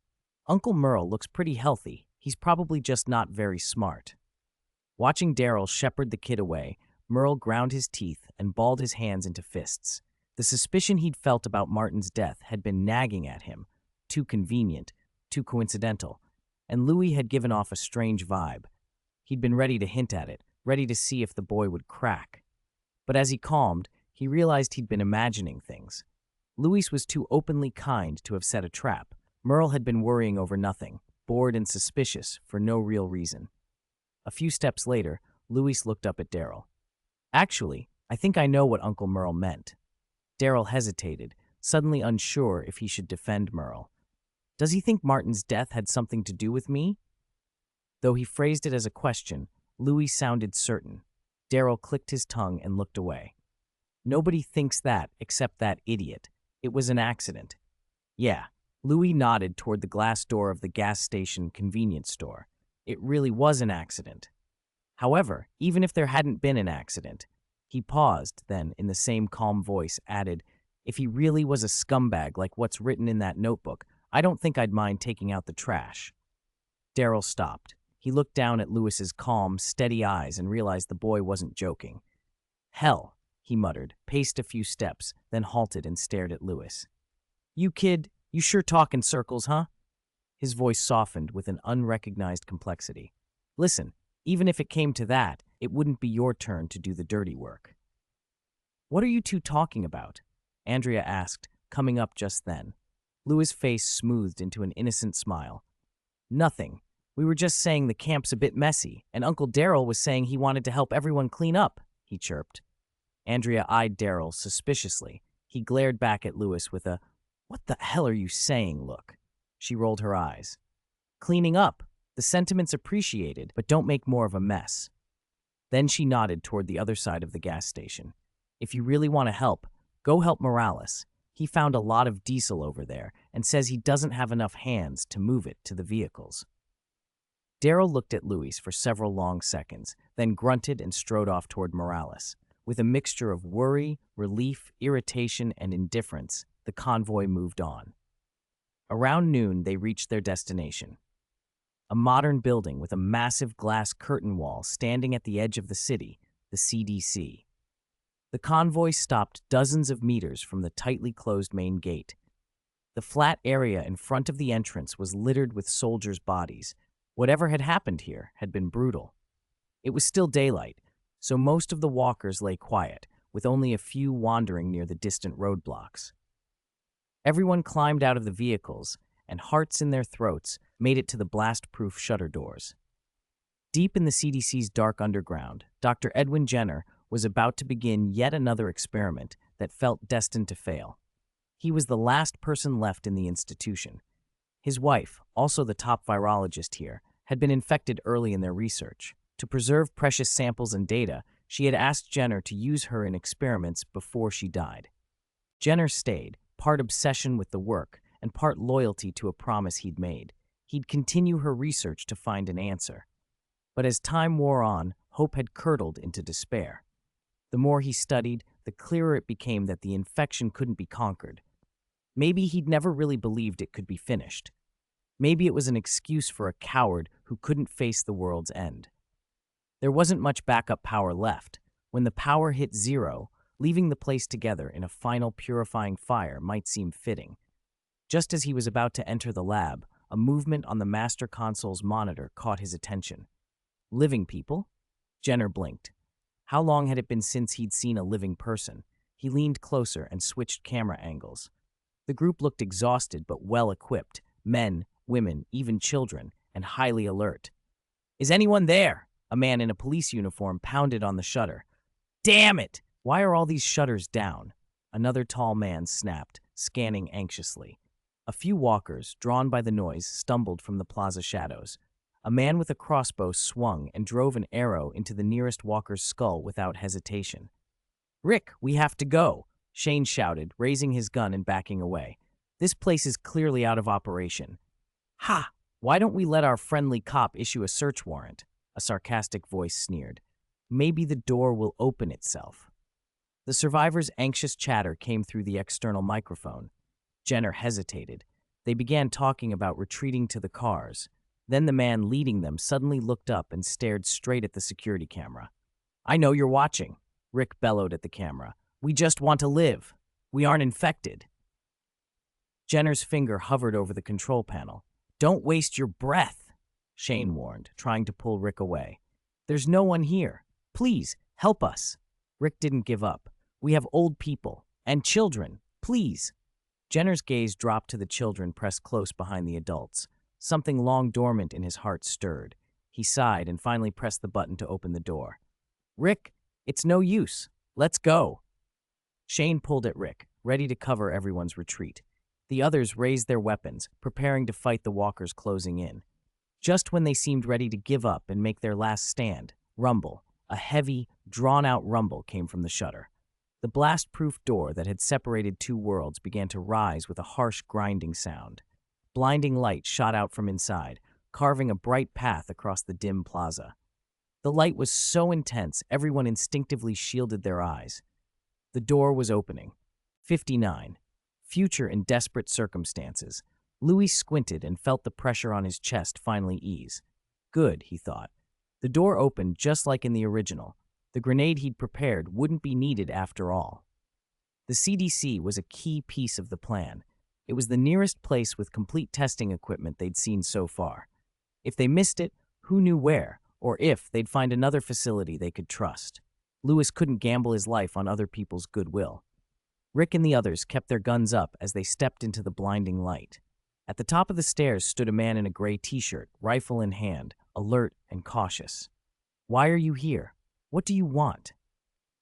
S1: Uncle Merle looks pretty healthy. He's probably just not very smart." Watching Daryl shepherd the kid away, Merle ground his teeth and balled his hands into fists. The suspicion he'd felt about Martin's death had been nagging at him. Too convenient, too coincidental, and Louis had given off a strange vibe. He'd been ready to hint at it, ready to see if the boy would crack. But as he calmed, he realized he'd been imagining things. Louis was too openly kind to have set a trap. Merle had been worrying over nothing, bored and suspicious for no real reason. A few steps later, Louis looked up at Daryl. "Actually, I think I know what Uncle Merle meant." Daryl hesitated, suddenly unsure if he should defend Merle. "Does he think Martin's death had something to do with me?" Though he phrased it as a question, Louis sounded certain. Daryl clicked his tongue and looked away. "Nobody thinks that except that idiot. It was an accident." "Yeah." Louis nodded toward the glass door of the gas station convenience store. "It really was an accident. However, even if there hadn't been an accident," he paused, then, in the same calm voice, added, "if he really was a scumbag like what's written in that notebook, I don't think I'd mind taking out the trash." Daryl stopped. He looked down at Lewis's calm, steady eyes and realized the boy wasn't joking. Hell, he muttered, paced a few steps, then halted and stared at Lewis. You kid, you sure talk in circles, huh? His voice softened with an unrecognized complexity. Listen, even if it came to that, it wouldn't be your turn to do the dirty work. What are you two talking about? Andrea asked, coming up just then. Lewis' face smoothed into an innocent smile. Nothing. We were just saying the camp's a bit messy, and Uncle Daryl was saying he wanted to help everyone clean up, he chirped. Andrea eyed Daryl suspiciously. He glared back at Lewis with a, "What the hell are you saying?" look. She rolled her eyes. Cleaning up. The sentiment's appreciated, but don't make more of a mess. Then she nodded toward the other side of the gas station. If you really want to help, go help Morales. He found a lot of diesel over there and says he doesn't have enough hands to move it to the vehicles. Daryl looked at Louis for several long seconds, then grunted and strode off toward Morales. With a mixture of worry, relief, irritation, and indifference, the convoy moved on. Around noon, they reached their destination. A modern building with a massive glass curtain wall standing at the edge of the city, the CDC. The convoy stopped dozens of meters from the tightly closed main gate. The flat area in front of the entrance was littered with soldiers' bodies. Whatever had happened here had been brutal. It was still daylight, so most of the walkers lay quiet, with only a few wandering near the distant roadblocks. Everyone climbed out of the vehicles, and hearts in their throats made it to the blast-proof shutter doors. Deep in the CDC's dark underground, Dr. Edwin Jenner was about to begin yet another experiment that felt destined to fail. He was the last person left in the institution. His wife, also the top virologist here, had been infected early in their research. To preserve precious samples and data, she had asked Jenner to use her in experiments before she died. Jenner stayed, part obsession with the work and part loyalty to a promise he'd made. He'd continue her research to find an answer. But as time wore on, hope had curdled into despair. The more he studied, the clearer it became that the infection couldn't be conquered. Maybe he'd never really believed it could be finished. Maybe it was an excuse for a coward who couldn't face the world's end. There wasn't much backup power left. When the power hit zero, leaving the place together in a final purifying fire might seem fitting. Just as he was about to enter the lab, a movement on the master console's monitor caught his attention. Living people? Jenner blinked. How long had it been since he'd seen a living person? He leaned closer and switched camera angles. The group looked exhausted but well-equipped. Men, women, even children, and highly alert. "Is anyone there?" A man in a police uniform pounded on the shutter. "Damn it! Why are all these shutters down?" Another tall man snapped, scanning anxiously. A few walkers, drawn by the noise, stumbled from the plaza shadows. A man with a crossbow swung and drove an arrow into the nearest walker's skull without hesitation. "Rick, we have to go," Shane shouted, raising his gun and backing away. "This place is clearly out of operation." "Ha! Why don't we let our friendly cop issue a search warrant?" A sarcastic voice sneered. "Maybe the door will open itself." The survivor's anxious chatter came through the external microphone. Jenner hesitated. They began talking about retreating to the cars. Then the man leading them suddenly looked up and stared straight at the security camera. "I know you're watching," Rick bellowed at the camera. "We just want to live. We aren't infected." Jenner's finger hovered over the control panel. "Don't waste your breath," Shane warned, trying to pull Rick away. "There's no one here. Please, help us." Rick didn't give up. "We have old people and children. Please." Jenner's gaze dropped to the children pressed close behind the adults. Something long dormant in his heart stirred. He sighed and finally pressed the button to open the door. "Rick, it's no use. Let's go." Shane pulled at Rick, ready to cover everyone's retreat. The others raised their weapons, preparing to fight the walkers closing in. Just when they seemed ready to give up and make their last stand, rumble, a heavy, drawn-out rumble came from the shutter. The blast-proof door that had separated two worlds began to rise with a harsh grinding sound. Blinding light shot out from inside, carving a bright path across the dim plaza. The light was so intense, everyone instinctively shielded their eyes. The door was opening. 59. Future in desperate circumstances. Louis squinted and felt the pressure on his chest finally ease. Good, he thought. The door opened just like in the original. The grenade he'd prepared wouldn't be needed after all. The CDC was a key piece of the plan. It was the nearest place with complete testing equipment they'd seen so far. If they missed it, who knew where, or if they'd find another facility they could trust. Lewis couldn't gamble his life on other people's goodwill. Rick and the others kept their guns up as they stepped into the blinding light. At the top of the stairs stood a man in a gray t-shirt, rifle in hand, alert and cautious. "Why are you here? What do you want?"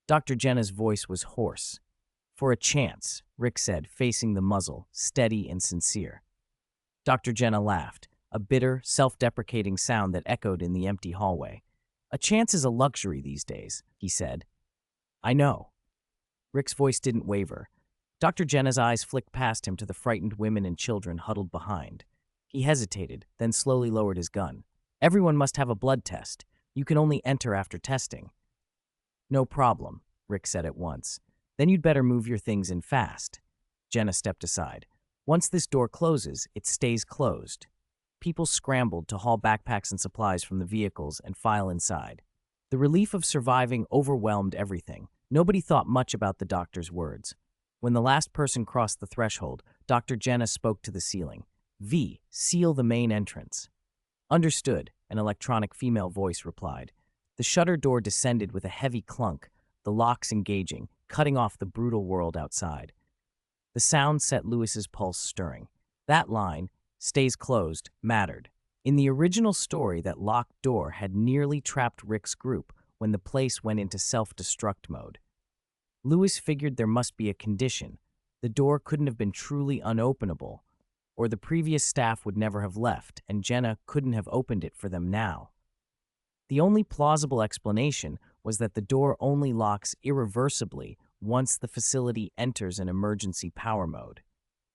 S1: Dr. Jenna's voice was hoarse. "For a chance," Rick said, facing the muzzle, steady and sincere. Dr. Jenna laughed, a bitter, self-deprecating sound that echoed in the empty hallway. "A chance is a luxury these days," he said. "I know." Rick's voice didn't waver. Dr. Jenna's eyes flicked past him to the frightened women and children huddled behind. He hesitated, then slowly lowered his gun. "Everyone must have a blood test. You can only enter after testing." "No problem," Rick said at once. "Then you'd better move your things in fast." Jenna stepped aside. "Once this door closes, it stays closed." People scrambled to haul backpacks and supplies from the vehicles and file inside. The relief of surviving overwhelmed everything. Nobody thought much about the doctor's words. When the last person crossed the threshold, Dr. Jenna spoke to the ceiling. "V, seal the main entrance." "Understood," an electronic female voice replied. The shutter door descended with a heavy clunk, the locks engaging, cutting off the brutal world outside. The sound set Lewis's pulse stirring. That line, "stays closed," mattered. In the original story, that locked door had nearly trapped Rick's group when the place went into self-destruct mode. Lewis figured there must be a condition. The door couldn't have been truly unopenable, or the previous staff would never have left, and Jenna couldn't have opened it for them now. The only plausible explanation was that the door only locks irreversibly once the facility enters an emergency power mode.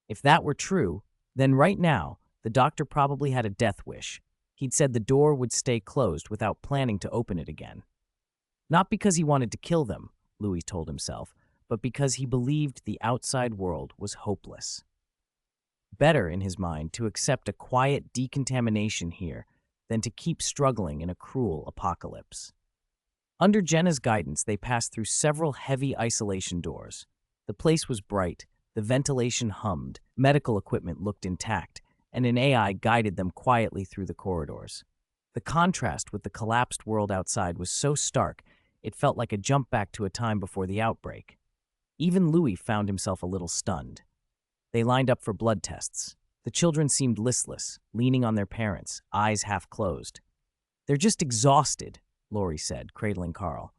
S1: If that were true, then right now, the doctor probably had a death wish. He'd said the door would stay closed without planning to open it again. Not because he wanted to kill them, Louis told himself, but because he believed the outside world was hopeless. Better, in his mind, to accept a quiet decontamination here than to keep struggling in a cruel apocalypse. Under Jenna's guidance, they passed through several heavy isolation doors. The place was bright, the ventilation hummed, medical equipment looked intact, and an AI guided them quietly through the corridors. The contrast with the collapsed world outside was so stark, it felt like a jump back to a time before the outbreak. Even Louis found himself a little stunned. They lined up for blood tests. The children seemed listless, leaning on their parents, eyes half closed. "They're just exhausted," Lori said, cradling Carl.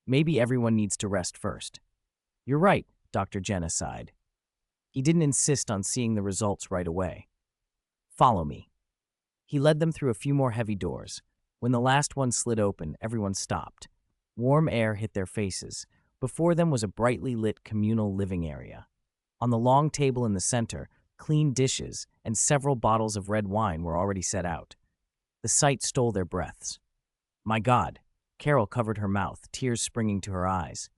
S1: "Maybe everyone needs to rest first." "You're right," Dr. Jenna sighed. He didn't insist on seeing the results right away. "Follow me." He led them through a few more heavy doors. When the last one slid open, everyone stopped. Warm air hit their faces. Before them was a brightly lit communal living area. On the long table in the center, clean dishes and several bottles of red wine were already set out. The sight stole their breaths. "My God," Carol covered her mouth, tears springing to her eyes.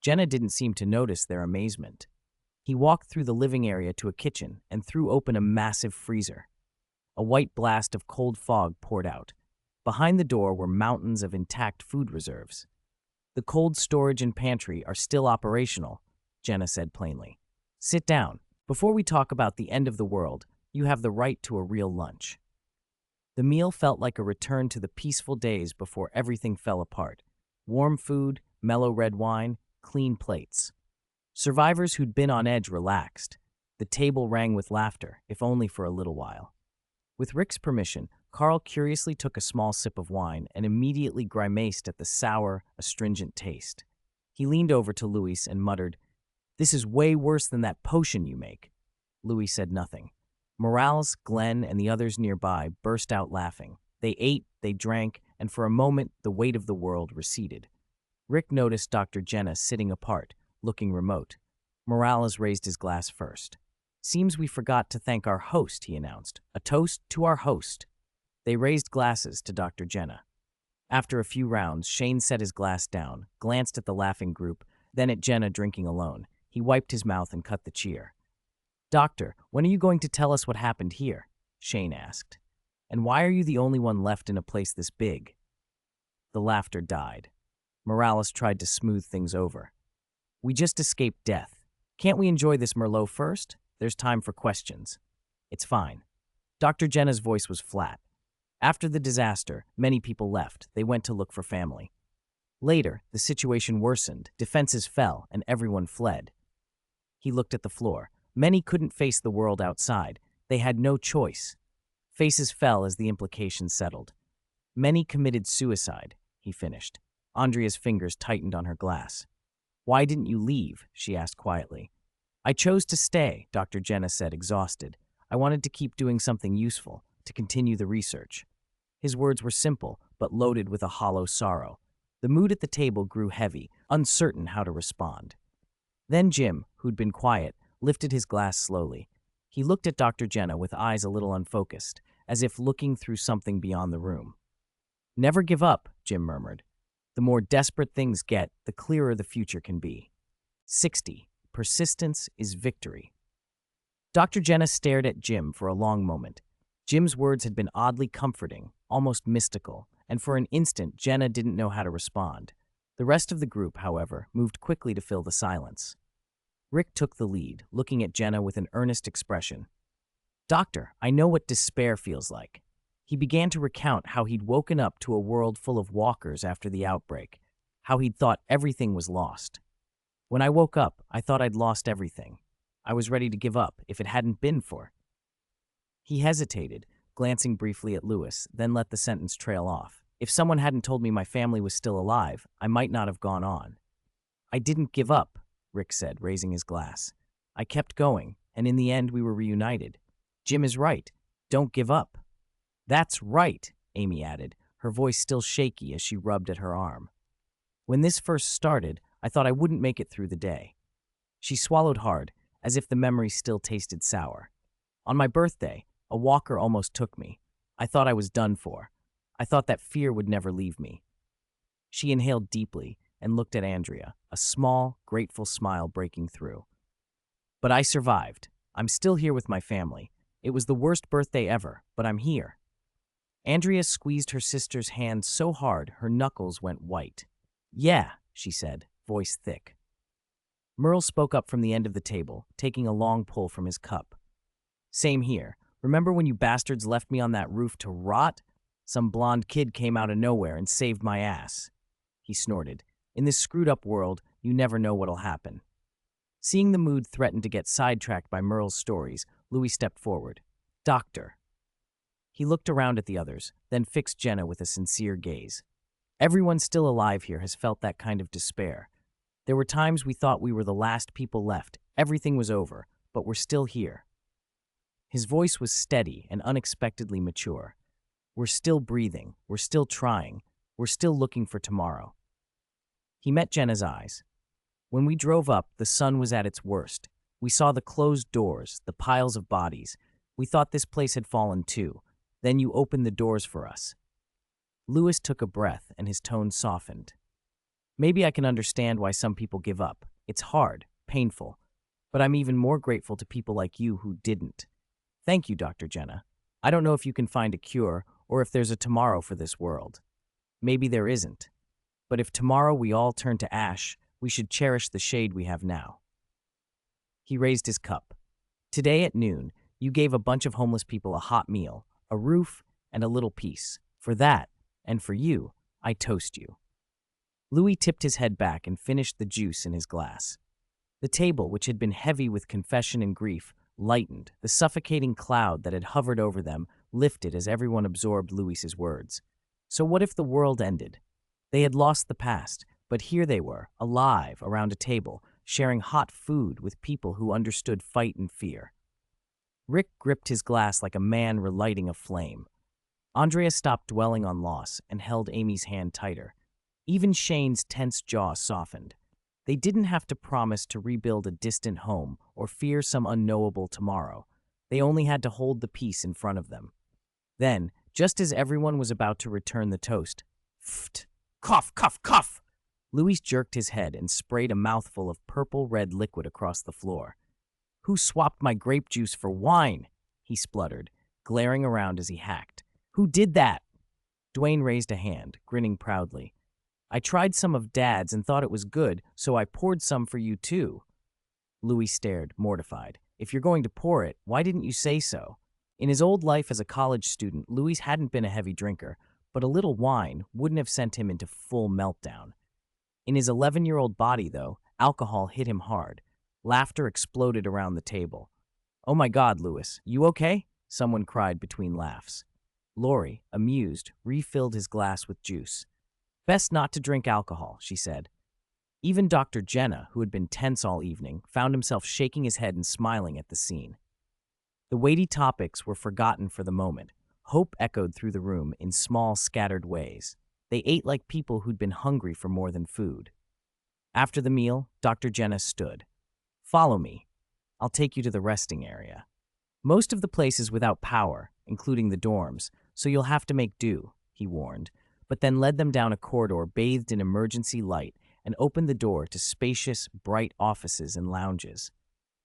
S1: Jenna didn't seem to notice their amazement. He walked through the living area to a kitchen and threw open a massive freezer. A white blast of cold fog poured out. Behind the door were mountains of intact food reserves. "The cold storage and pantry are still operational," Jenna said plainly. "Sit down. Before we talk about the end of the world, you have the right to a real lunch." The meal felt like a return to the peaceful days before everything fell apart. Warm food, mellow red wine, clean plates. Survivors who'd been on edge relaxed. The table rang with laughter, if only for a little while. With Rick's permission, Carl curiously took a small sip of wine and immediately grimaced at the sour, astringent taste. He leaned over to Louis and muttered, "This is way worse than that potion you make." Louis said nothing. Morales, Glenn, and the others nearby burst out laughing. They ate, they drank, and for a moment the weight of the world receded. Rick noticed Dr. Jenna sitting apart, looking remote. Morales raised his glass first. "Seems we forgot to thank our host," he announced. "A toast to our host." They raised glasses to Dr. Jenna. After a few rounds, Shane set his glass down, glanced at the laughing group, then at Jenna drinking alone. He wiped his mouth and cut the cheer. "Doctor, when are you going to tell us what happened here?" Shane asked. And why are you the only one left in a place this big? The laughter died. Morales tried to smooth things over. We just escaped death. Can't we enjoy this Merlot first? There's time for questions. It's fine. Dr. Jenna's voice was flat. After the disaster, many people left. They went to look for family. Later, the situation worsened, defenses fell, and everyone fled. He looked at the floor. Many couldn't face the world outside. They had no choice. Faces fell as the implications settled. Many committed suicide, he finished. Andrea's fingers tightened on her glass. Why didn't you leave? She asked quietly. I chose to stay, Dr. Jenna said, exhausted. I wanted to keep doing something useful, to continue the research. His words were simple, but loaded with a hollow sorrow. The mood at the table grew heavy, uncertain how to respond. Then Jim, who'd been quiet, lifted his glass slowly. He looked at Dr. Jenna with eyes a little unfocused, as if looking through something beyond the room. Never give up, Jim murmured. The more desperate things get, the clearer the future can be. 60. Persistence is victory. Dr. Jenna stared at Jim for a long moment. Jim's words had been oddly comforting, almost mystical, and for an instant Jenna didn't know how to respond. The rest of the group, however, moved quickly to fill the silence. Rick took the lead, looking at Jenna with an earnest expression. Doctor, I know what despair feels like. He began to recount how he'd woken up to a world full of walkers after the outbreak, how he'd thought everything was lost. When I woke up, I thought I'd lost everything. I was ready to give up if it hadn't been for... He hesitated, glancing briefly at Lewis, then let the sentence trail off. If someone hadn't told me my family was still alive, I might not have gone on. I didn't give up, Rick said, raising his glass. I kept going, and in the end we were reunited. Jim is right. Don't give up. That's right, Amy added, her voice still shaky as she rubbed at her arm. When this first started, I thought I wouldn't make it through the day. She swallowed hard, as if the memory still tasted sour. On my birthday, a walker almost took me. I thought I was done for. I thought that fear would never leave me. She inhaled deeply and looked at Andrea, a small, grateful smile breaking through. But I survived. I'm still here with my family. It was the worst birthday ever, but I'm here. Andrea squeezed her sister's hand so hard her knuckles went white. Yeah, she said, voice thick. Merle spoke up from the end of the table, taking a long pull from his cup. Same here. Remember when you bastards left me on that roof to rot? Some blonde kid came out of nowhere and saved my ass. He snorted. In this screwed-up world, you never know what'll happen. Seeing the mood threaten to get sidetracked by Merle's stories, Louis stepped forward. Doctor. He looked around at the others, then fixed Jenna with a sincere gaze. Everyone still alive here has felt that kind of despair. There were times we thought we were the last people left, everything was over, but we're still here. His voice was steady and unexpectedly mature. We're still breathing, we're still trying, we're still looking for tomorrow. He met Jenna's eyes. When we drove up, the sun was at its worst. We saw the closed doors, the piles of bodies. We thought this place had fallen too. Then you opened the doors for us. Lewis took a breath and his tone softened. Maybe I can understand why some people give up. It's hard, painful. But I'm even more grateful to people like you who didn't. Thank you, Dr. Jenna. I don't know if you can find a cure or if there's a tomorrow for this world. Maybe there isn't. But if tomorrow we all turn to ash, we should cherish the shade we have now. He raised his cup. Today at noon, you gave a bunch of homeless people a hot meal, a roof, and a little peace. For that, and for you, I toast you. Louis tipped his head back and finished the juice in his glass. The table, which had been heavy with confession and grief, lightened. The suffocating cloud that had hovered over them lifted as everyone absorbed Louis's words. So what if the world ended? They had lost the past, but here they were, alive, around a table, sharing hot food with people who understood fight and fear. Rick gripped his glass like a man relighting a flame. Andrea stopped dwelling on loss and held Amy's hand tighter. Even Shane's tense jaw softened. They didn't have to promise to rebuild a distant home or fear some unknowable tomorrow. They only had to hold the peace in front of them. Then, just as everyone was about to return the toast, "Pfft! Cough, cough, cough!" Louis jerked his head and sprayed a mouthful of purple-red liquid across the floor. "Who swapped my grape juice for wine?" he spluttered, glaring around as he hacked. Who did that? Dwayne raised a hand, grinning proudly. I tried some of Dad's and thought it was good, so I poured some for you too. Louis stared, mortified. If you're going to pour it, why didn't you say so? In his old life as a college student, Louis hadn't been a heavy drinker, but a little wine wouldn't have sent him into full meltdown. In his 11-year-old body, though, alcohol hit him hard. Laughter exploded around the table. Oh my God, Louis, you okay? Someone cried between laughs. Laurie, amused, refilled his glass with juice. Best not to drink alcohol, she said. Even Dr. Jenna, who had been tense all evening, found himself shaking his head and smiling at the scene. The weighty topics were forgotten for the moment. Hope echoed through the room in small, scattered ways. They ate like people who'd been hungry for more than food. After the meal, Dr. Jenna stood. Follow me. I'll take you to the resting area. Most of the place is without power, including the dorms, so you'll have to make do, he warned, but then led them down a corridor bathed in emergency light and opened the door to spacious, bright offices and lounges.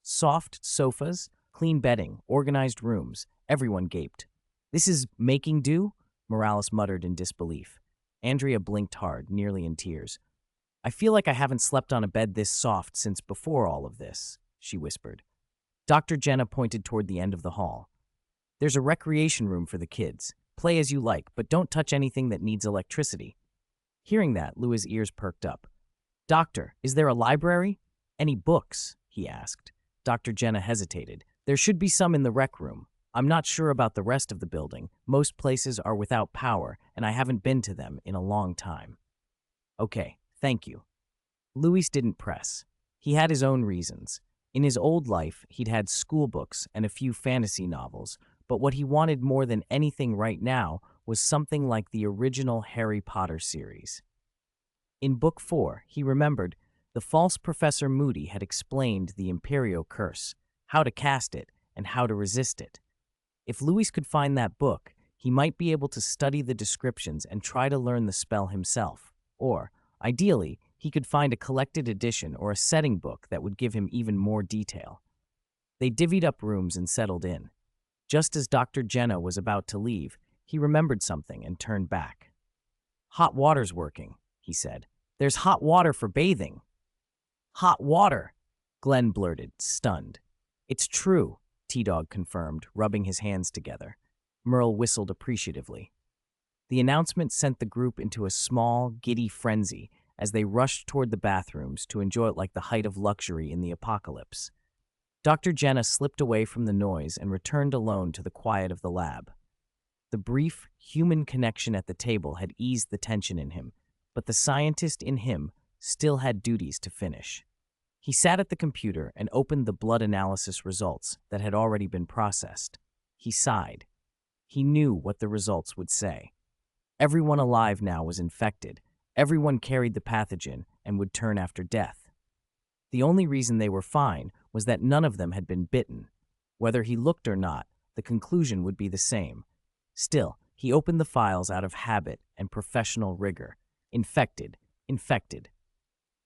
S1: Soft sofas, clean bedding, organized rooms, everyone gaped. This is making do? Morales muttered in disbelief. Andrea blinked hard, nearly in tears. I feel like I haven't slept on a bed this soft since before all of this, she whispered. Dr. Jenna pointed toward the end of the hall. There's a recreation room for the kids. Play as you like, but don't touch anything that needs electricity. Hearing that, Louis' ears perked up. Doctor, is there a library? Any books? He asked. Dr. Jenna hesitated. There should be some in the rec room. I'm not sure about the rest of the building. Most places are without power, and I haven't been to them in a long time. Okay, thank you. Louis didn't press. He had his own reasons. In his old life, he'd had school books and a few fantasy novels, but what he wanted more than anything right now was something like the original Harry Potter series. In Book 4, he remembered, the false Professor Moody had explained the Imperio Curse, how to cast it, and how to resist it. If Louis could find that book, he might be able to study the descriptions and try to learn the spell himself. Or, ideally, he could find a collected edition or a setting book that would give him even more detail. They divvied up rooms and settled in. Just as Dr. Jenna was about to leave, he remembered something and turned back. Hot water's working, he said. There's hot water for bathing. Hot water, Glenn blurted, stunned. It's true, T-Dog confirmed, rubbing his hands together. Merle whistled appreciatively. The announcement sent the group into a small, giddy frenzy as they rushed toward the bathrooms to enjoy it like the height of luxury in the apocalypse. Dr. Jenna slipped away from the noise and returned alone to the quiet of the lab. The brief, human connection at the table had eased the tension in him, but the scientist in him still had duties to finish. He sat at the computer and opened the blood analysis results that had already been processed. He sighed. He knew what the results would say. Everyone alive now was infected. Everyone carried the pathogen and would turn after death. The only reason they were fine was that none of them had been bitten. Whether he looked or not, the conclusion would be the same. Still, he opened the files out of habit and professional rigor. Infected.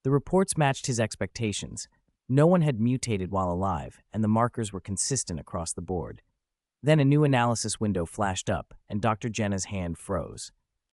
S1: The reports matched his expectations. No one had mutated while alive, and the markers were consistent across the board. Then a new analysis window flashed up, and Dr. Jenna's hand froze.